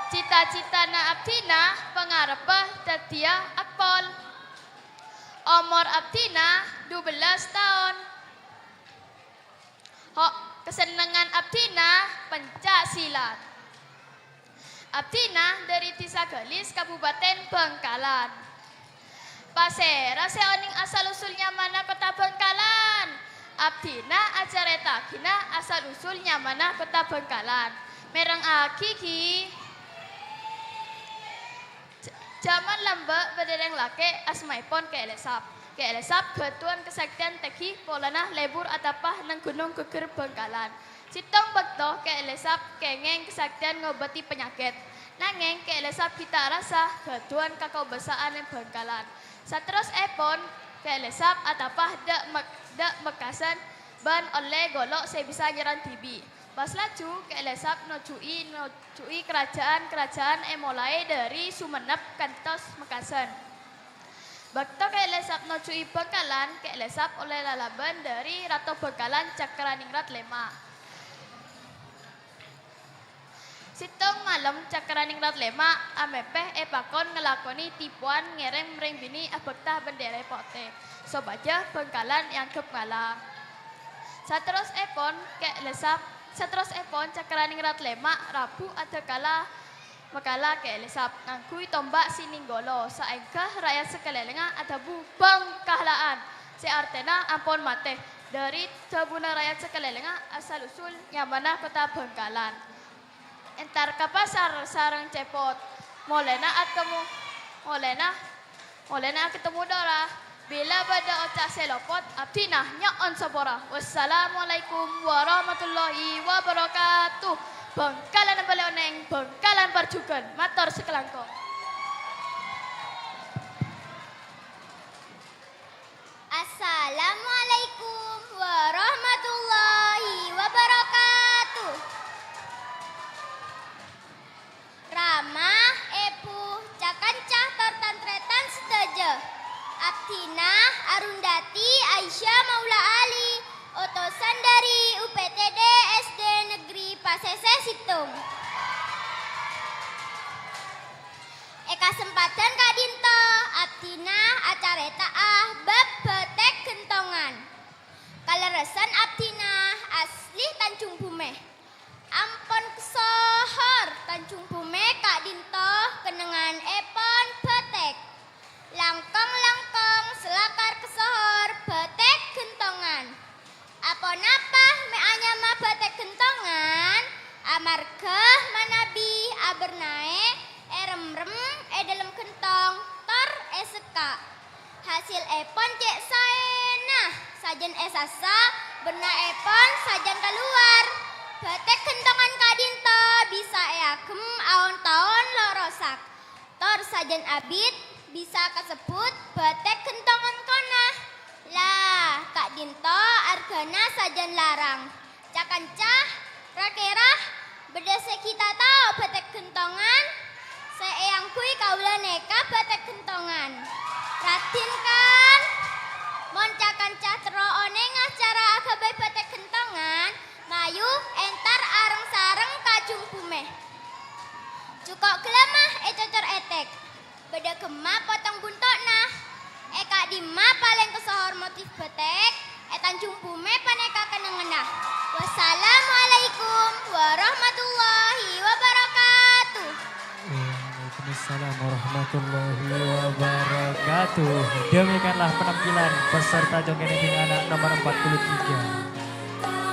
Cita-citana Abdina pangarepeh dadia akpol. Umur Abdina 12 tahun. Kesenangan Abdina pencak silat. Abdina dari Desa Gelis Kabupaten Bengkalan. Pasera seoning asal usulnya mana kota Bengkalan. Abdina acareta kina asal usulnya mana kota Bengkalan. Mereng aki zaman lambak bedereng lake asmaipon ke elesap. Ke elesap ketuan kesaktian teki polana lebur atapah nang gunung keker Bengkalan. Sitong bekto ke elesap kengeng kesaktian ngobati penyakit. Nangeng ke elesap kita rasa ketuan kakau besaan yang Bengkalan. Satros epon ke elesap atapah dak mekasan ban oleh golok saya bisa nyeran tibi. Bas laju ke elesap no cui kerajaan mulai dari Sumenep kantos Mekasan. Bakto ke elesap no cui Bengkalan ke elesap oleh lalaban dari Ratu Bengkalan Cakraningrat Lema. Sitong malam Cakraningrat Lema amepeh epakon ngelakoni tipuan ngereng mereng bini abekta bendera pote. Sobaja Bengkalan yang kepala. Satros epon Cakraningrat Lema Rabu adekala makala ke elesap ngangkui tombak sininggolo saengkah rakyat sekelilingan ada bubang kahlaan. Seartena ampun mate dari tebuna rakyat sekelilingan asal usul nyamana kota Bengkalan. Entar ke pasar sarang cepot. Molena ketemu dora. Bila pada ocak selopot, abdinah nyaon sabora. Wassalamualaikum warahmatullahi wabarakatuh. Bengkalan baleoneng, Bengkalan parjugan. Matur sekelangkong. Assalamualaikum warahmatullahi wabarakatuh. Ramah, Epu, Cakancah, Tertantretan, Sedaja. Abdina, Arundati, Aisyah, Maula Ali, utusan dari UPTD SD Negeri Pasese Situng. Eka sempatan Kak Dinto, Abdina, acareta bab betek gentongan. Kaleresan Abdina, asli Tanjung Bumeh. Ampon kesohor Tanjung Bumeh Kak Dinto kenengan epon betek. Langkong selakar kesohor betek gentongan. Apon apa me anyama betek gentongan? Amarga manabi abernae erem-rem dalam gentong tor eseka. Hasil epon cek saena sajen esasa berna epon sajen keluar. Betek gentongan Kak Dinto bisa eakem awon tahun lorosak. Tor sajen abit bisa kasebut betek gentongan konah. Lah Kak Dinto argana sajen larang. Cakancah rakerah bedese kita tahu betek gentongan. Seeyang kui kaula neka betek gentongan. Ratin kan mon cakancah tero oneng acara agabai betek gentongan. Mayu entar areng sareng Kajung Bumeh. Cukok gelamah cocor etek. Beda gemah potong buntokna. Kak Dima paling kesohor motif betek. Tanjung Bumeh paneka kenengenah. Wassalamualaikum warahmatullahi wabarakatuh. Waalaikumsalam warahmatullahi wabarakatuh. Demikianlah penampilan peserta Jongkene Bing Anak nomor 43.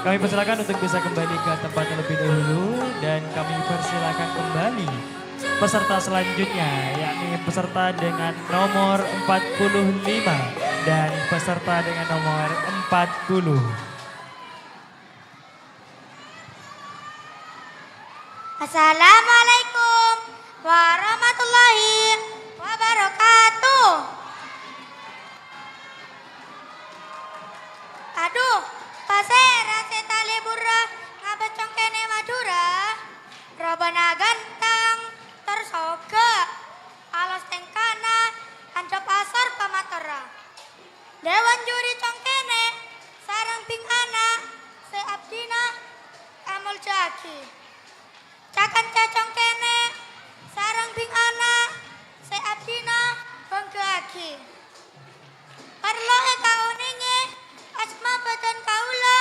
Kami persilakan untuk bisa kembali ke tempat terlebih dahulu dan kami persilakan kembali peserta selanjutnya yakni peserta dengan nomor 45 dan peserta dengan nomor 40. Assalamualaikum warahmatullahi wabarakatuh. Aduh, pasera setali burra ngabecong kene Madura. Robana gantang tersoga alas tengkana anca pasar pamatera. Dewan juri congkene sarang Bing Anak seabdina amul jaki. Cakan cacong kene sarang Bing Anak seabdina banggaaki. Parlo kauninge asma badan kaula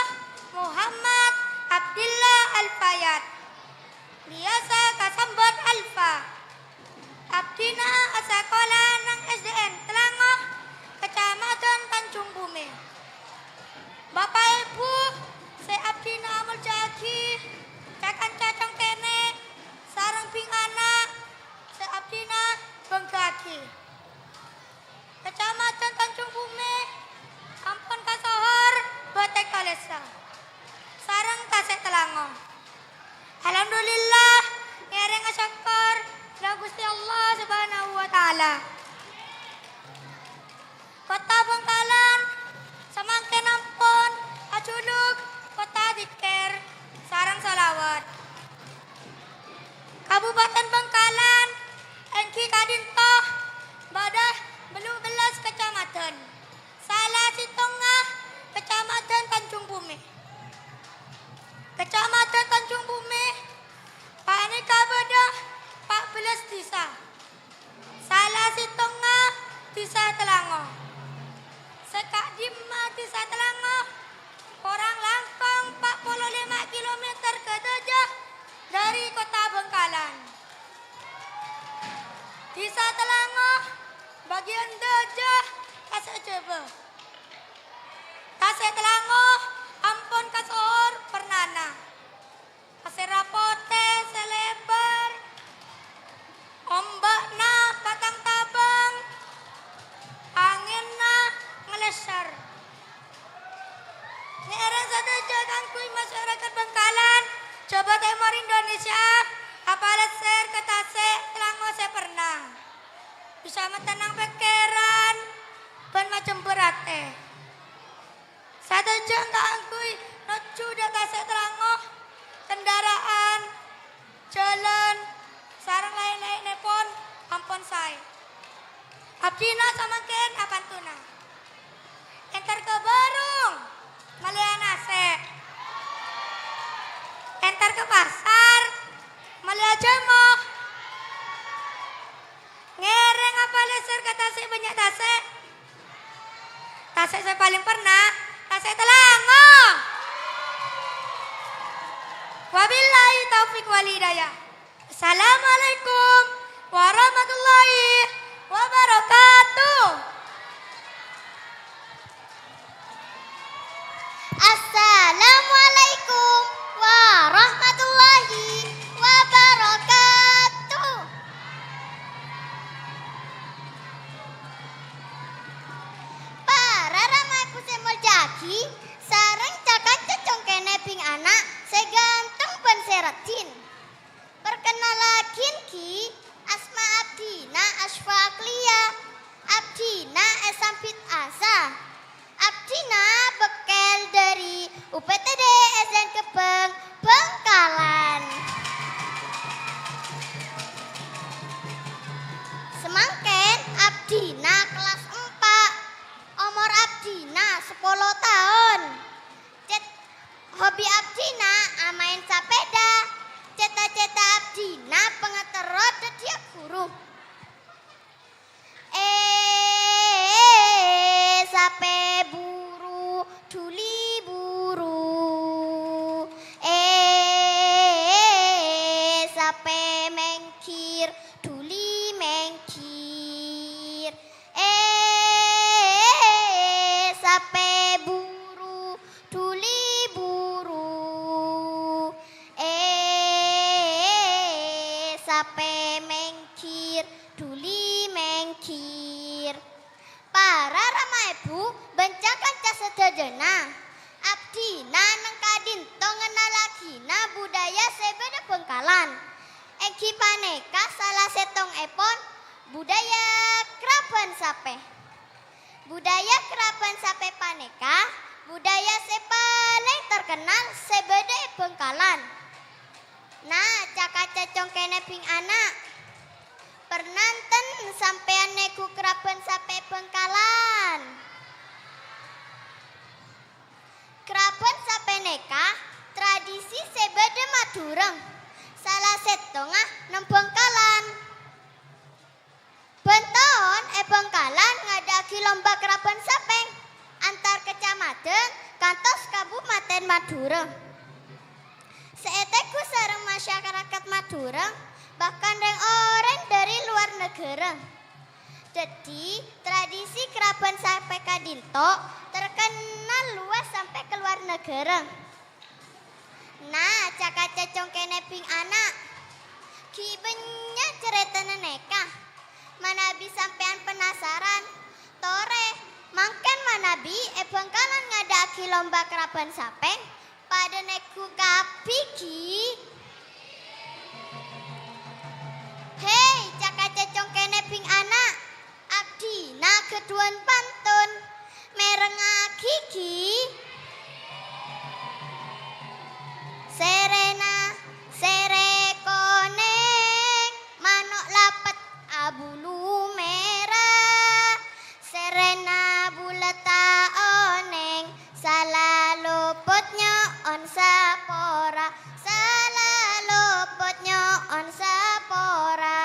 Muhammad Abdillah Alfayat. Biasa kasambot Alfa. Abdina asakola nang SDN Telangoh Tanjung Bumi. Bapak Ibu, saya Abdina Amal Jaki, Cakan Cacang Kene, Sarang Bing Anak, saya Abdina Benggaki. Kecamatan Tanjung Bumi, Ampon Kasohor, Batek Kalesa, Sarang Tasik Telango. Alhamdulillah, ngereng asyakar, la Gusti Allah Subhanahu wa taala. Kota Bangkalan, Semangkin Ampon, Aculuk, Kota Diker, Sarang Salawat. Kabupaten Bangkalan, Engki Kadinto, Badah Belu Belas Kecamatan. Salah Sitongah, Kecamatan Tanjung Bumi. Kecamatan Tanjung Bumi, Panika Badah, 14 desa. Salah Sitongah, Desa Telango. Sekak Dima, Desa Telango, orang langkong 45 km ke Dejah dari Kota Bangkalan. Desa Telango, bagian Dejah, Tasik Jebe. Tasik Telango, Ampon Kasohor, Pernana. Pasir Rapote, Selebar, Ombakna, Batang Tabang, Anginna, Ngelesar. Ngeran satu jagangkui masyarakat Bangkalan, Jawa Timur Indonesia, apalah ser ke Tasik Telango saya pernah. Bisa mentenang pikiran, ban macam berate. Satu jagangkui, nocu dah Tasik Telango, kendaraan, jalan, sarang lain-lain nepon, ampun saya. Abdina Semangkin akan tuna. Enter ke Barung, Malian Ase. Enter ke pasar, Malia Jemo. Ngereng apa leser ke Tasik banyak Tasik. Tasik saya paling pernah, Tasik Telango. Wabillahi taufiq wal hidayah. Assalamualaikum warahmatullahi wabarakatuh. Assalamualaikum warahmatullahi wabarakatuh. Para ramaku semul jaki, sareng cakan cecong kene ping anak, seganteng ban seratin. Perkenalakin ki, Asma Abdina Asfa Aklia, Abdina Esampit Asa. Abdina bekel dari UPTD SDN Kebeng, Bangkalan. Semangkin Abdina kelas 4. Umur Abdina 10 tahun. Hobi Abdina main sepeda. Cita-cita Abdina pengeterot dia guru. Sape buru duli buru. Sape mengkir duli mengkir. Sape buru duli buru. Sape mengkir duli mengkir. Para rama ibu bencakan cas sedajana. Abdina nengkadinto ngenalagina budaya sebeda Bangkalan. Egi paneka salah setong epon budaya Kraban Sape. Budaya Kraban Sape paneka budaya paling terkenal sebeda Bangkalan. Nah, caka cecong kene ping anak. Pernanten sampean neku Kraban Sape Bangkalan. Kraban Sape neka tradisi sebeda Madureng. Salah setengah nang Bangkalan. Benton Bangkalan ngadaki lomba Kraban Sape antar kecamatan kantos Kabupaten Madureng. Seeteku sareng masyarakat Madureng bahkan reng orang dari luar negara. Jadi tradisi keraban sampai Kadinto terkenal luas sampai ke luar negara. Nah, cakaca congkene ping anak. Ki banyak cerita neneka. Manabi sampean penasaran. Tore, mangken manabi Bangkalan ngadaki lomba keraban sapeng pada neku kapi ki. Hei, cakaca congkene ping anak. Abdi na keduan pantun merengaki ki. Serena sere koneng manuk lapet abulu merah. Serena buleta oneng salah luputnya on sapora. Salah luputnya on sapora.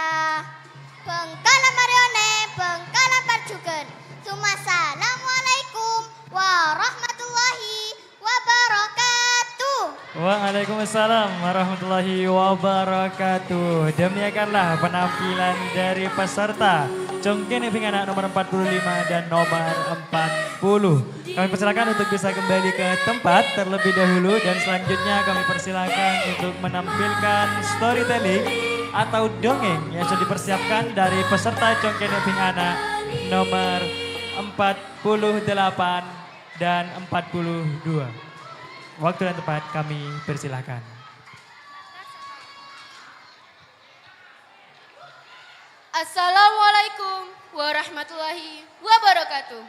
Bengkala marione bengkala parjuken. Assalamualaikum warahmatullahi wabarakatuh. Waalaikumsalam warahmatullahi wabarakatuh. Demikianlah penampilan dari peserta Congkene Ping Anak nomor 45 dan nomor 40. Kami persilakan untuk bisa kembali ke tempat terlebih dahulu dan selanjutnya kami persilakan untuk menampilkan storytelling atau dongeng yang sudah dipersiapkan dari peserta Congkene Ping Anak nomor 48 dan 42. Waktu dan tempat kami persilahkan. Assalamualaikum warahmatullahi wabarakatuh.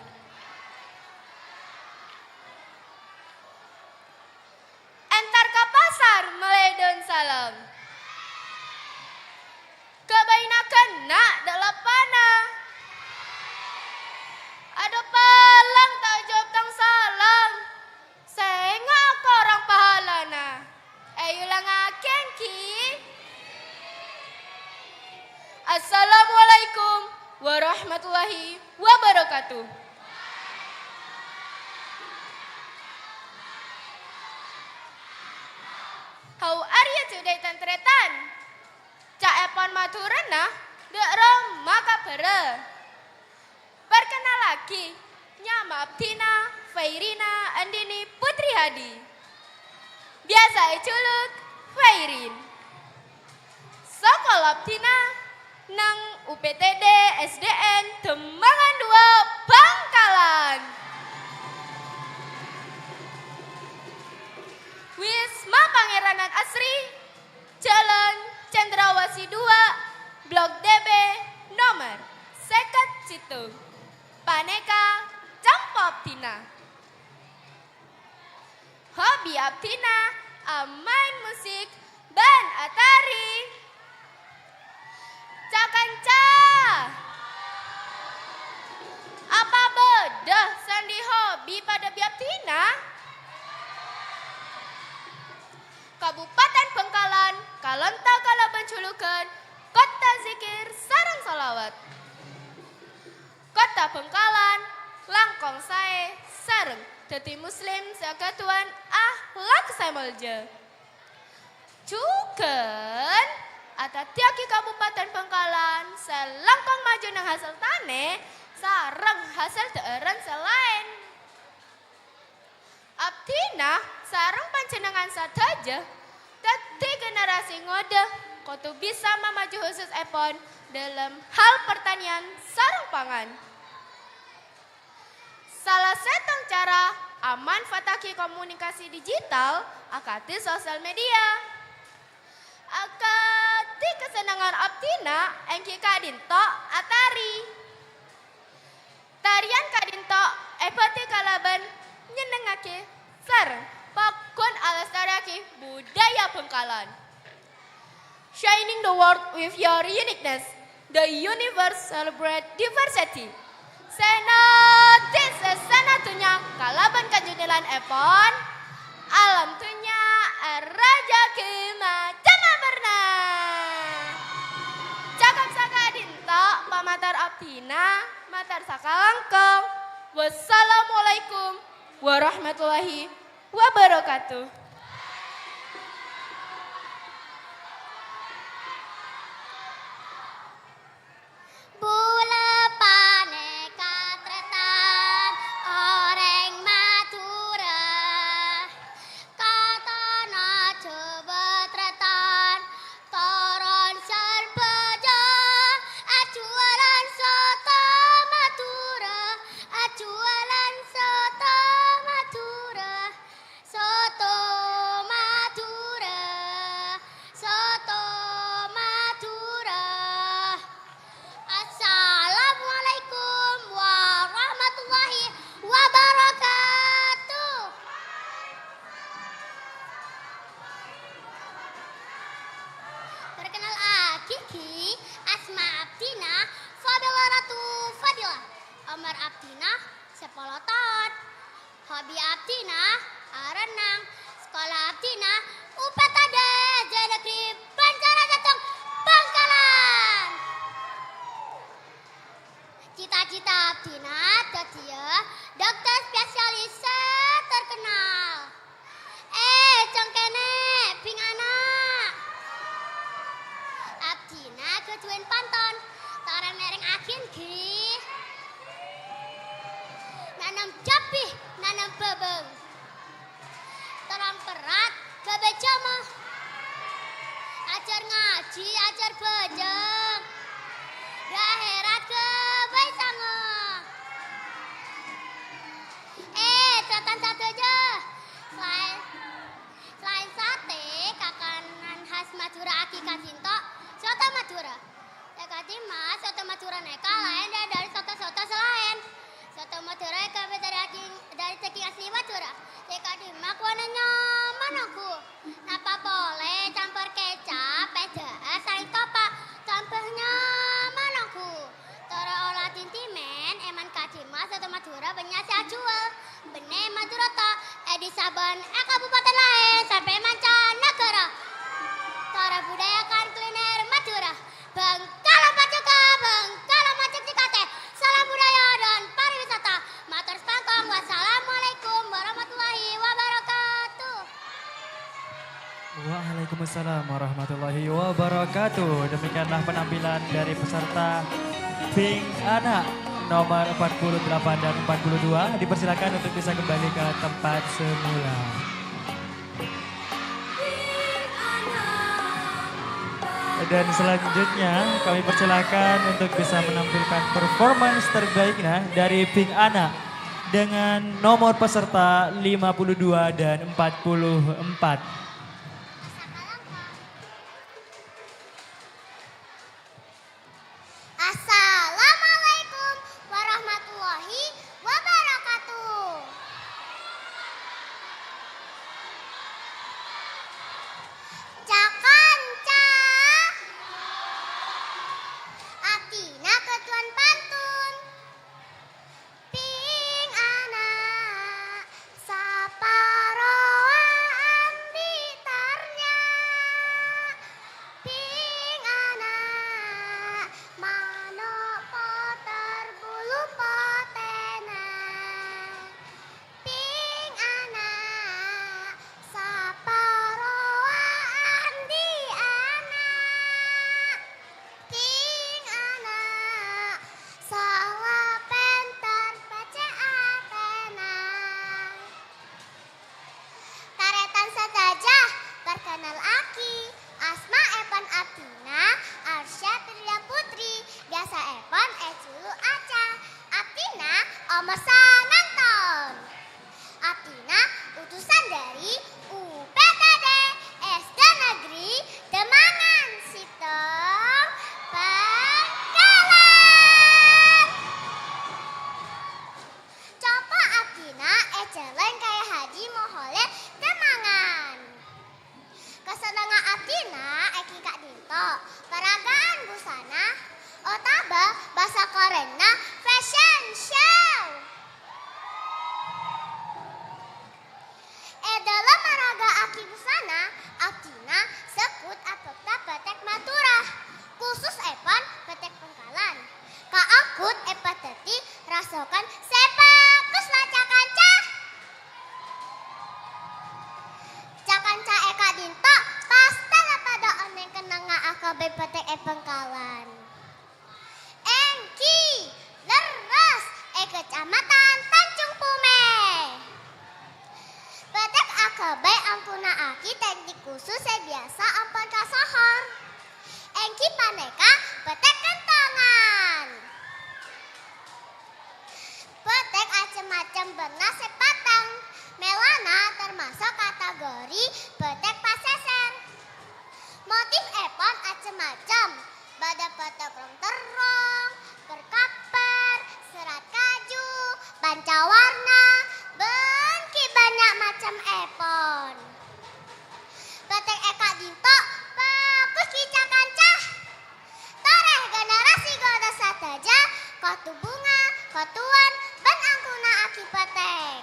Entar ke pasar meledon salam. Kebaina kena dalapana. Ada palang tak jawab tang salam. Senga aku orang pahalana. Ayulah ngaken ki. Assalamualaikum warahmatullahi wabarakatuh. How are you today, Tantretan? Cak Epon maturana, dek Roma kabere. Perkenal lagi, Nyama Abdina, Fairina, Andini, Putri Hadi. Biasa culuk, Fairin. Sekolah Abdina, nang UPTD SDN Tembangan 2 Bangkalan. Wisma Pangeranan Asri, Jalan Cendrawasih 2, Blok DB, nomor Seket Situ. Paneka Campo Abdina. Hobi Abdina, main musik, band Atari. Cakanca. Apa beda sandi hobi pada Abdina? Kabupaten Bangkalan, Kalonta Kalaban Culukan, Kota Zikir Sarang Salawat. Kota Bangkalan, Langkong Sae, Sareng, Dadi Muslim Sakatuan Akhlak Saimolja. Cuken, atatiaki Kabupaten Bangkalan, selangkong maju nang hasil tane, sareng hasil daerah selain. Abdina, sareng panjenengan sadaja, dadi generasi ngode, kotu bisa memaju khusus epon dalam hal pertanian sareng pangan. Salah satu cara aman fataki komunikasi digital akati sosial media. Akati kesenangan Abdina engki Kadinto Atari. Tarian Kadinto epati kalaban nyenengake sareng pakon alastariake budaya Bangkalan. Shining the world with your uniqueness. The universe celebrate diversity. Senatis senatunya kalaban kajunilan epon. Alam tunya raja kema jama berna. Cakap saka dinto pamatar Abdina matar saka langkong. Wassalamualaikum warahmatullahi wabarakatuh. Bula pa Umur abdina 10 tahun. Hobi abdina renang. Sekolah abdina UPTD Negeri Banjarnegara Bangkalan. Cita-cita abdina dadi dokter spesialis terkenal. Cengkene ping anak. Abdina keduwen panton. Tara mereng akin ki. Nanam japi, nanam bebeng. Terang perat, gabe jama. Ajar ngaji, ajar bejeng. Daherat gabe sango. Catatan satu aja. Selain sate, kakanan khas Madura Akika Cinto, soto Madura. Mas, soto Madura neka lain dari soto-soto selain. Soto Madura kabeh dari daging asli Madura. Tekadima kuana nyaman aku. Napa boleh campur kecap, pedas, saling topak. Campur nyaman aku. Tara olah tintimen, eman kadima soto Madura benyasi ajual. Bene Madura to, di saben kabupaten lain sampai mancanegara. Tara budayakan kuliner Madura. Bengkala Pacuka, Bengkala Macet Cikate. Salam budaya dan pariwisata. Matur spangkong. Wassalamualaikum warahmatullahi wabarakatuh. Waalaikumsalam warahmatullahi wabarakatuh. Demikianlah penampilan dari peserta Ping Anak nomor 48 dan 42. Dipersilakan untuk bisa kembali ke tempat semula. Dan selanjutnya kami persilakan untuk bisa menampilkan performance terbaiknya dari Ping Anak dengan nomor peserta 52 dan 44. Assalamualaikum warahmatullahi wabarakatuh. Cakanca Atina ketuan pantun. Ping anak saparoan ditarnya. Ping anak manopo terbulu potena. Ping anak saparoan di anak. Ping anak salah pentar baca atena. Taretan saja perkenal aki. Asma Evan Atina Arsya Tria Putri. Biasa Evan Eculu Aca. Atina omor sanang tahun. Atina utusan dari UPTD SD Negeri Demangan Sitong Bangkalan. Coba Atina ecelen kayak Haji Mohole Demangan. Kesenangan Atina Eki Kak Dinto. Peragaan busana Otaba bahasa Korea fashion show. Dalam maraga aki busana Atina sekut apekta petek Madura. Khusus Evan petek Bengkalan. Ka angkut epateti rasokan sepakus laca kanca. Cakanca Eka Dinto pasta pada oneng kenanga AKB petek Bengkalan. Engki leres kecamatan Tanjung Pume. Petek AKB ampuna aki teknik khusus biasa ampun kasohor. Engki paneka petek kentongan. Petek macam-macam benah sepatang. Melana termasuk kategori petek paseser. Motif epon macam-macam. Bada petek terong, berkaper, serat kaju, pancawarna, bengki banyak macam epon. Petek Eka Dinto, bagus kica kancah. Toreh generasi goda sataja, kotu bunga, Kotuan ban angkuna aki petek.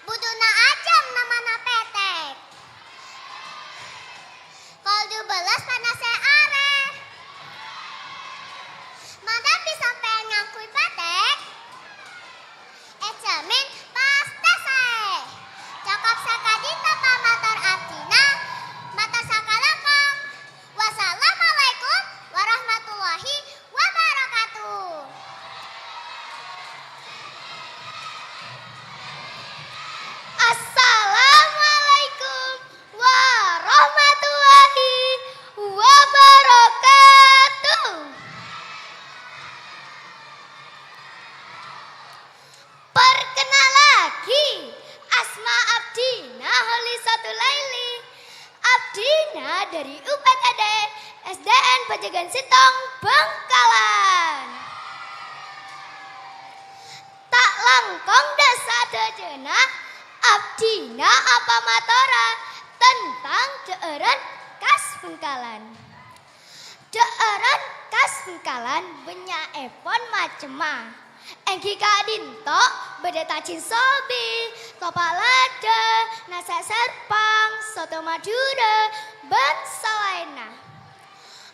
Buduna ajam namana petek. Kol 12 panasnya are. Mana bisa pengen ngakui petek? Cemin pas tese. Cakap sakadi tata mator abdina. Mata sakalakam. Wassalamualaikum warahmatullahi wabarakatuh. Assalamualaikum warahmatullahi wabarakatuh. Perkenal lagi, Asma Abdina Holisatu Laili. Abdina dari UPTD SDN Pejagan Sitong, Bangkalan. Tak langkong desa dejena, Abdina apa matora tentang deeren kas Bengkalan. Deeren kas Bengkalan banyak epon macema. Engki kadinto beda tacin sobi, topak lada, nasi serpang, soto madura, ban salaina.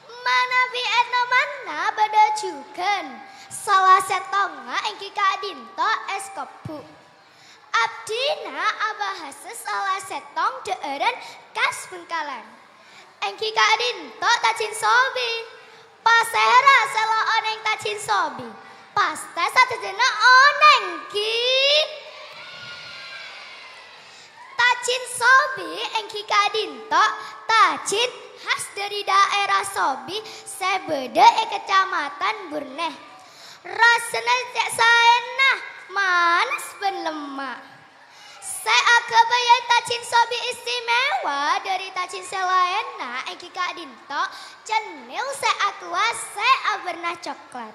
Mana bietna mana beda jugen, salah setonga engki kadinto es kebu. Abdina abahasa salah setong deeren kas Bengkalan. Engki kadinto tacin sobi, pasera selo oneng tacin sobi. Pasta satu jena oneng ki. Tacin sobi engki kadinto tacin khas dari daerah Sobi sebeda kecamatan Burneh. Rasanya cek saenah manis ben lemak. Saya kebayang tacin sobi istimewa dari tacin selaena engki kadinto cenil saya aqua saya berna coklat.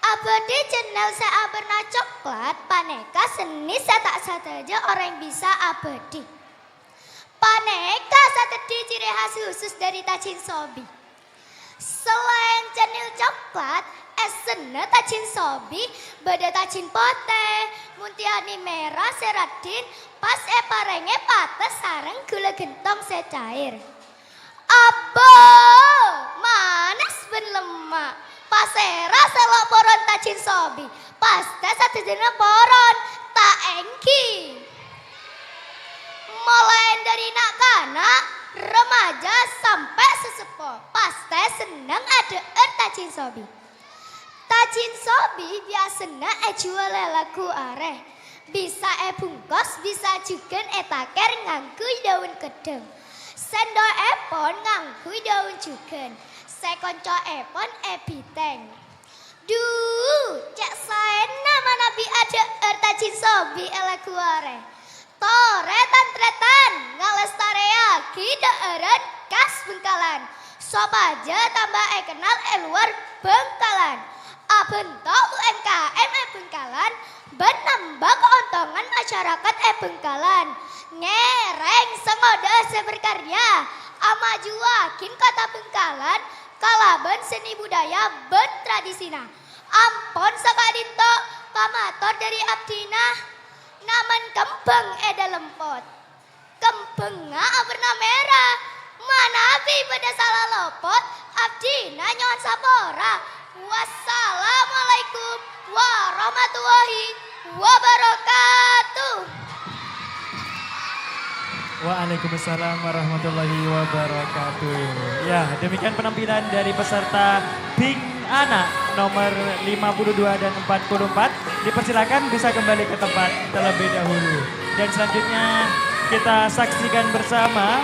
Abadi channel saya berna coklat, paneka seni saya tak saja orang bisa abadi. Paneka satedi ciri khas khusus dari tacin sobi. Selain channel coklat, esena tacin sobi, beda tacin pote, muntiani merah seradin, pas parenge pates sareng gula gentong secair. Abo, manis ben lemak. Pasera selok poron tacin sobi, pasta satu jenis poron tak engki. Mulai dari nak kanak, remaja sampai sesepuh, pasta seneng ada tacin sobi. Tacin sobi biasanya jual lagu areh, bisa bungkos, bisa juga taker ngangkui daun kedeng. Sendok epon ngangkui daun juga. Saya konco epon biteng. Duh, cek saena mana bi ada tacin sobi lagu areh. Tore tantretan ngalestareaki daerah kas Bengkalan. Sop aja tambah kenal luar Bengkalan. Abentok UMKM Bengkalan benambah keuntungan masyarakat Bengkalan. Ngereng sengoda seberkarya amajuakin kota Bengkalan kalaban seni budaya ben tradisina. Ampon sakadinto kamator dari Abdina naman kembang lempot. Kembangnya berna merah. Manabi pada salah lopot Abdina nyon sapora. Wassalamualaikum warahmatullahi wabarakatuh. Waalaikumsalam warahmatullahi wabarakatuh. Ya, demikian penampilan dari peserta Bing Anak nomor 52 dan 44. Dipersilakan bisa kembali ke tempat terlebih dahulu. Dan selanjutnya kita saksikan bersama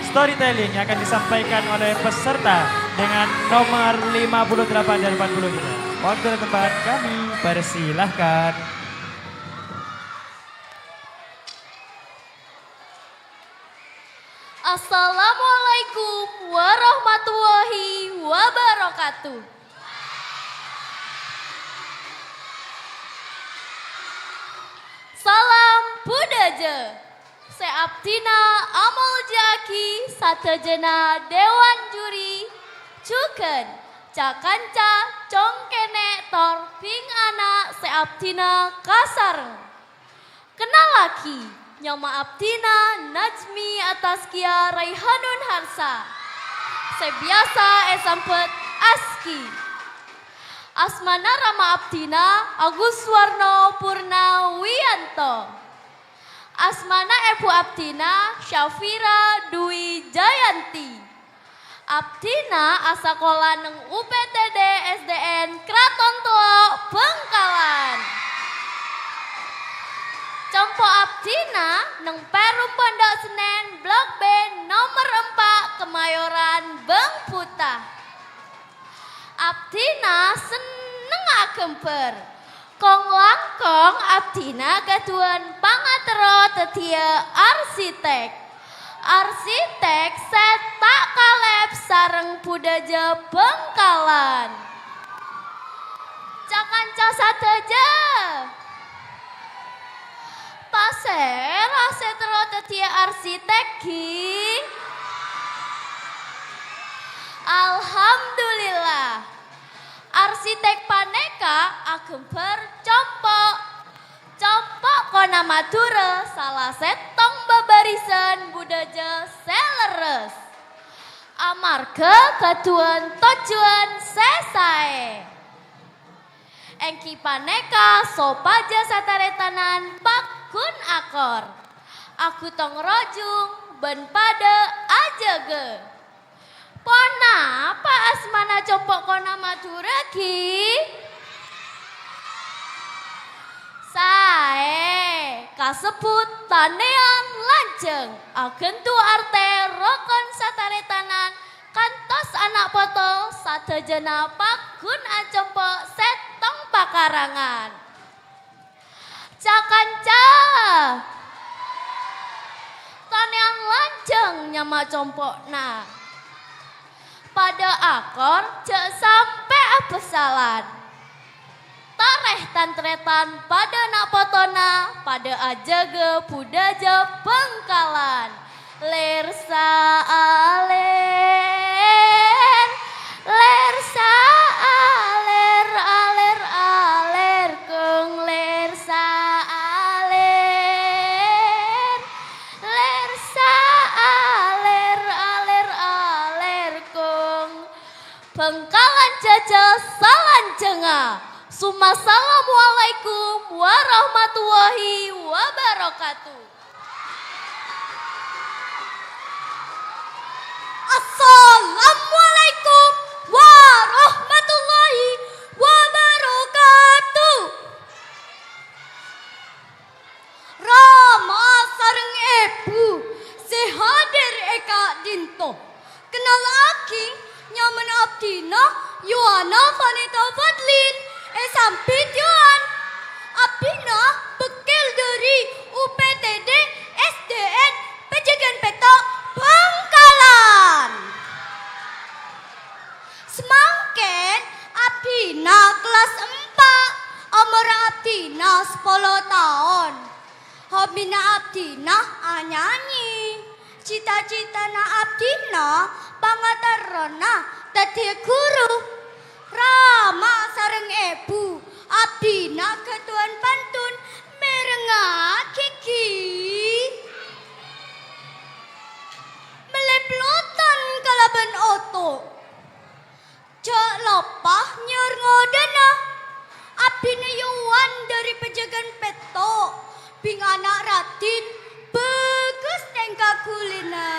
storytelling yang akan disampaikan oleh peserta dengan nomor 58 dan 43. Waktu dan tempat kami persilahkan. Assalamualaikum warahmatullahi wabarakatuh. Salam Budaja. Saya Abdina Amol Jaki, satejena Dewan Juri, Cuken, cakanca congkene tor ping anak seabdina kasar. Kenal lagi nyama abdina Najmi Ataskia Raihanun Harsa. Sebiasa esampet aski. Asmana Rama Abdina Agus Warno Purna Wianto. Asmana Ibu Abdina Syafira Dwi Jayanti. Abdina asakola neng UPTD SDN Kraton Tua Bengkalan. Compo Abdina neng Perum Pondok Senen Blok B nomor 4 Kemayoran Bengputah. Abdina seneng agemper. Kong langkong Abdina ketuan pangatero tetia arsitek. Arsitek setak kalep sareng pudaja Bengkalan. Cakanca sateja. Pasera setero tetia arsitek ki. Alhamdulillah. Arsitek paneka agemper compok. Compok kona Madura salah setong babarisan budaja seleres. Amarga ketuan tujuan sesae. Engki paneka sopaja sataretanan pakun akor. Aku tong rojung ben pada ajege. Pona apa asmana compok kona Madura ki? Sae kasebut tanean lanceng agentu arte rokon sataretanan kantos anak poto sadajana pakun acompo setong pakarangan. Cakanca tanean lanceng nyama compokna. Pada akor cek sampai apesalan. Tareh tantretan pada nak potona pada ajege pudaja Bengkalan. Lersa aler, lersa aler, aler aler keng lersa aler, lersa aler, aler aler keng Bengkalan jajah salancenga. Assalamualaikum warahmatullahi wabarakatuh. Assalamualaikum warahmatullahi wabarakatuh. Rama sareng Ibu sehadir Eka Dinto. Kenal aki nyaman Abdina Yohana Vanita Fadlin. Sampit Yohan. Abdina bekil dari UPTD SDN Pejagan Petok Bengkalan. Semangken Abdina kelas 4. Umur Abdina 10 tahun. Hobina Abdina nyanyi. Cita-citana Abdina pangatarona dadi guru. Rama sareng Ibu Abdina ketuan pantun merengak kiki. Meleplotan kalaban oto. Cek lopah nyer ngodana. Abdina Yuan dari Pejagan Petok. Bing anak ratin bagus tengka kulina.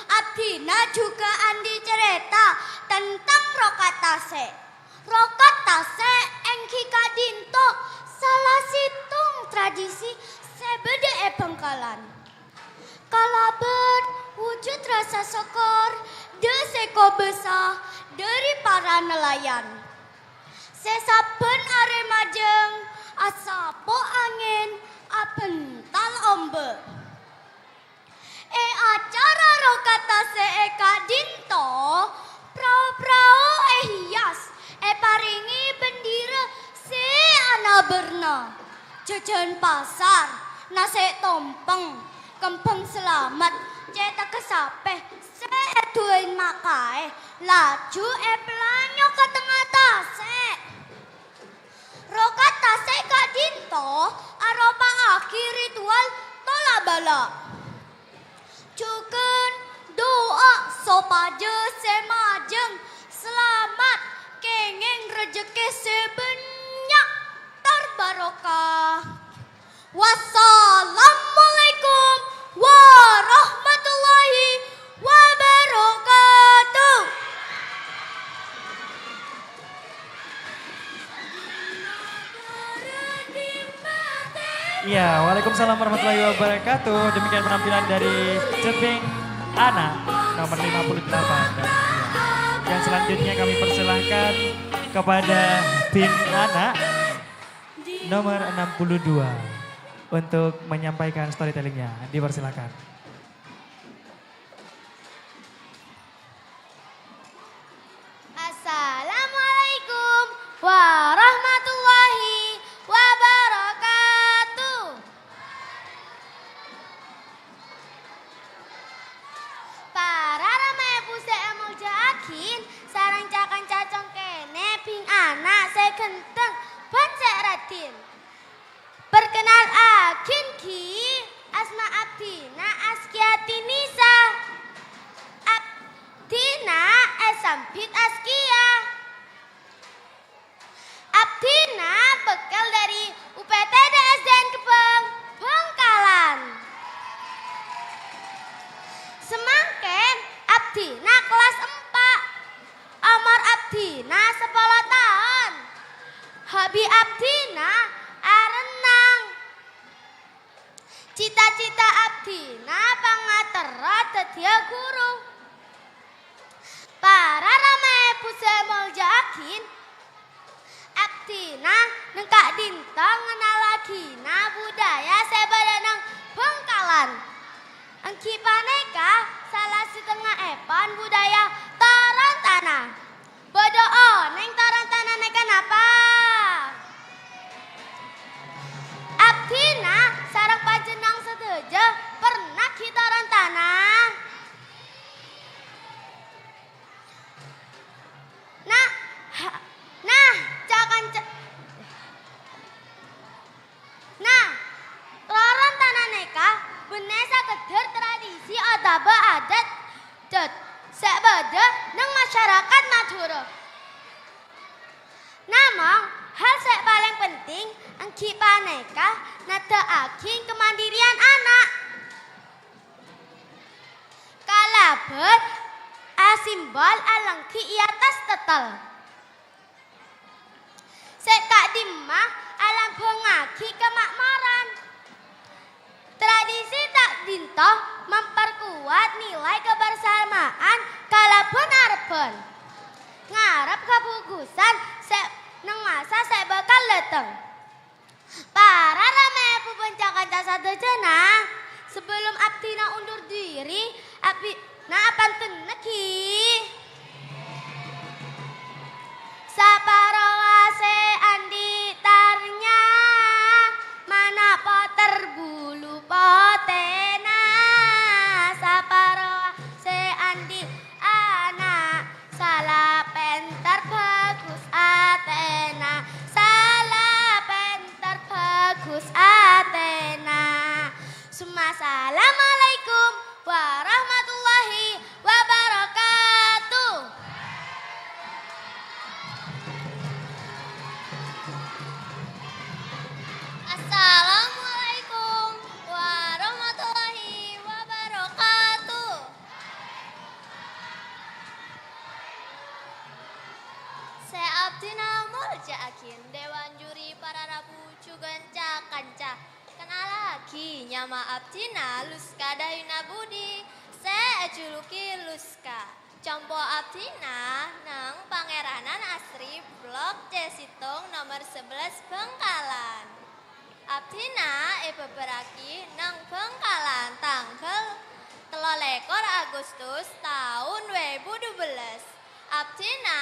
Abdina juga andi cerita tentang rokatase. Rokatase engki kadinto salah situng tradisi sebede Bengkalan. Kalaben wujud rasa syukur deseko besar dari para nelayan. Sesaben are majeng asapo angin abental lomba. Acara rokata se Kak Dinto, prau-prau hias, paringi bendera se ana berna. Jajan pasar, nasi tompeng, kempeng selamat, cetak kesapeh, se duin makai, laju pelanyo ke tengah tase. Rokat tase Kak Dinto, aropa akhir ritual tolak bala. Cuken doa sopaje semajeng, selamat kengeng rejeki sebanyak terbarokah. Wassalamualaikum warahmatullahi wabarakatuh. Iya, waalaikumsalam warahmatullahi wabarakatuh. Demikian penampilan dari Ceping Anak nomor 58. Dan selanjutnya kami persilahkan kepada Bing Anak nomor 62 untuk menyampaikan storytellingnya. Dipersilakan. Assalamualaikum warahmatullahi wabarakatuh. Para ramai pusat emoja akin, sarang cakan cacong kene ping anak saya kenteng bancak ratin. Perkenal akin ki asma Abdina Askiati Nisa. Abdina Sampit Askia. Abdina bekal dari UPTD SDN Kebang, Bangkalan. Semangken Abdina kelas 4. Amar Abdina 10 tahun. Hobi Abdina arenang. Cita-cita Abdina pangatera dadi guru. Para ramai pusemol jakin Abdina nengkak dintong ngenal lagina budaya sebadanang Bangkalan. Engki paneka salah setengah epan budaya Tarantana. Bodo neng Tarantana neka napa? Abdina sarang pajenang sedeja pernah ki Tarantana. Tarantana neka benesa keder tradisi adaba adat sebada nang masyarakat Madura. Namang hal sek paling penting engki paneka nadaaking kemandirian anak. Kalabet asimbol alengki iatas tetel. Sekak dimah alam bengaki kemakmuran. Tradisi tak dinto memperkuat nilai kebersamaan kalabun arepun. Ngarep kebugusan neng masa saya bakal dateng. Para ramai pupencakan jasa dejana. Sebelum Abdina undur diri, Abdina apantun neki. Saparawase andi tarnya, mana poter bulu potena. Saparawase andi anak, salah pentar bagus Athena. Salah pentar bagus Athena. Assalamualaikum warahmatullahi wabarakatuh. Assalamualaikum warahmatullahi wabarakatuh. Saya Abdina Muljakin, Dewan Juri para Rabu Cuganca Kanca. Kenal lagi nyama Abdina Luska Dayuna Budi. Saya juluki Luska. Compo Abdina nang Pangeranan Asri Blok C Situng nomor 11 Bangkalan. Abdina beberaki nang Bengkalan tanggal 23 Agustus tahun 2012. Abdina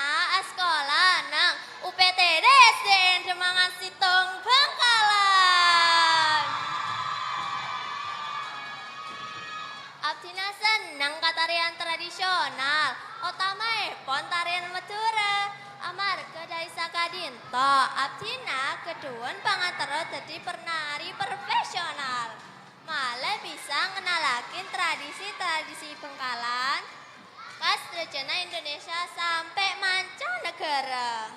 sekolah nang UPTD SDN Demangan Situng Bengkalan. Abdina senang tarian tradisional, utamaipun tarian Madura. Amarga Daisa Kadinto, Abdina keduen pangantara dadi penari profesional. Malah bisa ngenalakin tradisi-tradisi Bengkalan, pas rejana Indonesia sampai mancanegara.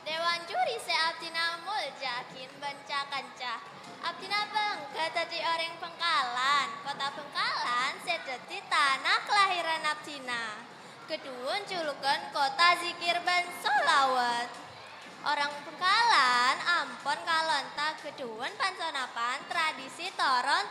Dewan juri se Abdina muljakin banca-kanca. Abdina bangga dadi orang Bengkalan. Kota Bengkalan sedeti tanah kelahiran Abdina. Kedua julukan kota zikir ban solawat. Orang Bengkalan ampun kalonta kedua panconapan tradisi toron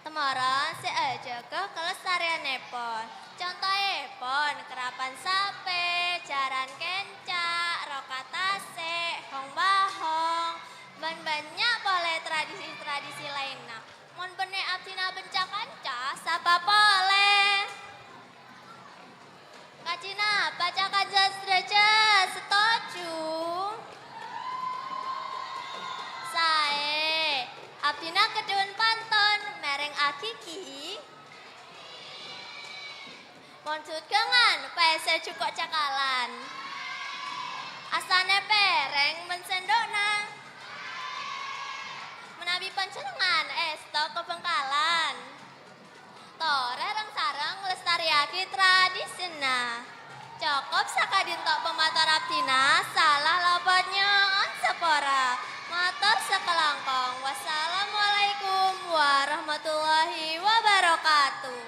temoron seaja ke kelestarian nepon. Contohipun kerapan sape, jaran kencak, rokatase, hong bahong, dan banyak boleh tradisi-tradisi lainnya. Mon bene Abdina benca-kanca, sapa boleh. Kacina, bacakan sastra setuju. Sae, Abdina kedun pantun, mereng akiki. Monsut kengan, pese cukup cakalan. Asane pereng mensendokna. Menabi pancenengan, estok ke Bengkalan. Tore rang sarang lestariaki tradisina. Cukup sakadintok pematar Abdina, salah lopatnya on sepora. Matur sekelangkong. Wassalamualaikum warahmatullahi wabarakatuh.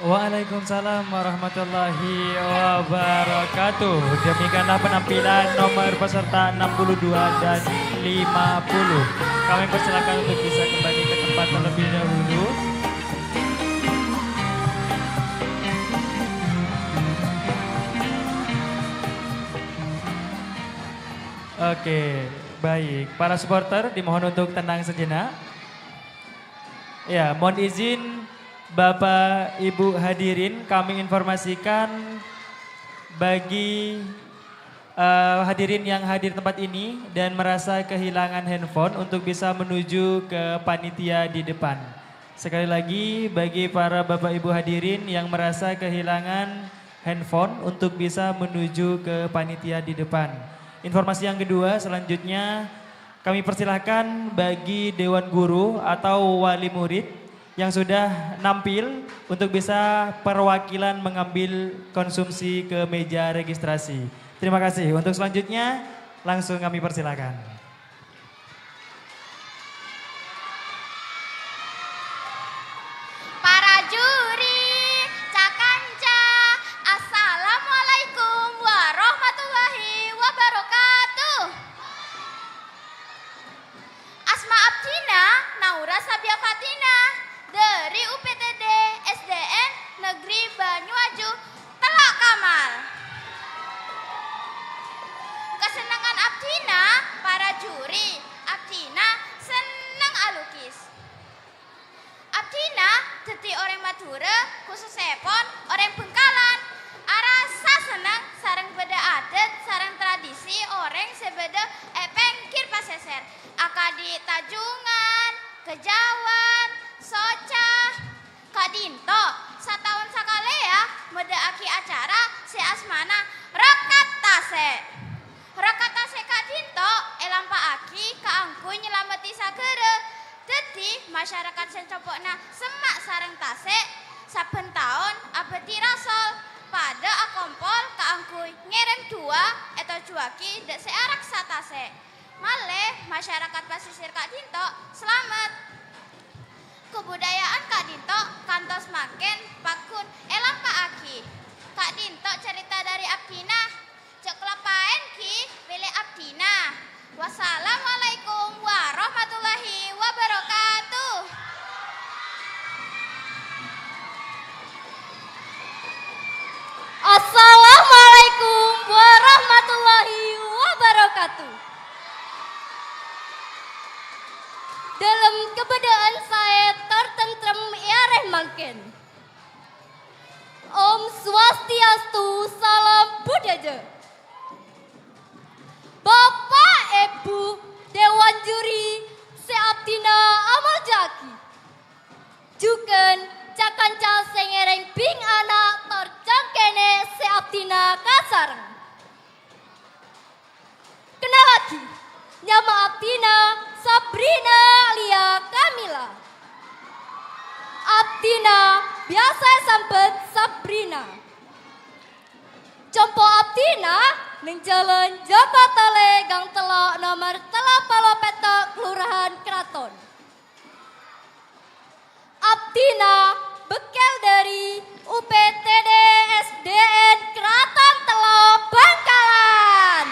Waalaikumsalam warahmatullahi wabarakatuh. Demikianlah penampilan nomor peserta 62 dan 50. Kami persilakan untuk bisa kembali ke tempat terlebih dahulu. Oke, baik. Para supporter dimohon untuk tenang sejenak. Ya, mohon izin Bapak Ibu hadirin, kami informasikan bagi hadirin yang hadir tempat ini dan merasa kehilangan handphone untuk bisa menuju ke panitia di depan. Sekali lagi bagi para Bapak Ibu hadirin yang merasa kehilangan handphone untuk bisa menuju ke panitia di depan. Informasi yang kedua selanjutnya kami persilahkan bagi Dewan Guru atau Wali Murid yang sudah nampil untuk bisa perwakilan mengambil konsumsi ke meja registrasi. Terima kasih. Untuk selanjutnya langsung kami persilakan. Para juri, cakanca, assalamualaikum warahmatullahi wabarakatuh. Asma Abdina, Naura Sabia Fatina, dari UPTD SDN Negeri Banyuaju, Telok Kamal. Kesenangan Abdina, para juri, Abdina senang alukis. Abdina dadi orang Madura, khususnya pon orang Bengkalan. Arasa senang sareng beda adat, sareng tradisi orang sebeda pengkir paseser. Akadi Tajungan, Kejawan, Socah, Kadinto, satahun sakalea medaaki acara si asmana Rakat Tase. Rakat Tase Kadinto elampaaki kaangkuy nyelameti sagere. Dadi masyarakat sencopokna semak sareng tase saben taun abadi rasol pada akompol kaangkuy ngirim dua atau cuaki dek searak satase. Malih masyarakat pasisir Kadinto selamat. Kebudayaan Kadinto kantos makin pakun elampaaki. Kadinto cerita dari Abdina. Cek kelapain ki pilih Abdina. Wassalamualaikum warahmatullahi wabarakatuh. Assalamualaikum warahmatullahi wabarakatuh. dalam keberadaan saya tertentrem iareh mangken. Om Swastiastu, salam budaya. Bapak Ibu Dewan Juri seabdina amal jaki. Juken cakanca sengereng bing anak terjangkene seabdina kasareng. Kenal lagi, nyama abdina Sabrina Lia Kamila. Abdina biasa sambet Sabrina. Compo abdina ning jalan Jabatale Gang Telok nomor 30 petok Kelurahan Kraton. Abdina bekel dari UPTD SDN Kraton Telok Bangkalan.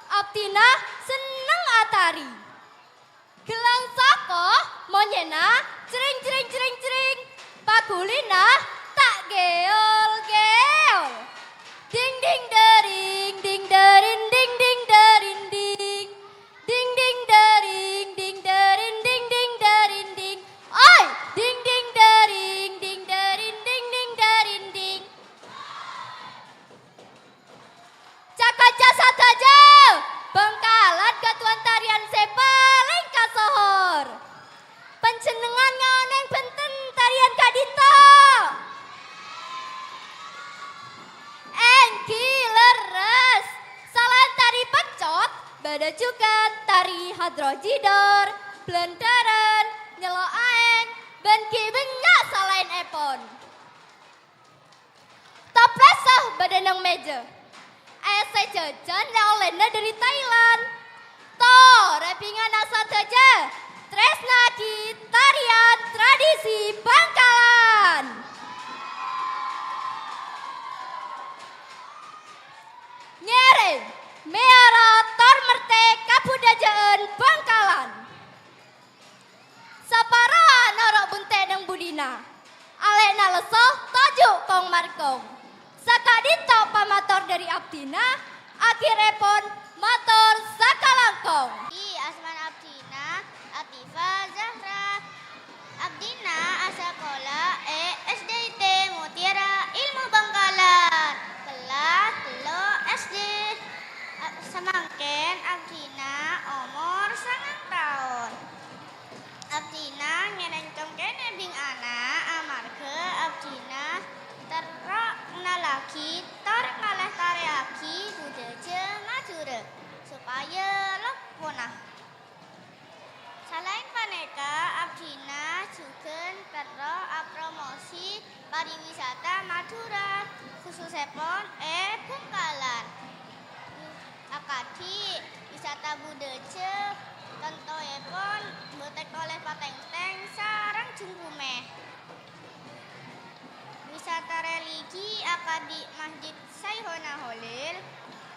Abdina seneng atari. Gelang sako monyena jering jering jering jering. Pagulina tak geol geol. Ding ding dering ding derin ding ding derin ding. Ding ding dering ding derin ding ding derin ding. Oi, ding ding dering ding derin ding ding derin ding. Caka jasa saja. Bangkalan katuan tarian sepaling kasohor. Penjenengan ngoneng benten tarian kadito. Engki leres. Selain tari pecot, bada juga tari hadrojidor, blendaran, nyelo aeng, ben ki benyak selain epon. Toplesah bada nang meja. Saya jajan olehnya dari Thailand. Toh, repingan asal saja. Tresnaki tarian tradisi Bangkalan. Nyereng, meara tor merdeka budajaan Bangkalan. Saparoan norok bunte nang budina. Alek nalesoh tojuk kong markong. Sakadito pamator dari Abdina, akhirepon mator sakalangkong. Asman Abdina, Atifa Zahra. Abdina asakola SDIT Mutiara Ilmu Bangkalan. Kelas telo SD. Semangken Abdina umur 9 tahun. Abdina ngerencong kene bing anak amarga Abdina terok nalaki tarik ngaleh tariaki budaya Madura supaya lok punah. Selain paneka, Abdina juga terok promosi pariwisata Madura khususnya pon Bangkalan. Akadi wisata budaya tentoe pon botek oleh pateng-teng sarang jumpume. Wisata religi akadi Masjid Saihona Holil,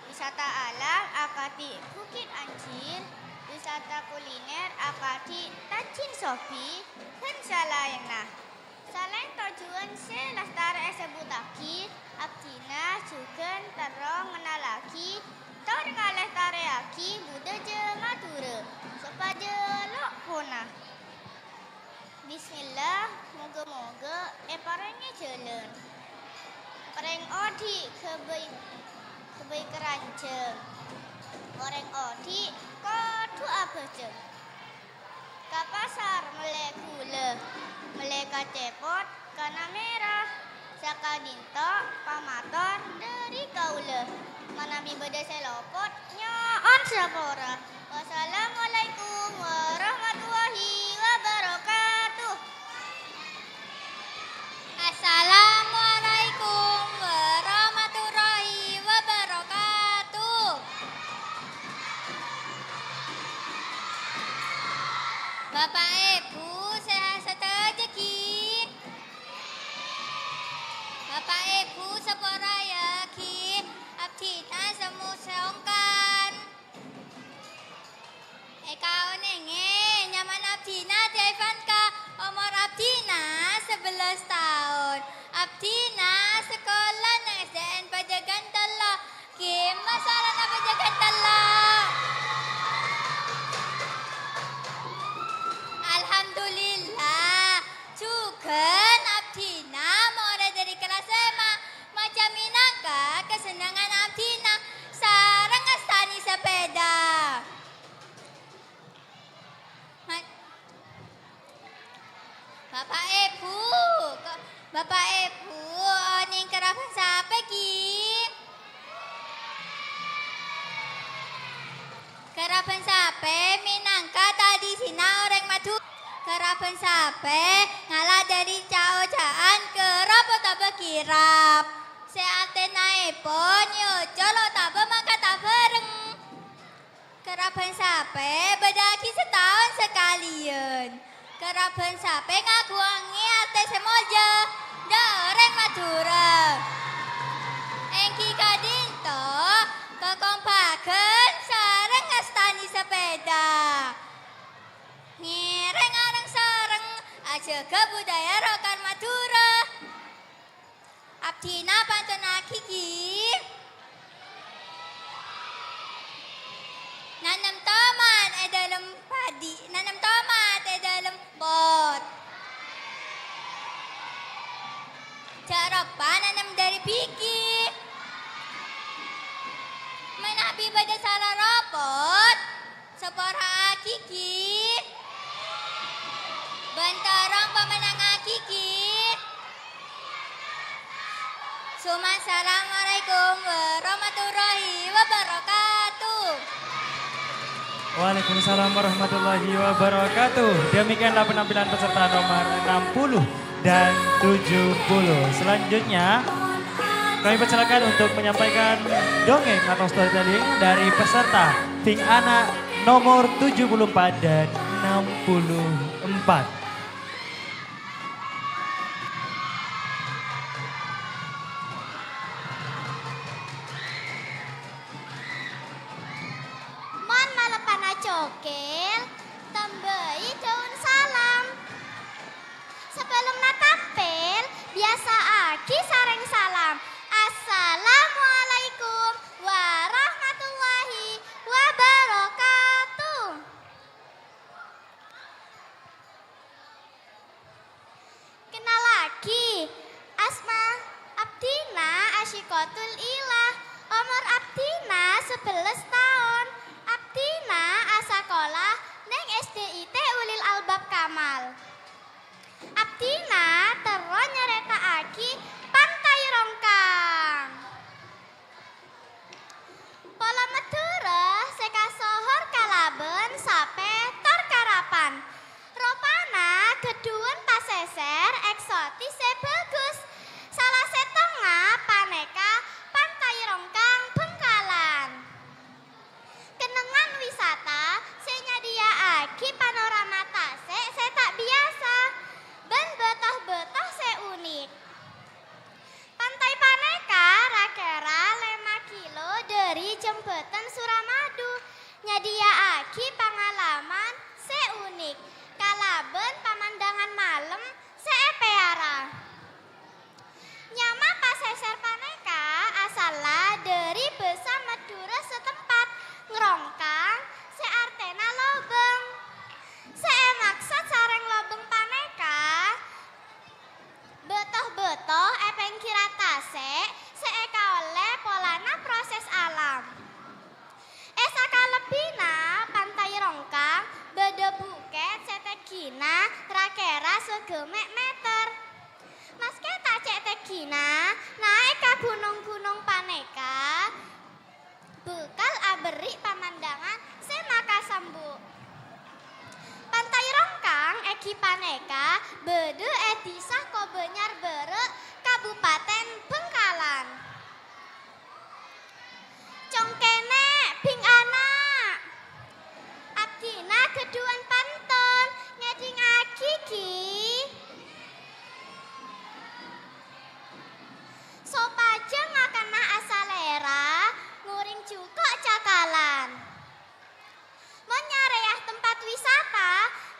wisata alam akadi Bukit Anjir, wisata kuliner akadi Tajin Sofi, dan salayana. Selain tujuan selestari sebutaki, Abdina juga terong menalaki tor ngaleh tareaki budaya Madura supaya lok punah. Bismillah, moga-moga parengnya jalan. Pareng odi kebai keranjeng. Pareng odi kodu abajeng. Ka pasar melek gula, melek kacepot, kana merah. Saka dinto pamator dari kaula. Manabi beda selopot nyoon sapora. Wassalamualaikum warahmatullahi wabarakatuh. Assalamualaikum warahmatullahi wabarakatuh. Bapak Ibu sehat setajaki. Bapak Ibu seporaya ki Abdina semu seong Keraben sape minangka tadi sina orang madu. Keraben sape ngalah dari cao-caan ke robo tabe kirap. Seatena epon yo colo tabe maka tabereng. Keraben sape bedaki setahun sekalian. Keraben sape ngaguangi ate semoja. Doreng Madura. Engki kadinto kekompaken sareng ngastani sepeda. Ngireng areng sareng aja ke budaya rokan Madura. Abdina pantona kiki. Nanam tomat dalam padi, nanam tomat dalam pot. Cara nanam dari biki. Menabi pada salah robot. Sepora kiki. Bentarong pemenang kiki. Assalamualaikum warahmatullahi wabarakatuh. Waalaikumsalam warahmatullahi wabarakatuh. Demikianlah penampilan peserta nomor 60 dan 70. Selanjutnya kami persilakan untuk menyampaikan dongeng atau storytelling dari peserta Ping Anak nomor 74 dan 64. Cokel, tambahi daun salam. Sebelum tampil, biasa aki sareng salam. Assalamualaikum warahmatullahi wabarakatuh. Kenal lagi, Asma Abdina Asyikotul Ilah. Umur Abdina 11 tahun. Abdina asakolah neng SDIT Ulil Albab Kamal. Abdina terus nyereta aki Pantai Rongkang. Pola Madura seka sohor kalaben sape tor karapan. Ropana keduen paseser eksotis bagus. Salah setengah paneka Pantai Rongkang Bengkalan. Kenengan wisata senyadia aki panorama tase se tak biasa ben betoh-betoh se unik. Pantai Paneka rakera 5 kilo dari jembatan Suramadu. Nyadia aki pengalaman se unik. Kalaben pemandangan malam se epeara. Nyama paseser Paneka asallah dari Besa Madura setempat. Ngerongkang se artena lobeng. Se maksud sareng lobeng Paneka. Betoh-betoh epeng kira tase se eka oleh polana proses alam. Esaka lebina Pantai Rongkang bede buket setekina rakera segemek meter. Maske tak cek tekina naik ke gunung-gunung Paneka. Bekal aberi pemandangan semaka sambu. Pantai Rongkang eki Paneka bede etisah Kobenyar Bere Kabupaten Bengkalan. Congkene Ping Anak. Abdina keduan panton ngeding akiki. Sopaja ngakena asalera nguring cukup cakalan. Mau nyareah tempat wisata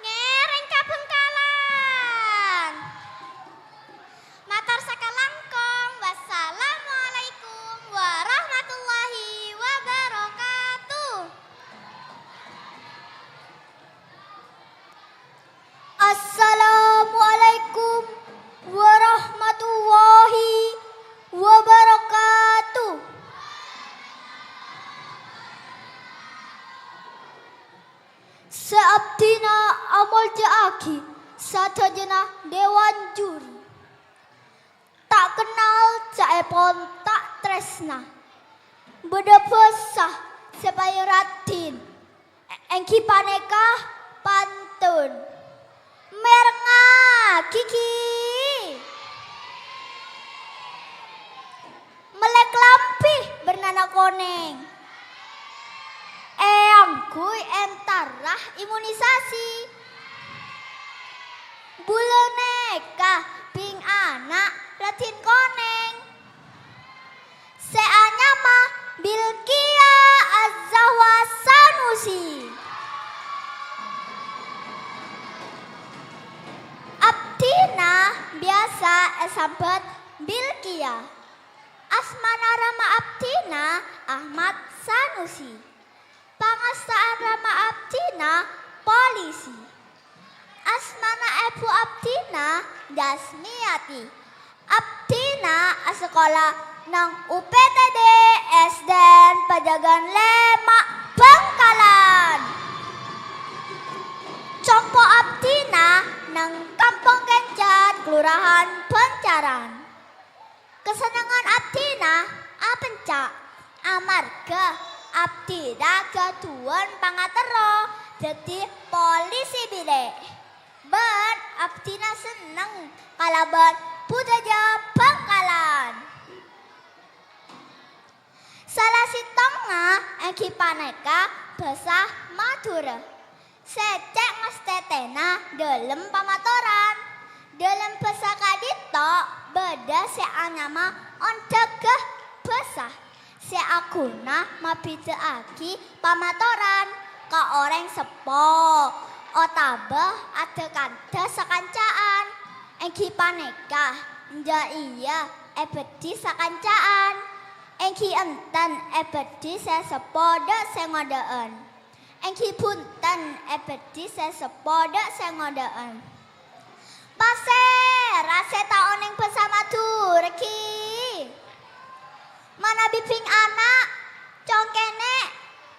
ngereng ke Bengkalan. Matur sakalangkong. Wassalamualaikum warahmatullahi wabarakatuh. Assalamualaikum warahmatullahi wabarakatuh. Seabdina amal jaaki satajana dewan juri. Tak kenal caepon tak tresna. Beda pesah sepaya ratin. Engki paneka pantun. Merenga kiki. Melek lampih bernana koneng. Angkui entarah imunisasi. Bulaneka ping anak ratin koneng. Seanya mah Bilkia Azahwa Sanusi. Abdina biasa esabat Bilkia. Asmana Rama Abdina Ahmad Sanusi. Pangastaan Rama Abdina polisi. Asmana Ibu Abdina Dasmiati. Abdina sekolah nang UPTD SDN Pajagan Lemak Bangkalan. Compo Abdina nang Kampung Kencat Kelurahan Pancaran. Kesenangan Abdina apencak amarga Abdina gatuan pangatero jadi polisi bilik. Ben Abdina seneng kalaban budaya Bangkalan. Salah si tonga engki paneka basah Madura. Secek ngestetena dalam pamatoran. Dalam bahasa kadito beda se anyama on degah basah. Se aguna mabideaki pamatoran ka orang sepo. Otabah ada kanda sakancaan. Engki paneka nja iya ebedi sakancaan. Engki enten ebedi se sepodo se ngodaan. Engki punten ebedi se sepodo se ngodaan. Pase rase taoneng bersama Turki. Mana biping anak congkene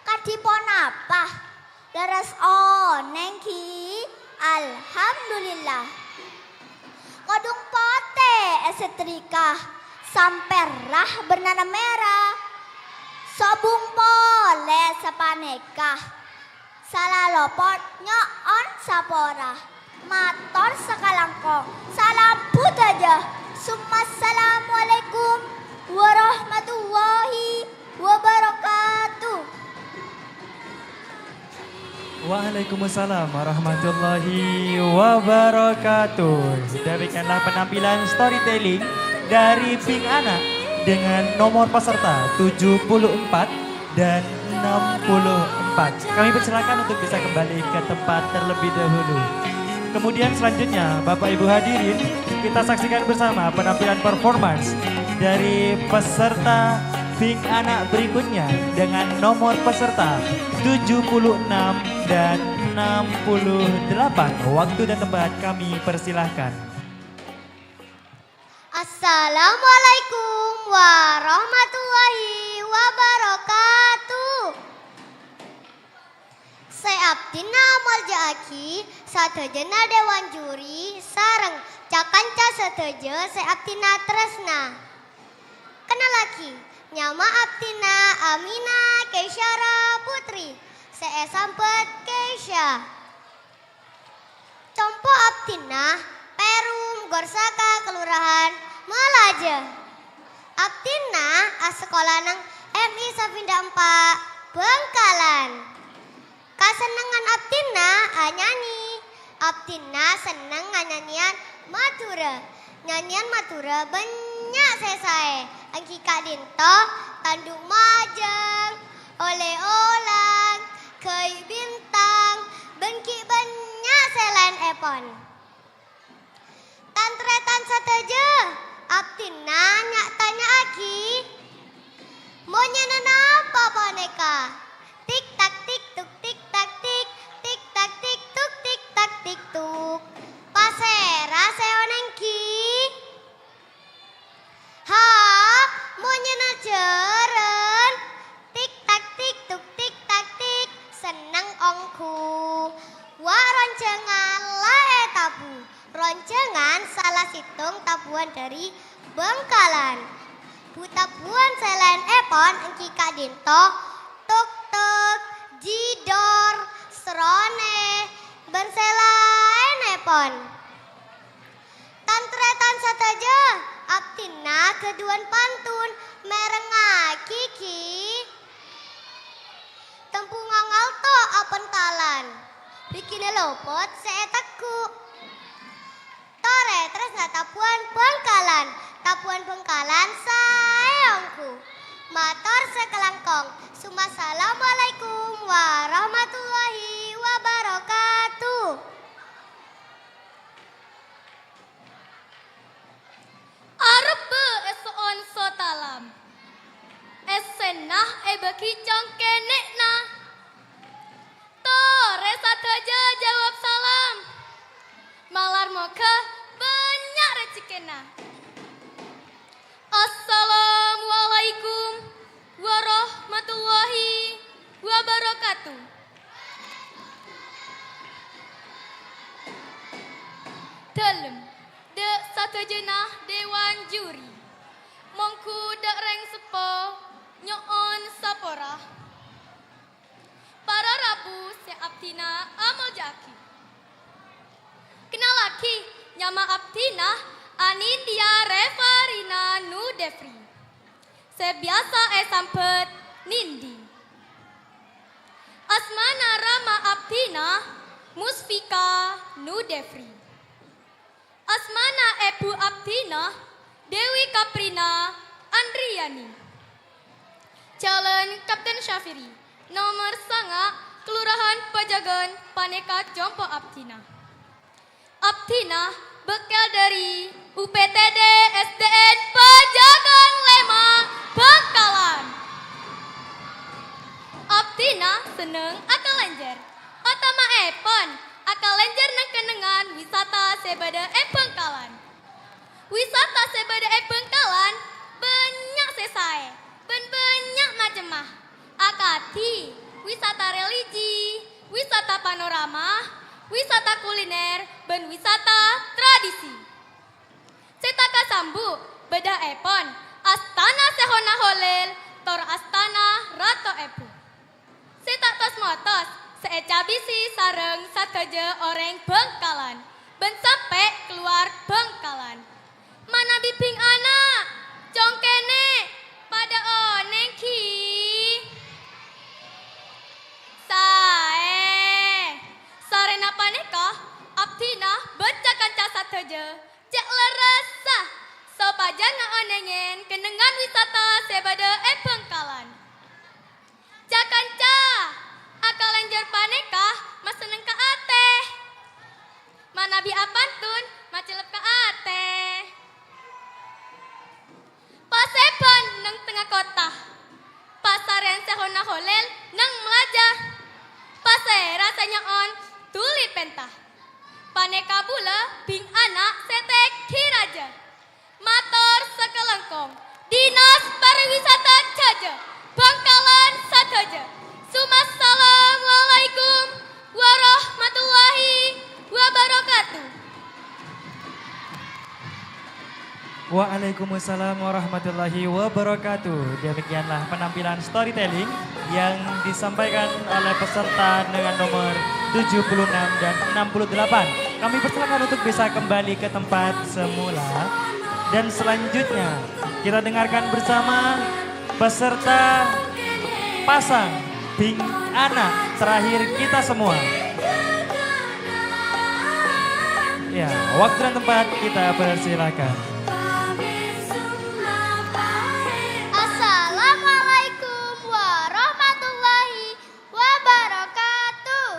kadipon apa? Leres oneng ki alhamdulillah. Kodung pote esetrika samperah bernana merah. Sobung pole sepaneka. Salah lopot nyoon sapora. Mator sekalangkong. Salam budaya. Assalamualaikum warahmatullahi wabarakatuh. Waalaikumsalam warahmatullahi wabarakatuh. Demikianlah penampilan storytelling dari Pink Anak dengan nomor peserta 74 dan 64. Kami persilakan untuk bisa kembali ke tempat terlebih dahulu. Kemudian selanjutnya Bapak Ibu hadirin, kita saksikan bersama penampilan performance dari peserta Pink Anak berikutnya dengan nomor peserta 76 dan 68. Waktu dan tempat kami persilahkan. Assalamualaikum warahmatullahi wabarakatuh. Saya Abdina Moljaaki, sadayana Dewan Juri sareng cakanca seteje saya Abdina Tresna. Kenal lagi, nyama Abdina Amina Keisyara Putri. Saya sampet Keisha. Compo Abdina Perum Gorsaka Kelurahan Malaja. Abdina sekolah nang MI Safinda 4 Bangkalan. Kasenengan Abdina nyanyi. Abdina seneng nyanyian Madura. Nyanyian Madura banyak saya. Angki Kak Dinto, Tandung Majeng, Oleh Olang, Kei Bintang, Bengki banyak selain epon. Tantretan sateja, Abdina nyak tanya aki. Mau nyanan apa boneka? Tik tak tik tuk tik tak tik, tik tak tik tuk tik tak tik tuk. Pasera seonengki. Ha, mau nyanan jeren. Tik tak tik tuk tik tak tik, seneng ongku. Wah roncengan lae tabu. Roncengan salah situng tabuan dari Bangkalan. Butabuan selain epon engki Kak Dinto. Tuk tuk, jidor, mesrone benselain epon. Tantretan sataja abtina keduan pantun merengaki ki tempungang alto apen kalan bikine lopot seetaku tore tresna tapuan bengkalan sayangku mator sekelangkong Assalamualaikum warahmatullahi wabarakatuh. Arbe esoon sotalam esenah ebeki congkenek na tore sataja jawab salam malar moka banyak rezekina. Assalamualaikum warahmatullahi wabarakatuh. Dalam dek satu jenah dewan juri mongku dek reng sepo nyoon sapora para rabu se abtina amal jaki kenal laki nyama abtina Anindya Revarina Nudefri sebiasa sampet nindi asmana Rama Abtina Musfika Nudefri asmana Ebu Abtina Dewi Kaprina Andriani calon Kapten Syafiri nomor sanga Kelurahan Pajagan Paneka Jompo Abtina Abtina bekal dari UPTD SDN Pajagan Lema Bangkalan. Abtina seneng akal lenjer. Otama epon akal lenjer nang kenengan wisata sebada Bangkalan. Wisata sebada Bangkalan banyak sesae, banyak macemah. Akati wisata religi, wisata panorama, wisata kuliner, dan wisata tradisi. Cetaka sambu, beda epon, Astana Sehona Holel, tor Astana Rato Epu. Setak tos motos, seecabisi sareng sataja orang Bangkalan, ben sampai keluar Bangkalan. Mana biping anak, congkene, pada oneng ki. Sae, sarena paneka, abtina baca kanca sataja, cek lerasa, sopaja ngaonengen kenengan wisata sebada Bangkalan. Cak kanca, akal lenjer paneka, mas seneng ka ate. Manabi apantun, macelep ka ate. Paseban nang tengah kota, pasaren sehona holel nang melajah. Pase rasanya on tuli pentah. Paneka bula bing anak setek kiraja. Mator sekelengkong. Dinas pariwisata caja. Bangkalan sataja. Assalamualaikum warahmatullahi wabarakatuh. Waalaikumsalam warahmatullahi wabarakatuh. Demikianlah penampilan storytelling yang disampaikan oleh peserta dengan nomor 76 dan 68. Kami persilakan untuk bisa kembali ke tempat semula. Dan selanjutnya kita dengarkan bersama peserta pasang Bing Anak terakhir kita semua. Ya, waktu dan tempat kita persilakan. Assalamualaikum warahmatullahi wabarakatuh.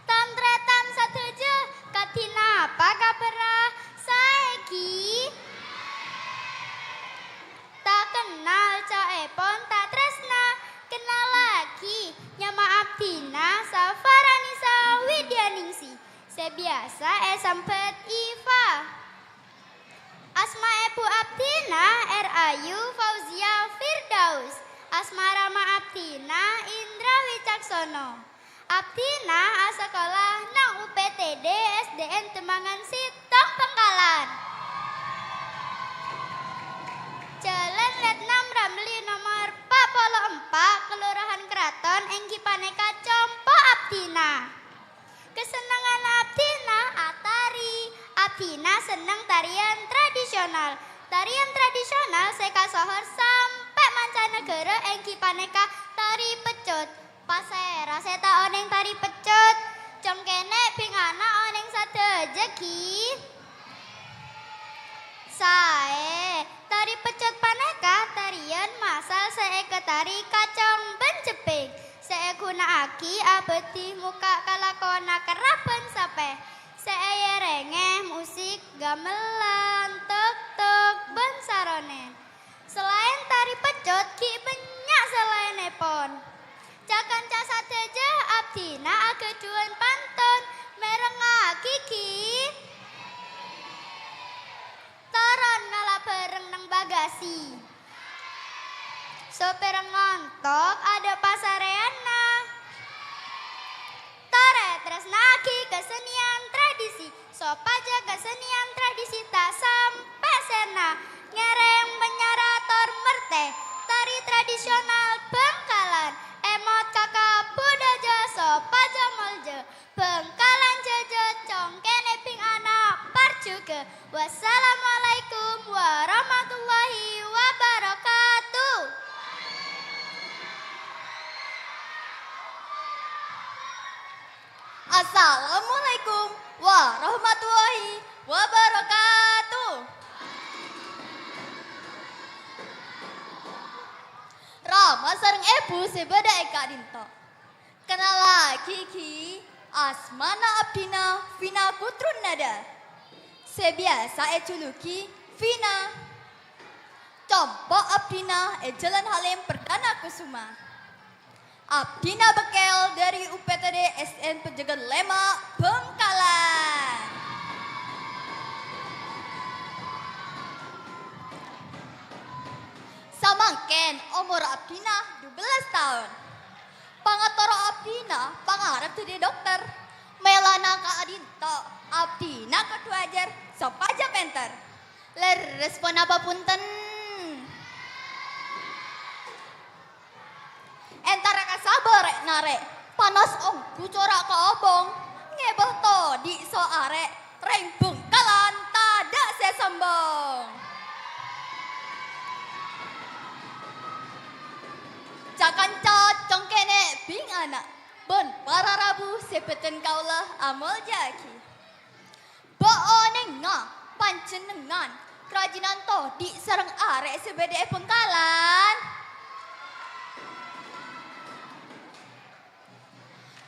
Tantretan sateja katina apa kabera saeki. Tak kenal caepon tak tresna kenal lagi nyama abdina Safaranisa Widyaningsi. Sebiasa sampet Iva. Asma Ebu Abdina Rayu Fauzia Firdaus. Asma Rama Abdina Indra Wicaksono. Abdina asekolah nang UPTD SDN Temangan Sitong Bangkalan. Jalan Letnam Ramli nomor 40 engki paneka compo Abdina. Kesenangan Abdina atari. Abdina seneng tarian tradisional. Tarian tradisional seka sohor sampai mancanegara engki paneka tari pecut. Pasera seta oneng tari pecut. Congkene ping anak oneng sadeja ki. Sae tari pecut paneka tarian masal seeke tari kacang benceping. Saya gunakake abadi muka kalakona keraben sape. Saya rengeh musik gamelan tek-tek ben sarone. Selain tari pecut ki banyak selainipun. Cakanca sadeja Abdina ageduan pantun merengake ki. Taran ngalap bareng nang bagasi. Sopir ngontok ada pasareana. Tare tresnaki kesenian tradisi. Sopaja kesenian tradisi tak sampai sena. Ngereng menyarator merte. Tari tradisional Bengkalan. Emot kakak budaja sopaja molje. Bengkalan jaja congkene ping anak parjuge. Wassalamualaikum warahmatullahi wabarakatuh. Assalamualaikum warahmatullahi wabarakatuh. Rama sareng ibu sebeda eka dinto. Kenal lagi ki asmana Abdina Vina Kutrun nada. Sebiasa ejuluki Vina. Compo Abdina Jalan Halim Perdana Kusuma. Abdina Bekel dari UPTD SN Pejagan Lema, Bengkalan. Samangken umur Abdina 12 tahun. Pangatoro Abdina pangarep jadi dokter. Melana ka adinto Abdina kedua ajar sopaja penter. Respon apa punten? Entara ka sabar narek panas ongku corak ka obong ngebah to di so arek reng Bengkalan tada saya sombong. Cakanca congkene bing anak ben para rabu sepeten kaulah amol jaki. Booneng nga pancenengan kerajinan to di sareng arek sebede Bengkalan.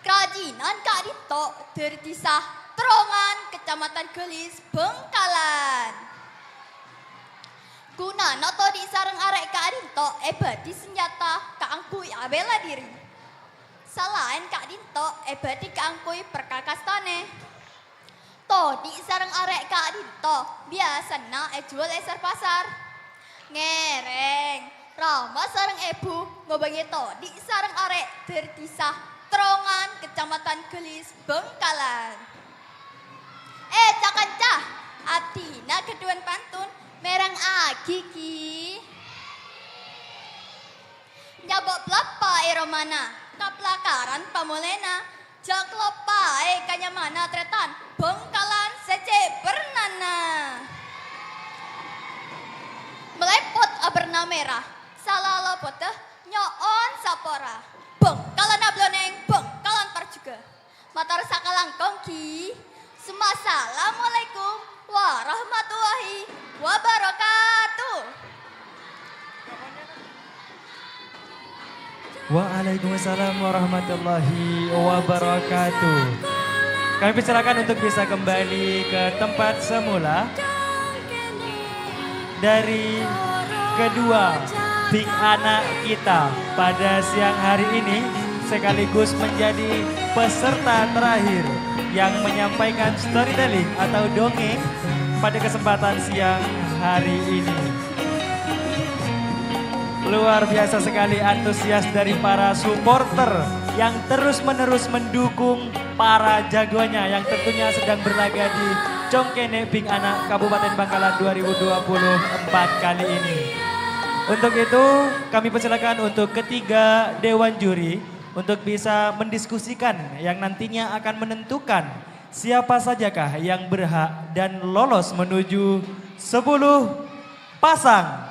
Kerajinan Kak Dito tertisah Terongan, Kecamatan Gelis, Bengkalan. Guna noto di sareng arek Kak Dito ebadi senjata kaangkui abela diri. Selain Kak Dito ebadi kaangkui perkakas tone. To di sareng arek Kak Dito biasana jual eser pasar. Ngereng, Rama sareng ibu ngobangi to di sareng arek tertisah Terongan, Kecamatan Gelis, Bengkalan. Cakanca, Abdina keduan pantun, merang agi ki. Nyabok pelapa eromana, kaplakaran pamolena, jak lopa kanyamana tretan, Bengkalan sece bernana. Melepot aberna merah, salah lopoteh nyoon sapora. Bengkalan abloneng, Bengkalan parjuga. Matar sakalangkong ki. Assalamualaikum warahmatullahi wabarakatuh. Waalaikumsalam warahmatullahi wabarakatuh. Kami persilakan untuk bisa kembali ke tempat semula. Dari kedua big anak kita pada siang hari ini sekaligus menjadi peserta terakhir yang menyampaikan storytelling atau dongeng pada kesempatan siang hari ini. Luar biasa sekali antusias dari para supporter yang terus-menerus mendukung para jagonya yang tentunya sedang berlaga di Congkene Bing Anak Kabupaten Bangkalan 2024 kali ini. Untuk itu kami persilakan untuk ketiga dewan juri untuk bisa mendiskusikan yang nantinya akan menentukan siapa sajakah yang berhak dan lolos menuju 10 pasang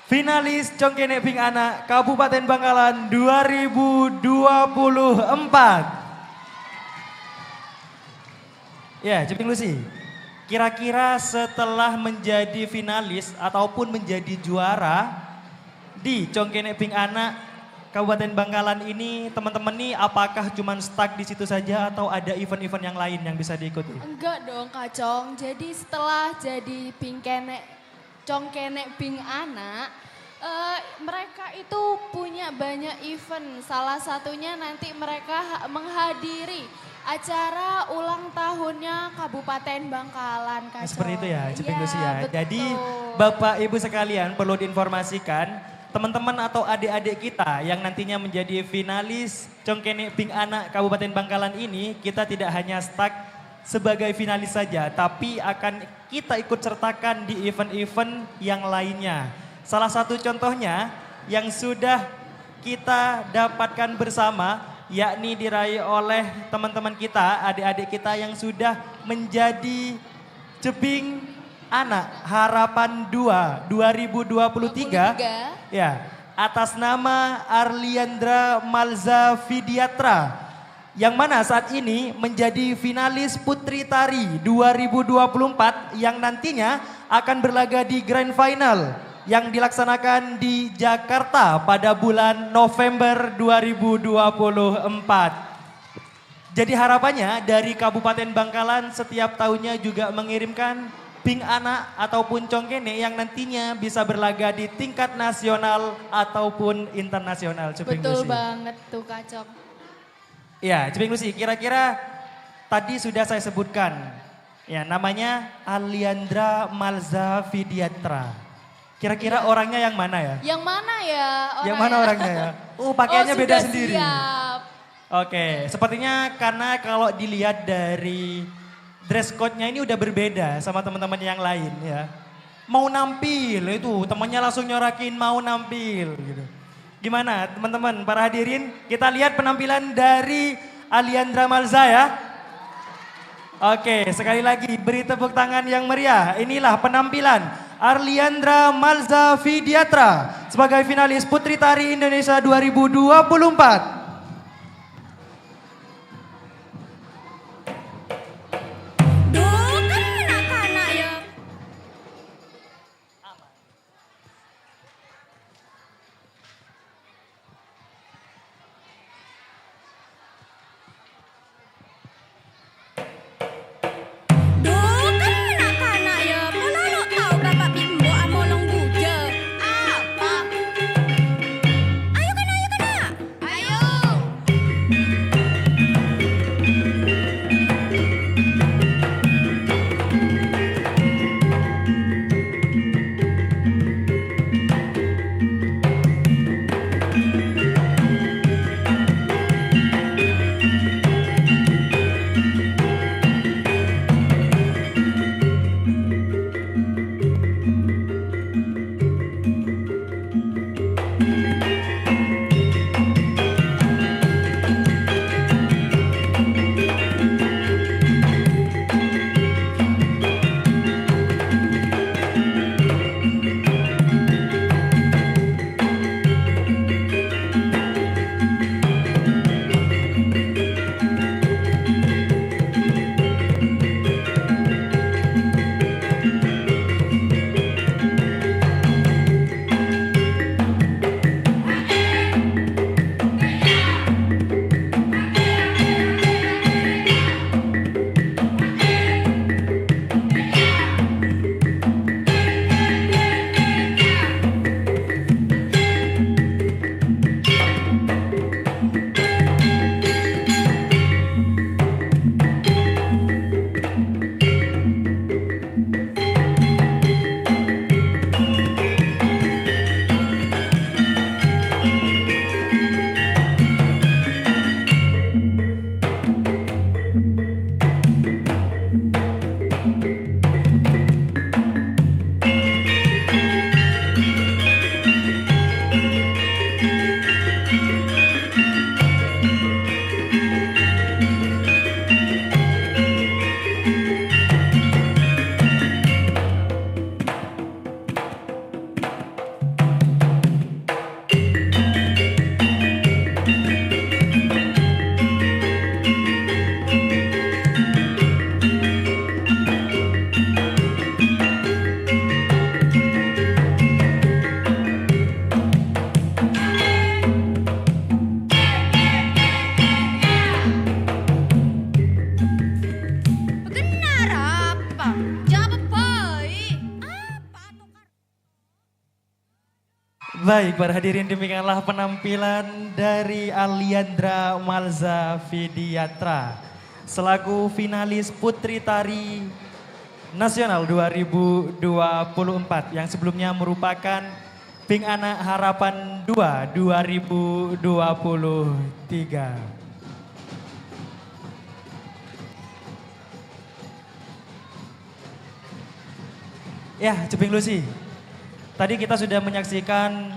finalis Congkene Ping Anak Kabupaten Bangkalan 2024. Ya, Ceping Lucy. Kira-kira setelah menjadi finalis ataupun menjadi juara di Congkene Ping Anak Kabupaten Bangkalan ini, teman-teman nih apakah cuma stuck di situ saja atau ada event-event yang lain yang bisa diikuti? Enggak dong Kak Cong, jadi setelah jadi Congkene Ping Anak, mereka itu punya banyak event. Salah satunya nanti mereka menghadiri acara ulang tahunnya Kabupaten Bangkalan, Kak Cong. Seperti itu ya, Ceping Lucy ya. Betul. Jadi Bapak Ibu sekalian perlu diinformasikan, teman-teman atau adik-adik kita yang nantinya menjadi finalis Congkene Ping Anak Kabupaten Bangkalan ini, kita tidak hanya stuck sebagai finalis saja, tapi akan kita ikut sertakan di event-event yang lainnya. Salah satu contohnya yang sudah kita dapatkan bersama, yakni diraih oleh teman-teman kita, adik-adik kita yang sudah menjadi Ceping Anak Harapan 2 2023. Ya, atas nama Arliandra Malza Vidiatra, yang mana saat ini menjadi finalis Putri Tari 2024 yang nantinya akan berlaga di Grand Final yang dilaksanakan di Jakarta pada bulan November 2024. Jadi harapannya dari Kabupaten Bangkalan setiap tahunnya juga mengirimkan Ping Anak ataupun Congkene yang nantinya bisa berlaga di tingkat nasional ataupun internasional. Ceping Betul Lucy. banget tuh Kak Cong. Ya, Ceping Lucy, kira-kira tadi sudah saya sebutkan. Ya, namanya Aliandra Malza Vidiatra. Kira-kira orangnya yang mana ya? Yang mana ya? Yang mana orangnya ya? Pakaiannya beda sudah sendiri. Siap. Oke, sepertinya karena kalau dilihat dari dress code-nya ini udah berbeda sama teman-teman yang lain ya. Mau nampil itu, temannya langsung nyorakin mau nampil gitu. Gimana teman-teman, para hadirin, kita lihat penampilan dari Aliandra Malza ya. Oke, sekali lagi beri tepuk tangan yang meriah. Inilah penampilan Arliandra Malza Vidiatra sebagai finalis Putri Tari Indonesia 2024. Ayo Baik, para hadirin demikianlah penampilan dari Aliandra Malza Vidiatra selaku finalis Putri Tari Nasional 2024 yang sebelumnya merupakan Pink Anak Harapan 2 2023. Ya, Jeping Lucy. Tadi kita sudah menyaksikan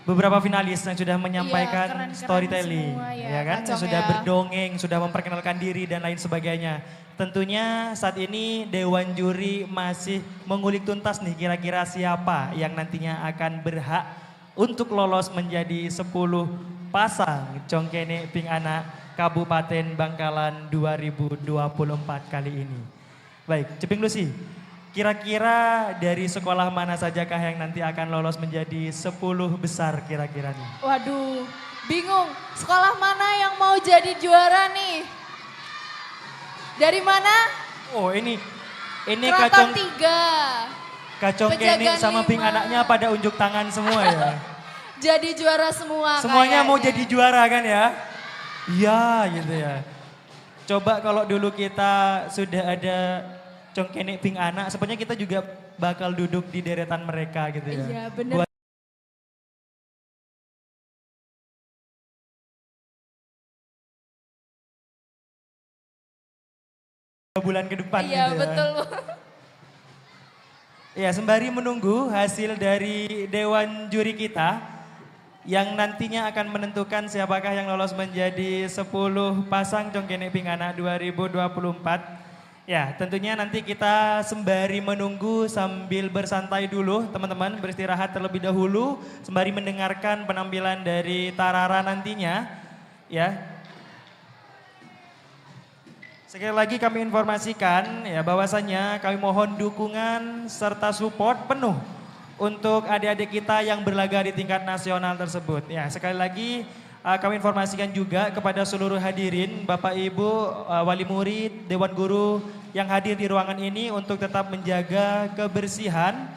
beberapa finalis yang sudah menyampaikan keren-keren storytelling, semua ya kan? Kacong Sudah ya. berdongeng, sudah memperkenalkan diri dan lain sebagainya. Tentunya saat ini Dewan Juri masih mengulik tuntas nih kira-kira siapa yang nantinya akan berhak untuk lolos menjadi 10 pasang Congkene Ping Anak Kabupaten Bangkalan 2024 kali ini. Baik, Jeping Lucy. Kira-kira dari sekolah mana sajakah yang nanti akan lolos menjadi 10 besar kira-kira nih? Waduh, bingung. Sekolah mana yang mau jadi juara nih? Dari mana? Oh ini Keraton 3. Kacong Kene Pejagaan sama Ping 5. Anaknya pada unjuk tangan semua ya. Jadi juara semua Semuanya mau kayaknya. jadi juara kan ya? Iya gitu ya. Coba kalau dulu kita sudah ada Congkene Ping Anak, sepertinya kita juga bakal duduk di deretan mereka gitu ya. Iya bener. Bulan ke depan Iya gitu ya. betul. Ya, sembari menunggu hasil dari Dewan Juri kita yang nantinya akan menentukan siapakah yang lolos menjadi 10 pasang Congkene Ping Anak 2024. Ya, tentunya nanti kita sembari menunggu sambil bersantai dulu teman-teman, beristirahat terlebih dahulu sembari mendengarkan penampilan dari Tarara nantinya. Ya. Sekali lagi kami informasikan ya bahwasannya kami mohon dukungan serta support penuh untuk adik-adik kita yang berlaga di tingkat nasional tersebut. Ya, sekali lagi kami informasikan juga kepada seluruh hadirin, Bapak Ibu, wali murid, Dewan Guru yang hadir di ruangan ini untuk tetap menjaga kebersihan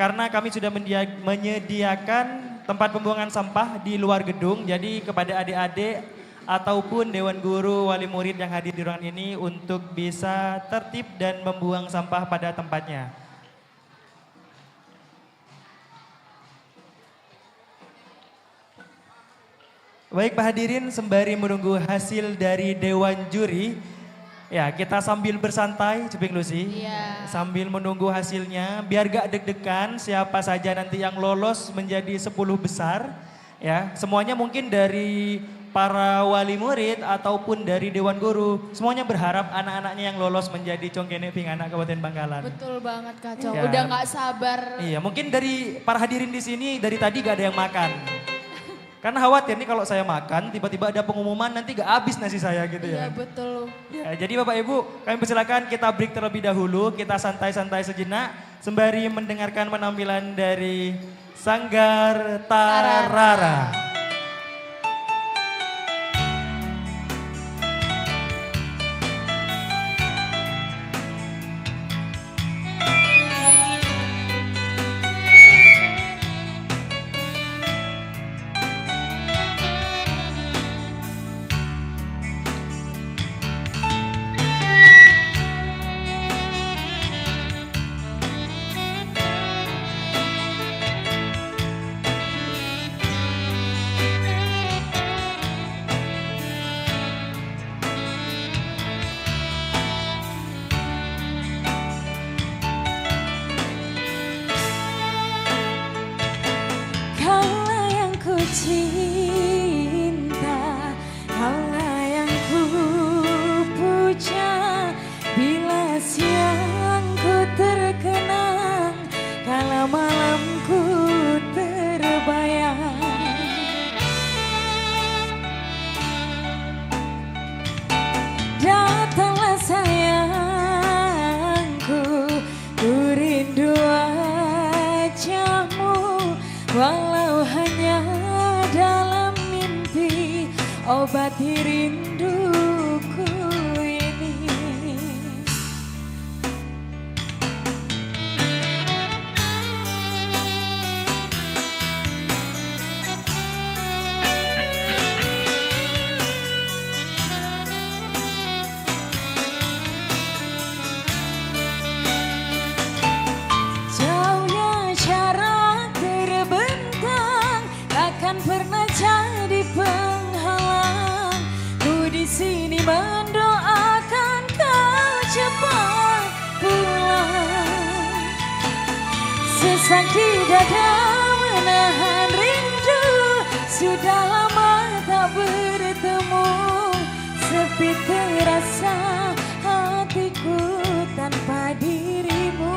karena kami sudah menyediakan tempat pembuangan sampah di luar gedung. Jadi kepada adik-adik ataupun Dewan Guru, wali murid yang hadir di ruangan ini untuk bisa tertib dan membuang sampah pada tempatnya. Baik Pak hadirin, sembari menunggu hasil dari Dewan Juri, ya kita sambil bersantai, Jeping Lucy, sambil menunggu hasilnya, biar gak deg-degan siapa saja nanti yang lolos menjadi 10 besar, ya semuanya mungkin dari para wali murid ataupun dari Dewan Guru, semuanya berharap anak-anaknya yang lolos menjadi Congkene Ping Anak Kabupaten Bangkalan. Betul banget Kacong, Ya. udah gak sabar. Iya, mungkin dari para hadirin di sini dari tadi gak ada yang makan. Karena khawatir nih kalau saya makan tiba-tiba ada pengumuman nanti gak habis nasi saya gitu ya. Iya betul. Ya, jadi Bapak Ibu kami persilakan kita break terlebih dahulu, kita santai-santai sejenak sembari mendengarkan penampilan dari Sanggar Tarara. Kaulah yang ku cinta, kaulah yang ku puja, bila siang ku terkenang, kala malamku terbayang. Datanglah sayangku, ku rindu wajahmu, walau hanya dalam mimpi, obati rinduku ini. mendoakan kau cepat pulang. Sesak di dada menahan rindu, sudah lama tak bertemu. Sepi terasa hatiku tanpa dirimu.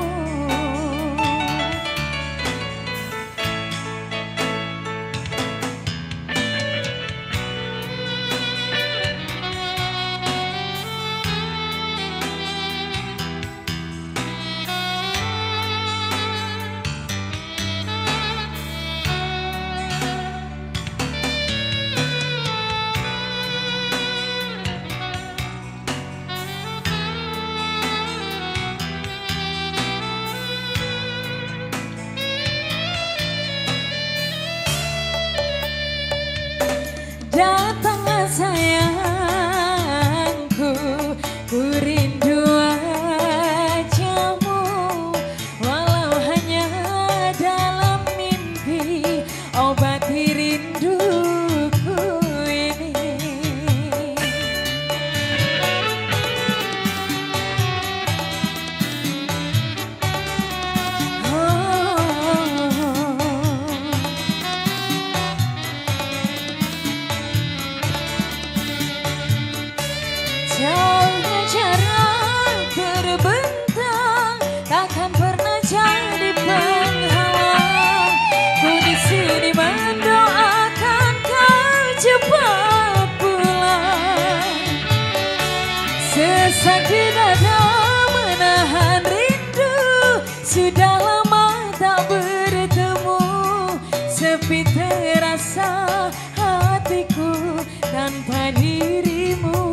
Datanglah sayangku, ku rindu wajahmu, walau hanya dalam mimpi, obati rinduku ini. Jauhnya jarak terbentang, takkan pernah jadi penghalang. Ku di sini mendoakan kau cepat pulang. Sesak di dada menahan rindu, sudah lama tak bertemu. Sepi terasa hatiku tanpa dirimu.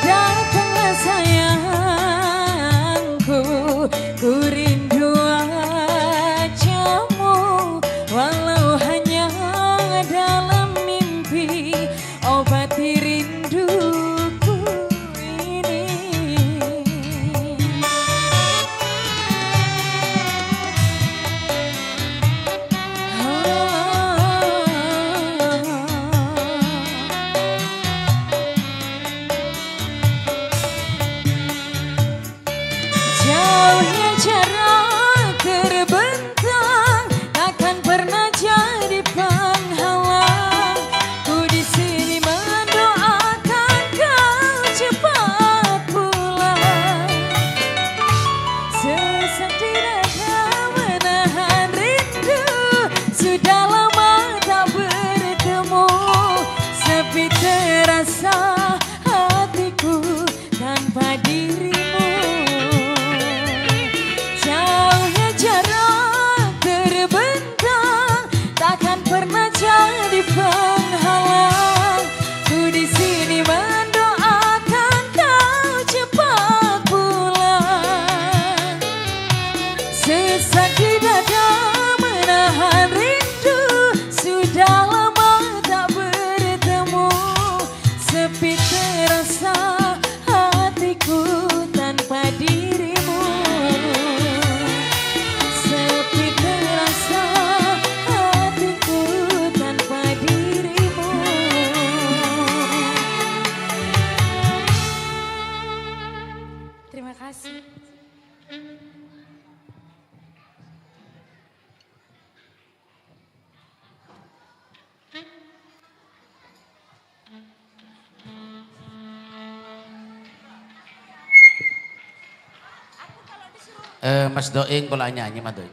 Datanglah sayangku, ku rindu wajahmu, walau hanya dalam mimpi, obati rinduku ini. Jauhnya jarak terbentang, takkan pernah jadi penghalang. Ku di sini mendoakan kau cepat pulang. Sesak di dada menahan rindu, sudah lama tak bertemu. Sepi terasa hatiku tanpa dirimu. Jauhnya jarak terbentang, takkan pernah jadi penghalang. Ku di sini mendoakan kau cepat pulang. Sesak di dada menahan rindu, sudah lama tak bertemu. Sepi terasa hatiku tanpa dirimu. Sepi terasa hatiku tanpa dirimu. Terima kasih. Mas Doing kalau nyanyi Mas Doing.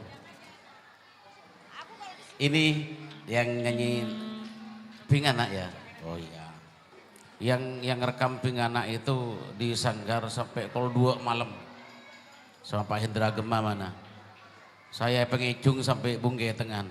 Ini yang nyanyi Ping Anak ya? Oh iya. Yang rekam Ping Anak itu di Sanggar sampai kalau 2 malam. Sama Pak Hendra Gema mana. Saya pengecung sampai Bungge Tengah.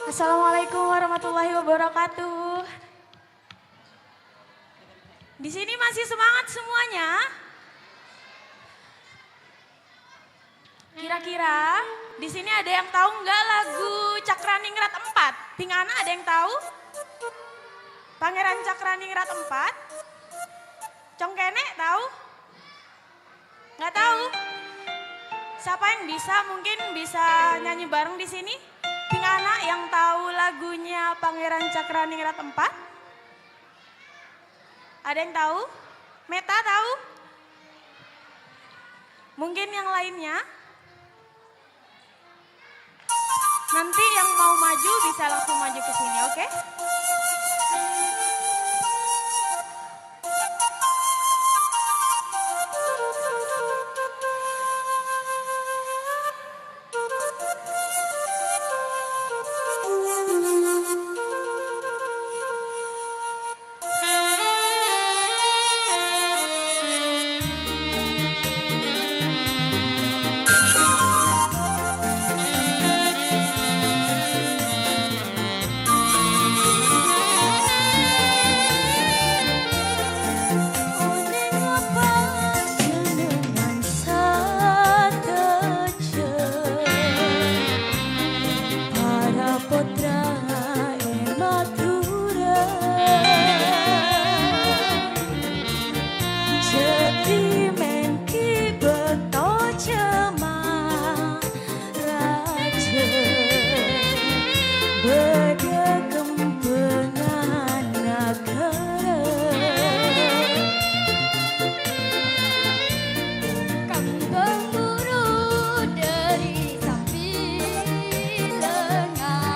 Assalamualaikum warahmatullahi wabarakatuh. Di sini masih semangat semuanya? Kira-kira di sini ada yang tahu nggak lagu Cakraningrat 4? Pingana ada yang tahu? Pangeran Cakraningrat 4? Congkenek tahu? Nggak tahu? Siapa yang bisa mungkin bisa nyanyi bareng di sini? Pingana yang tahu lagunya Pangeran Cakraningrat 4? Ada yang tahu? Meta tahu? Mungkin yang lainnya? Nanti yang mau maju bisa langsung maju ke sini, oke?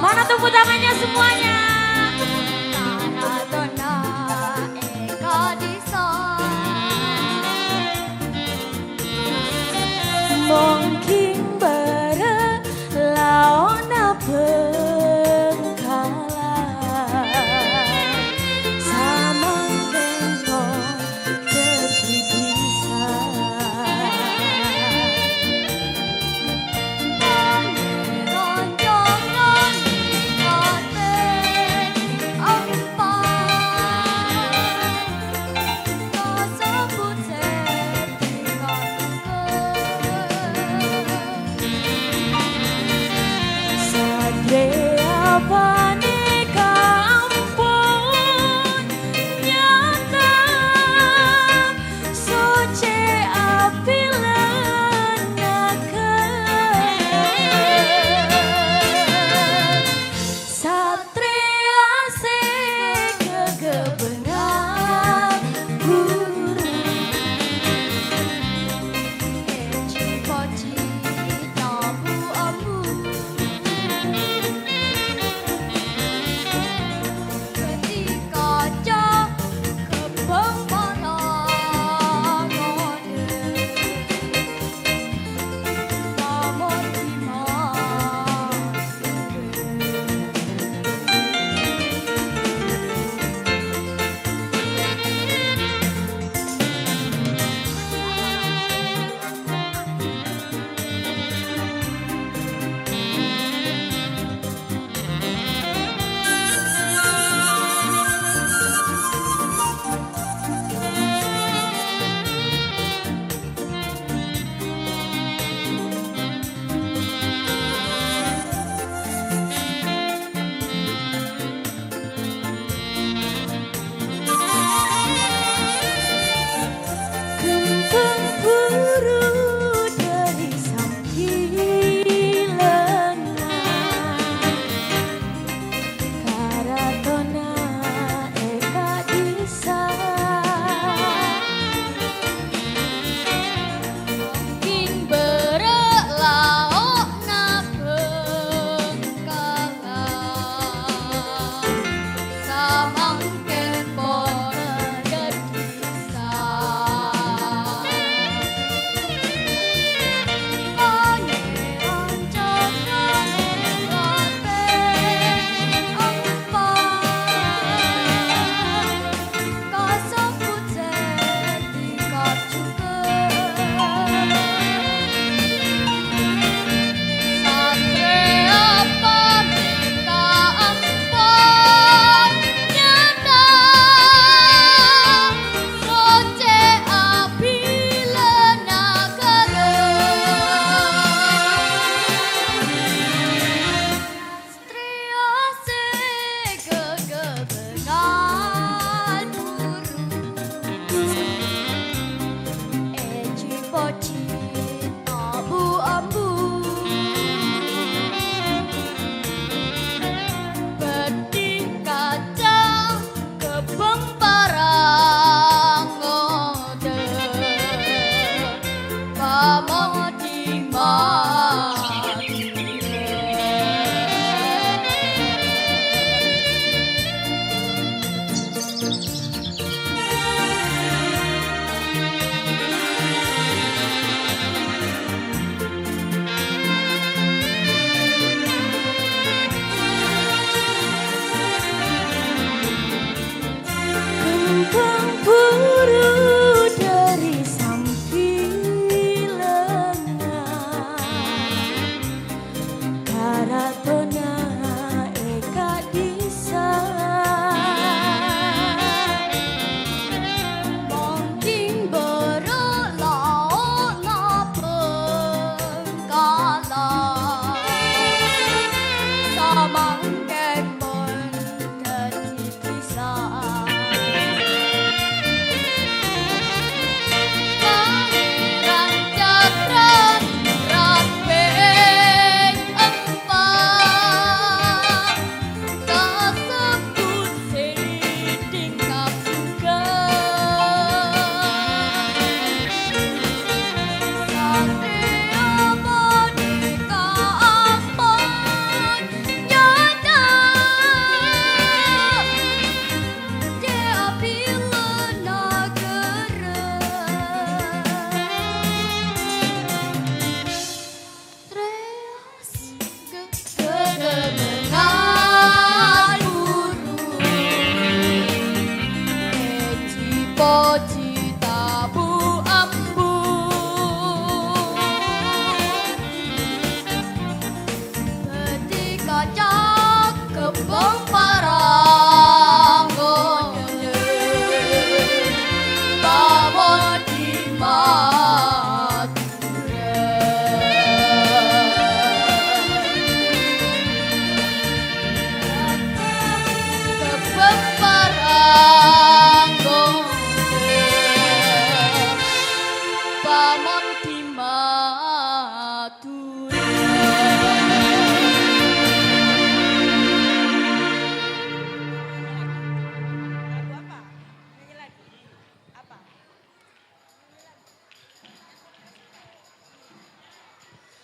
Mana tepuk tangannya semuanya? Mungkin berlawan pengkalan sama dengan kepikisan.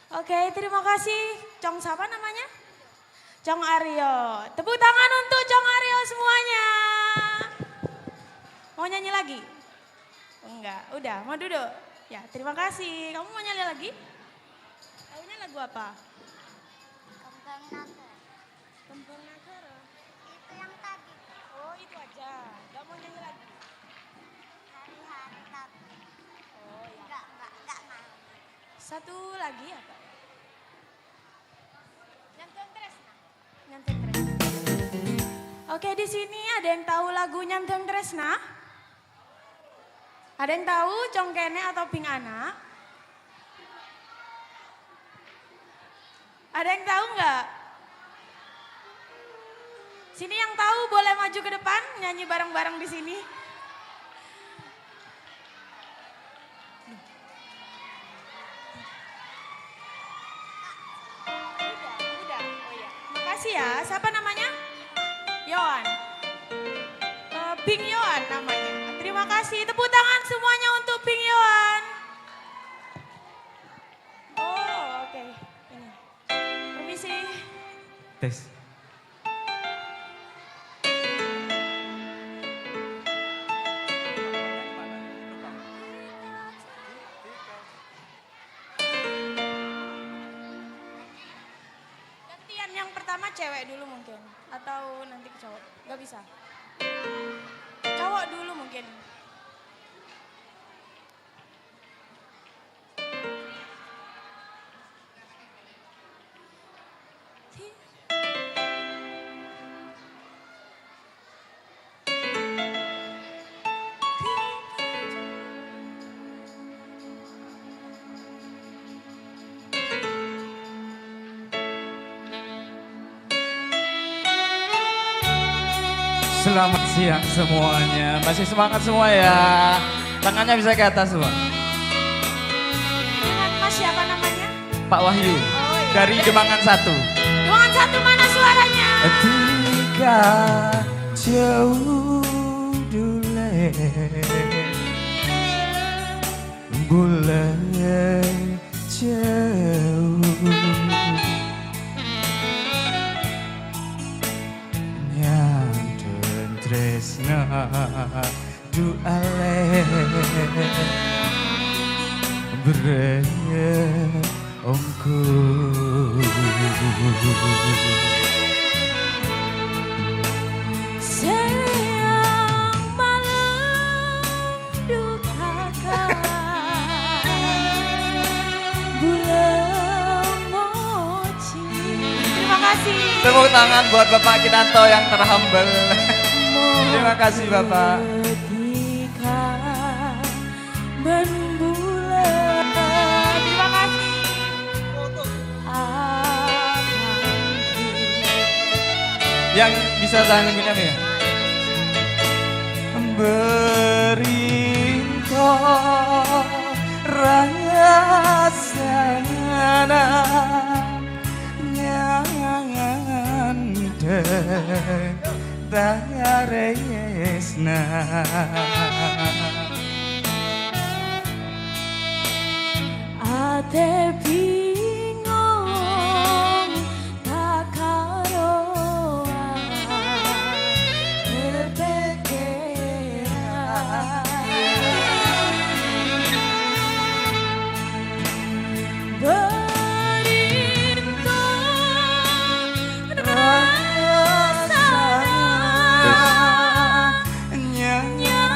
Oke, terima kasih. Cong siapa namanya? Cong Aryo. Tepuk tangan untuk Cong Aryo semuanya. Mau nyanyi lagi? Enggak, udah mau duduk. Ya, terima kasih. Kamu mau nyanyi lagi? Tahunya lagu apa? Kembang naga. Kembang Nagara. Itu yang tadi. Oh, itu aja. Gak mau nyanyi lagi? Hari-hari tapi. Oh, ya. Enggak mau. Satu lagi apa? Nyanteng Tresna. Nyanteng Tresna. Oke, di sini ada yang tahu lagu Nyanteng Tresna? Ada yang tahu Congkene atau Ping Anak? Ada yang tahu nggak? Sini yang tahu boleh maju ke depan nyanyi bareng-bareng di sini. Udah. Oh iya. Makasih ya. Siapa namanya? Yohan. Ping Yohan namanya. Terima kasih. Tepuk tangan semuanya untuk Ping Yohan. Oh, oke. Ini. Permisi. Tes. Gantian yang pertama cewek dulu mungkin. Atau nanti ke cowok. Gak bisa. Cowok dulu mungkin. Selamat siang semuanya. Masih semangat semua ya. Tangannya bisa ke atas semua. Mas siapa namanya? Pak Wahyu. Dari Demangan 1. Demangan 1 mana suaranya? Ketika jauh dule bulan aku. Sayang malam dukakan bulan moci. Terima kasih. Tepuk tangan buat Bapak Kinanto yang terhumble. Terima kasih Bapak. Ketika berbulan. Terima kasih. Yang bisa tangan punya ya? Berintah rasana nyangante taresna. Ate bingung tak karuan berpikiran berintah rasana nyangante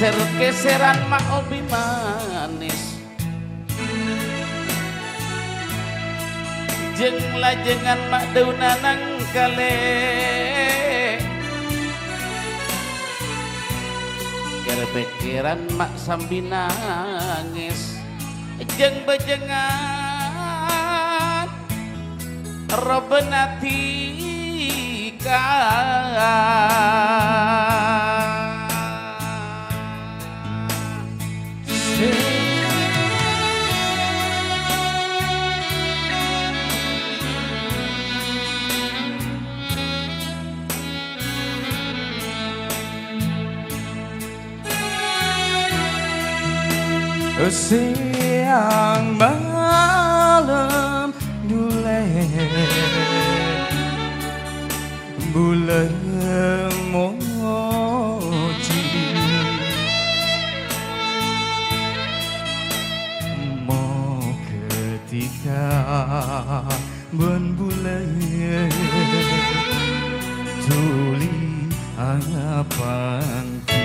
Ser-keseran mak obi manis Jeng lajengan mak daunanang kale Kerbekeran mak sambil nangis Jeng bejengan Robenatika Siang malam dule bulan moci mau ketika bulan tuli panti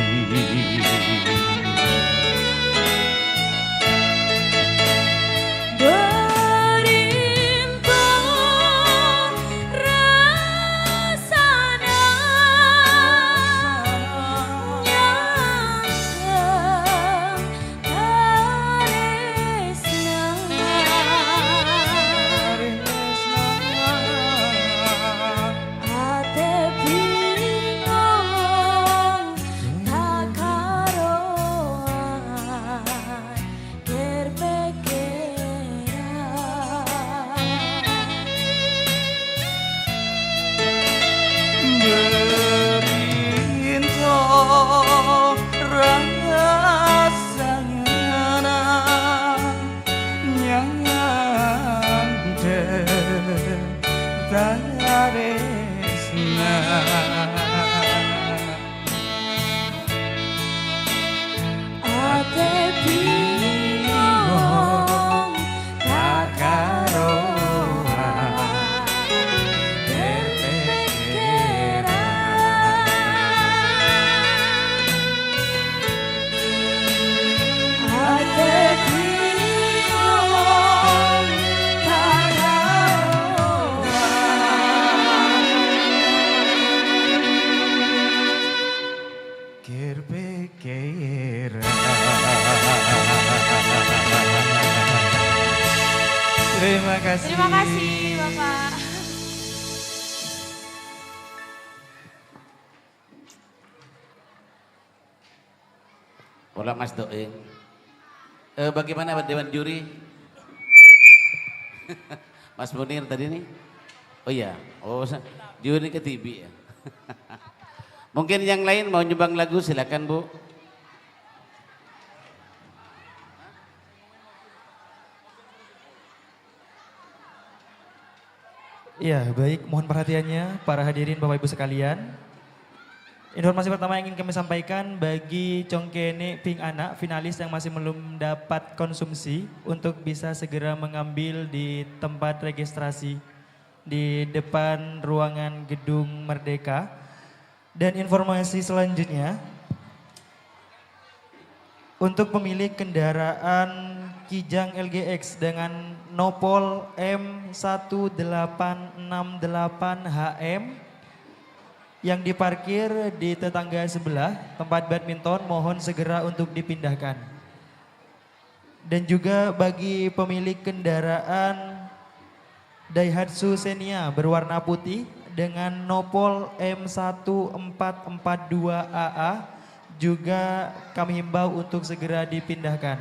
Terima kasih. Terima kasih Bapak. Pola Mas Doeng. Bagaimana Dewan Juri? Mas Munir tadi nih. Oh iya, Juni ke TV ya. Mungkin yang lain mau nyumbang lagu silakan Bu. Ya, baik, mohon perhatiannya para hadirin Bapak Ibu sekalian. Informasi pertama yang ingin kami sampaikan bagi Congkene Ping Anak finalis yang masih belum dapat konsumsi untuk bisa segera mengambil di tempat registrasi di depan ruangan Gedung Merdeka. Dan informasi selanjutnya untuk pemilik kendaraan Kijang LGX dengan nopol M1868HM yang diparkir di tetangga sebelah tempat badminton mohon segera untuk dipindahkan. Dan juga bagi pemilik kendaraan Daihatsu Xenia berwarna putih dengan nopol M1442AA juga kami himbau untuk segera dipindahkan.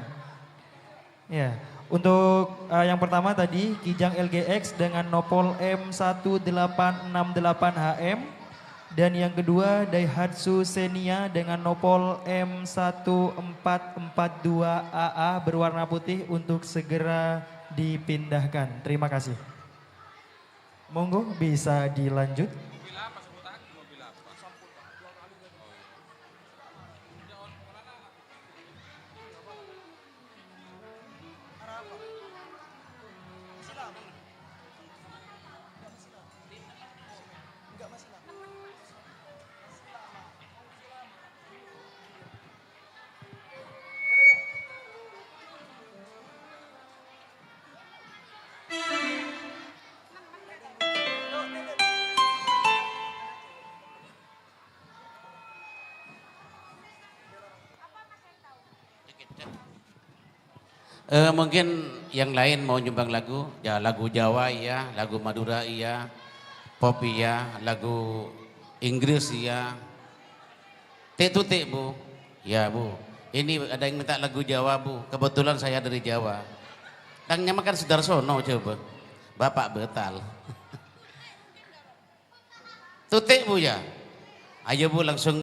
Ya, untuk yang pertama tadi Kijang LGX dengan nopol M1868HM dan yang kedua Daihatsu Xenia dengan nopol M1442AA berwarna putih untuk segera dipindahkan. Terima kasih. Monggo bisa dilanjut. Mungkin yang lain mau nyumbang lagu, ya lagu Jawa iya, lagu Madura iya, pop iya, lagu Inggris iya. Tik Bu, ya Bu. Ini ada yang minta lagu Jawa Bu, kebetulan saya dari Jawa. Tangnya makan Sudarsono coba, Bapak Betal. Tutik Bu ya, ayo Bu langsung.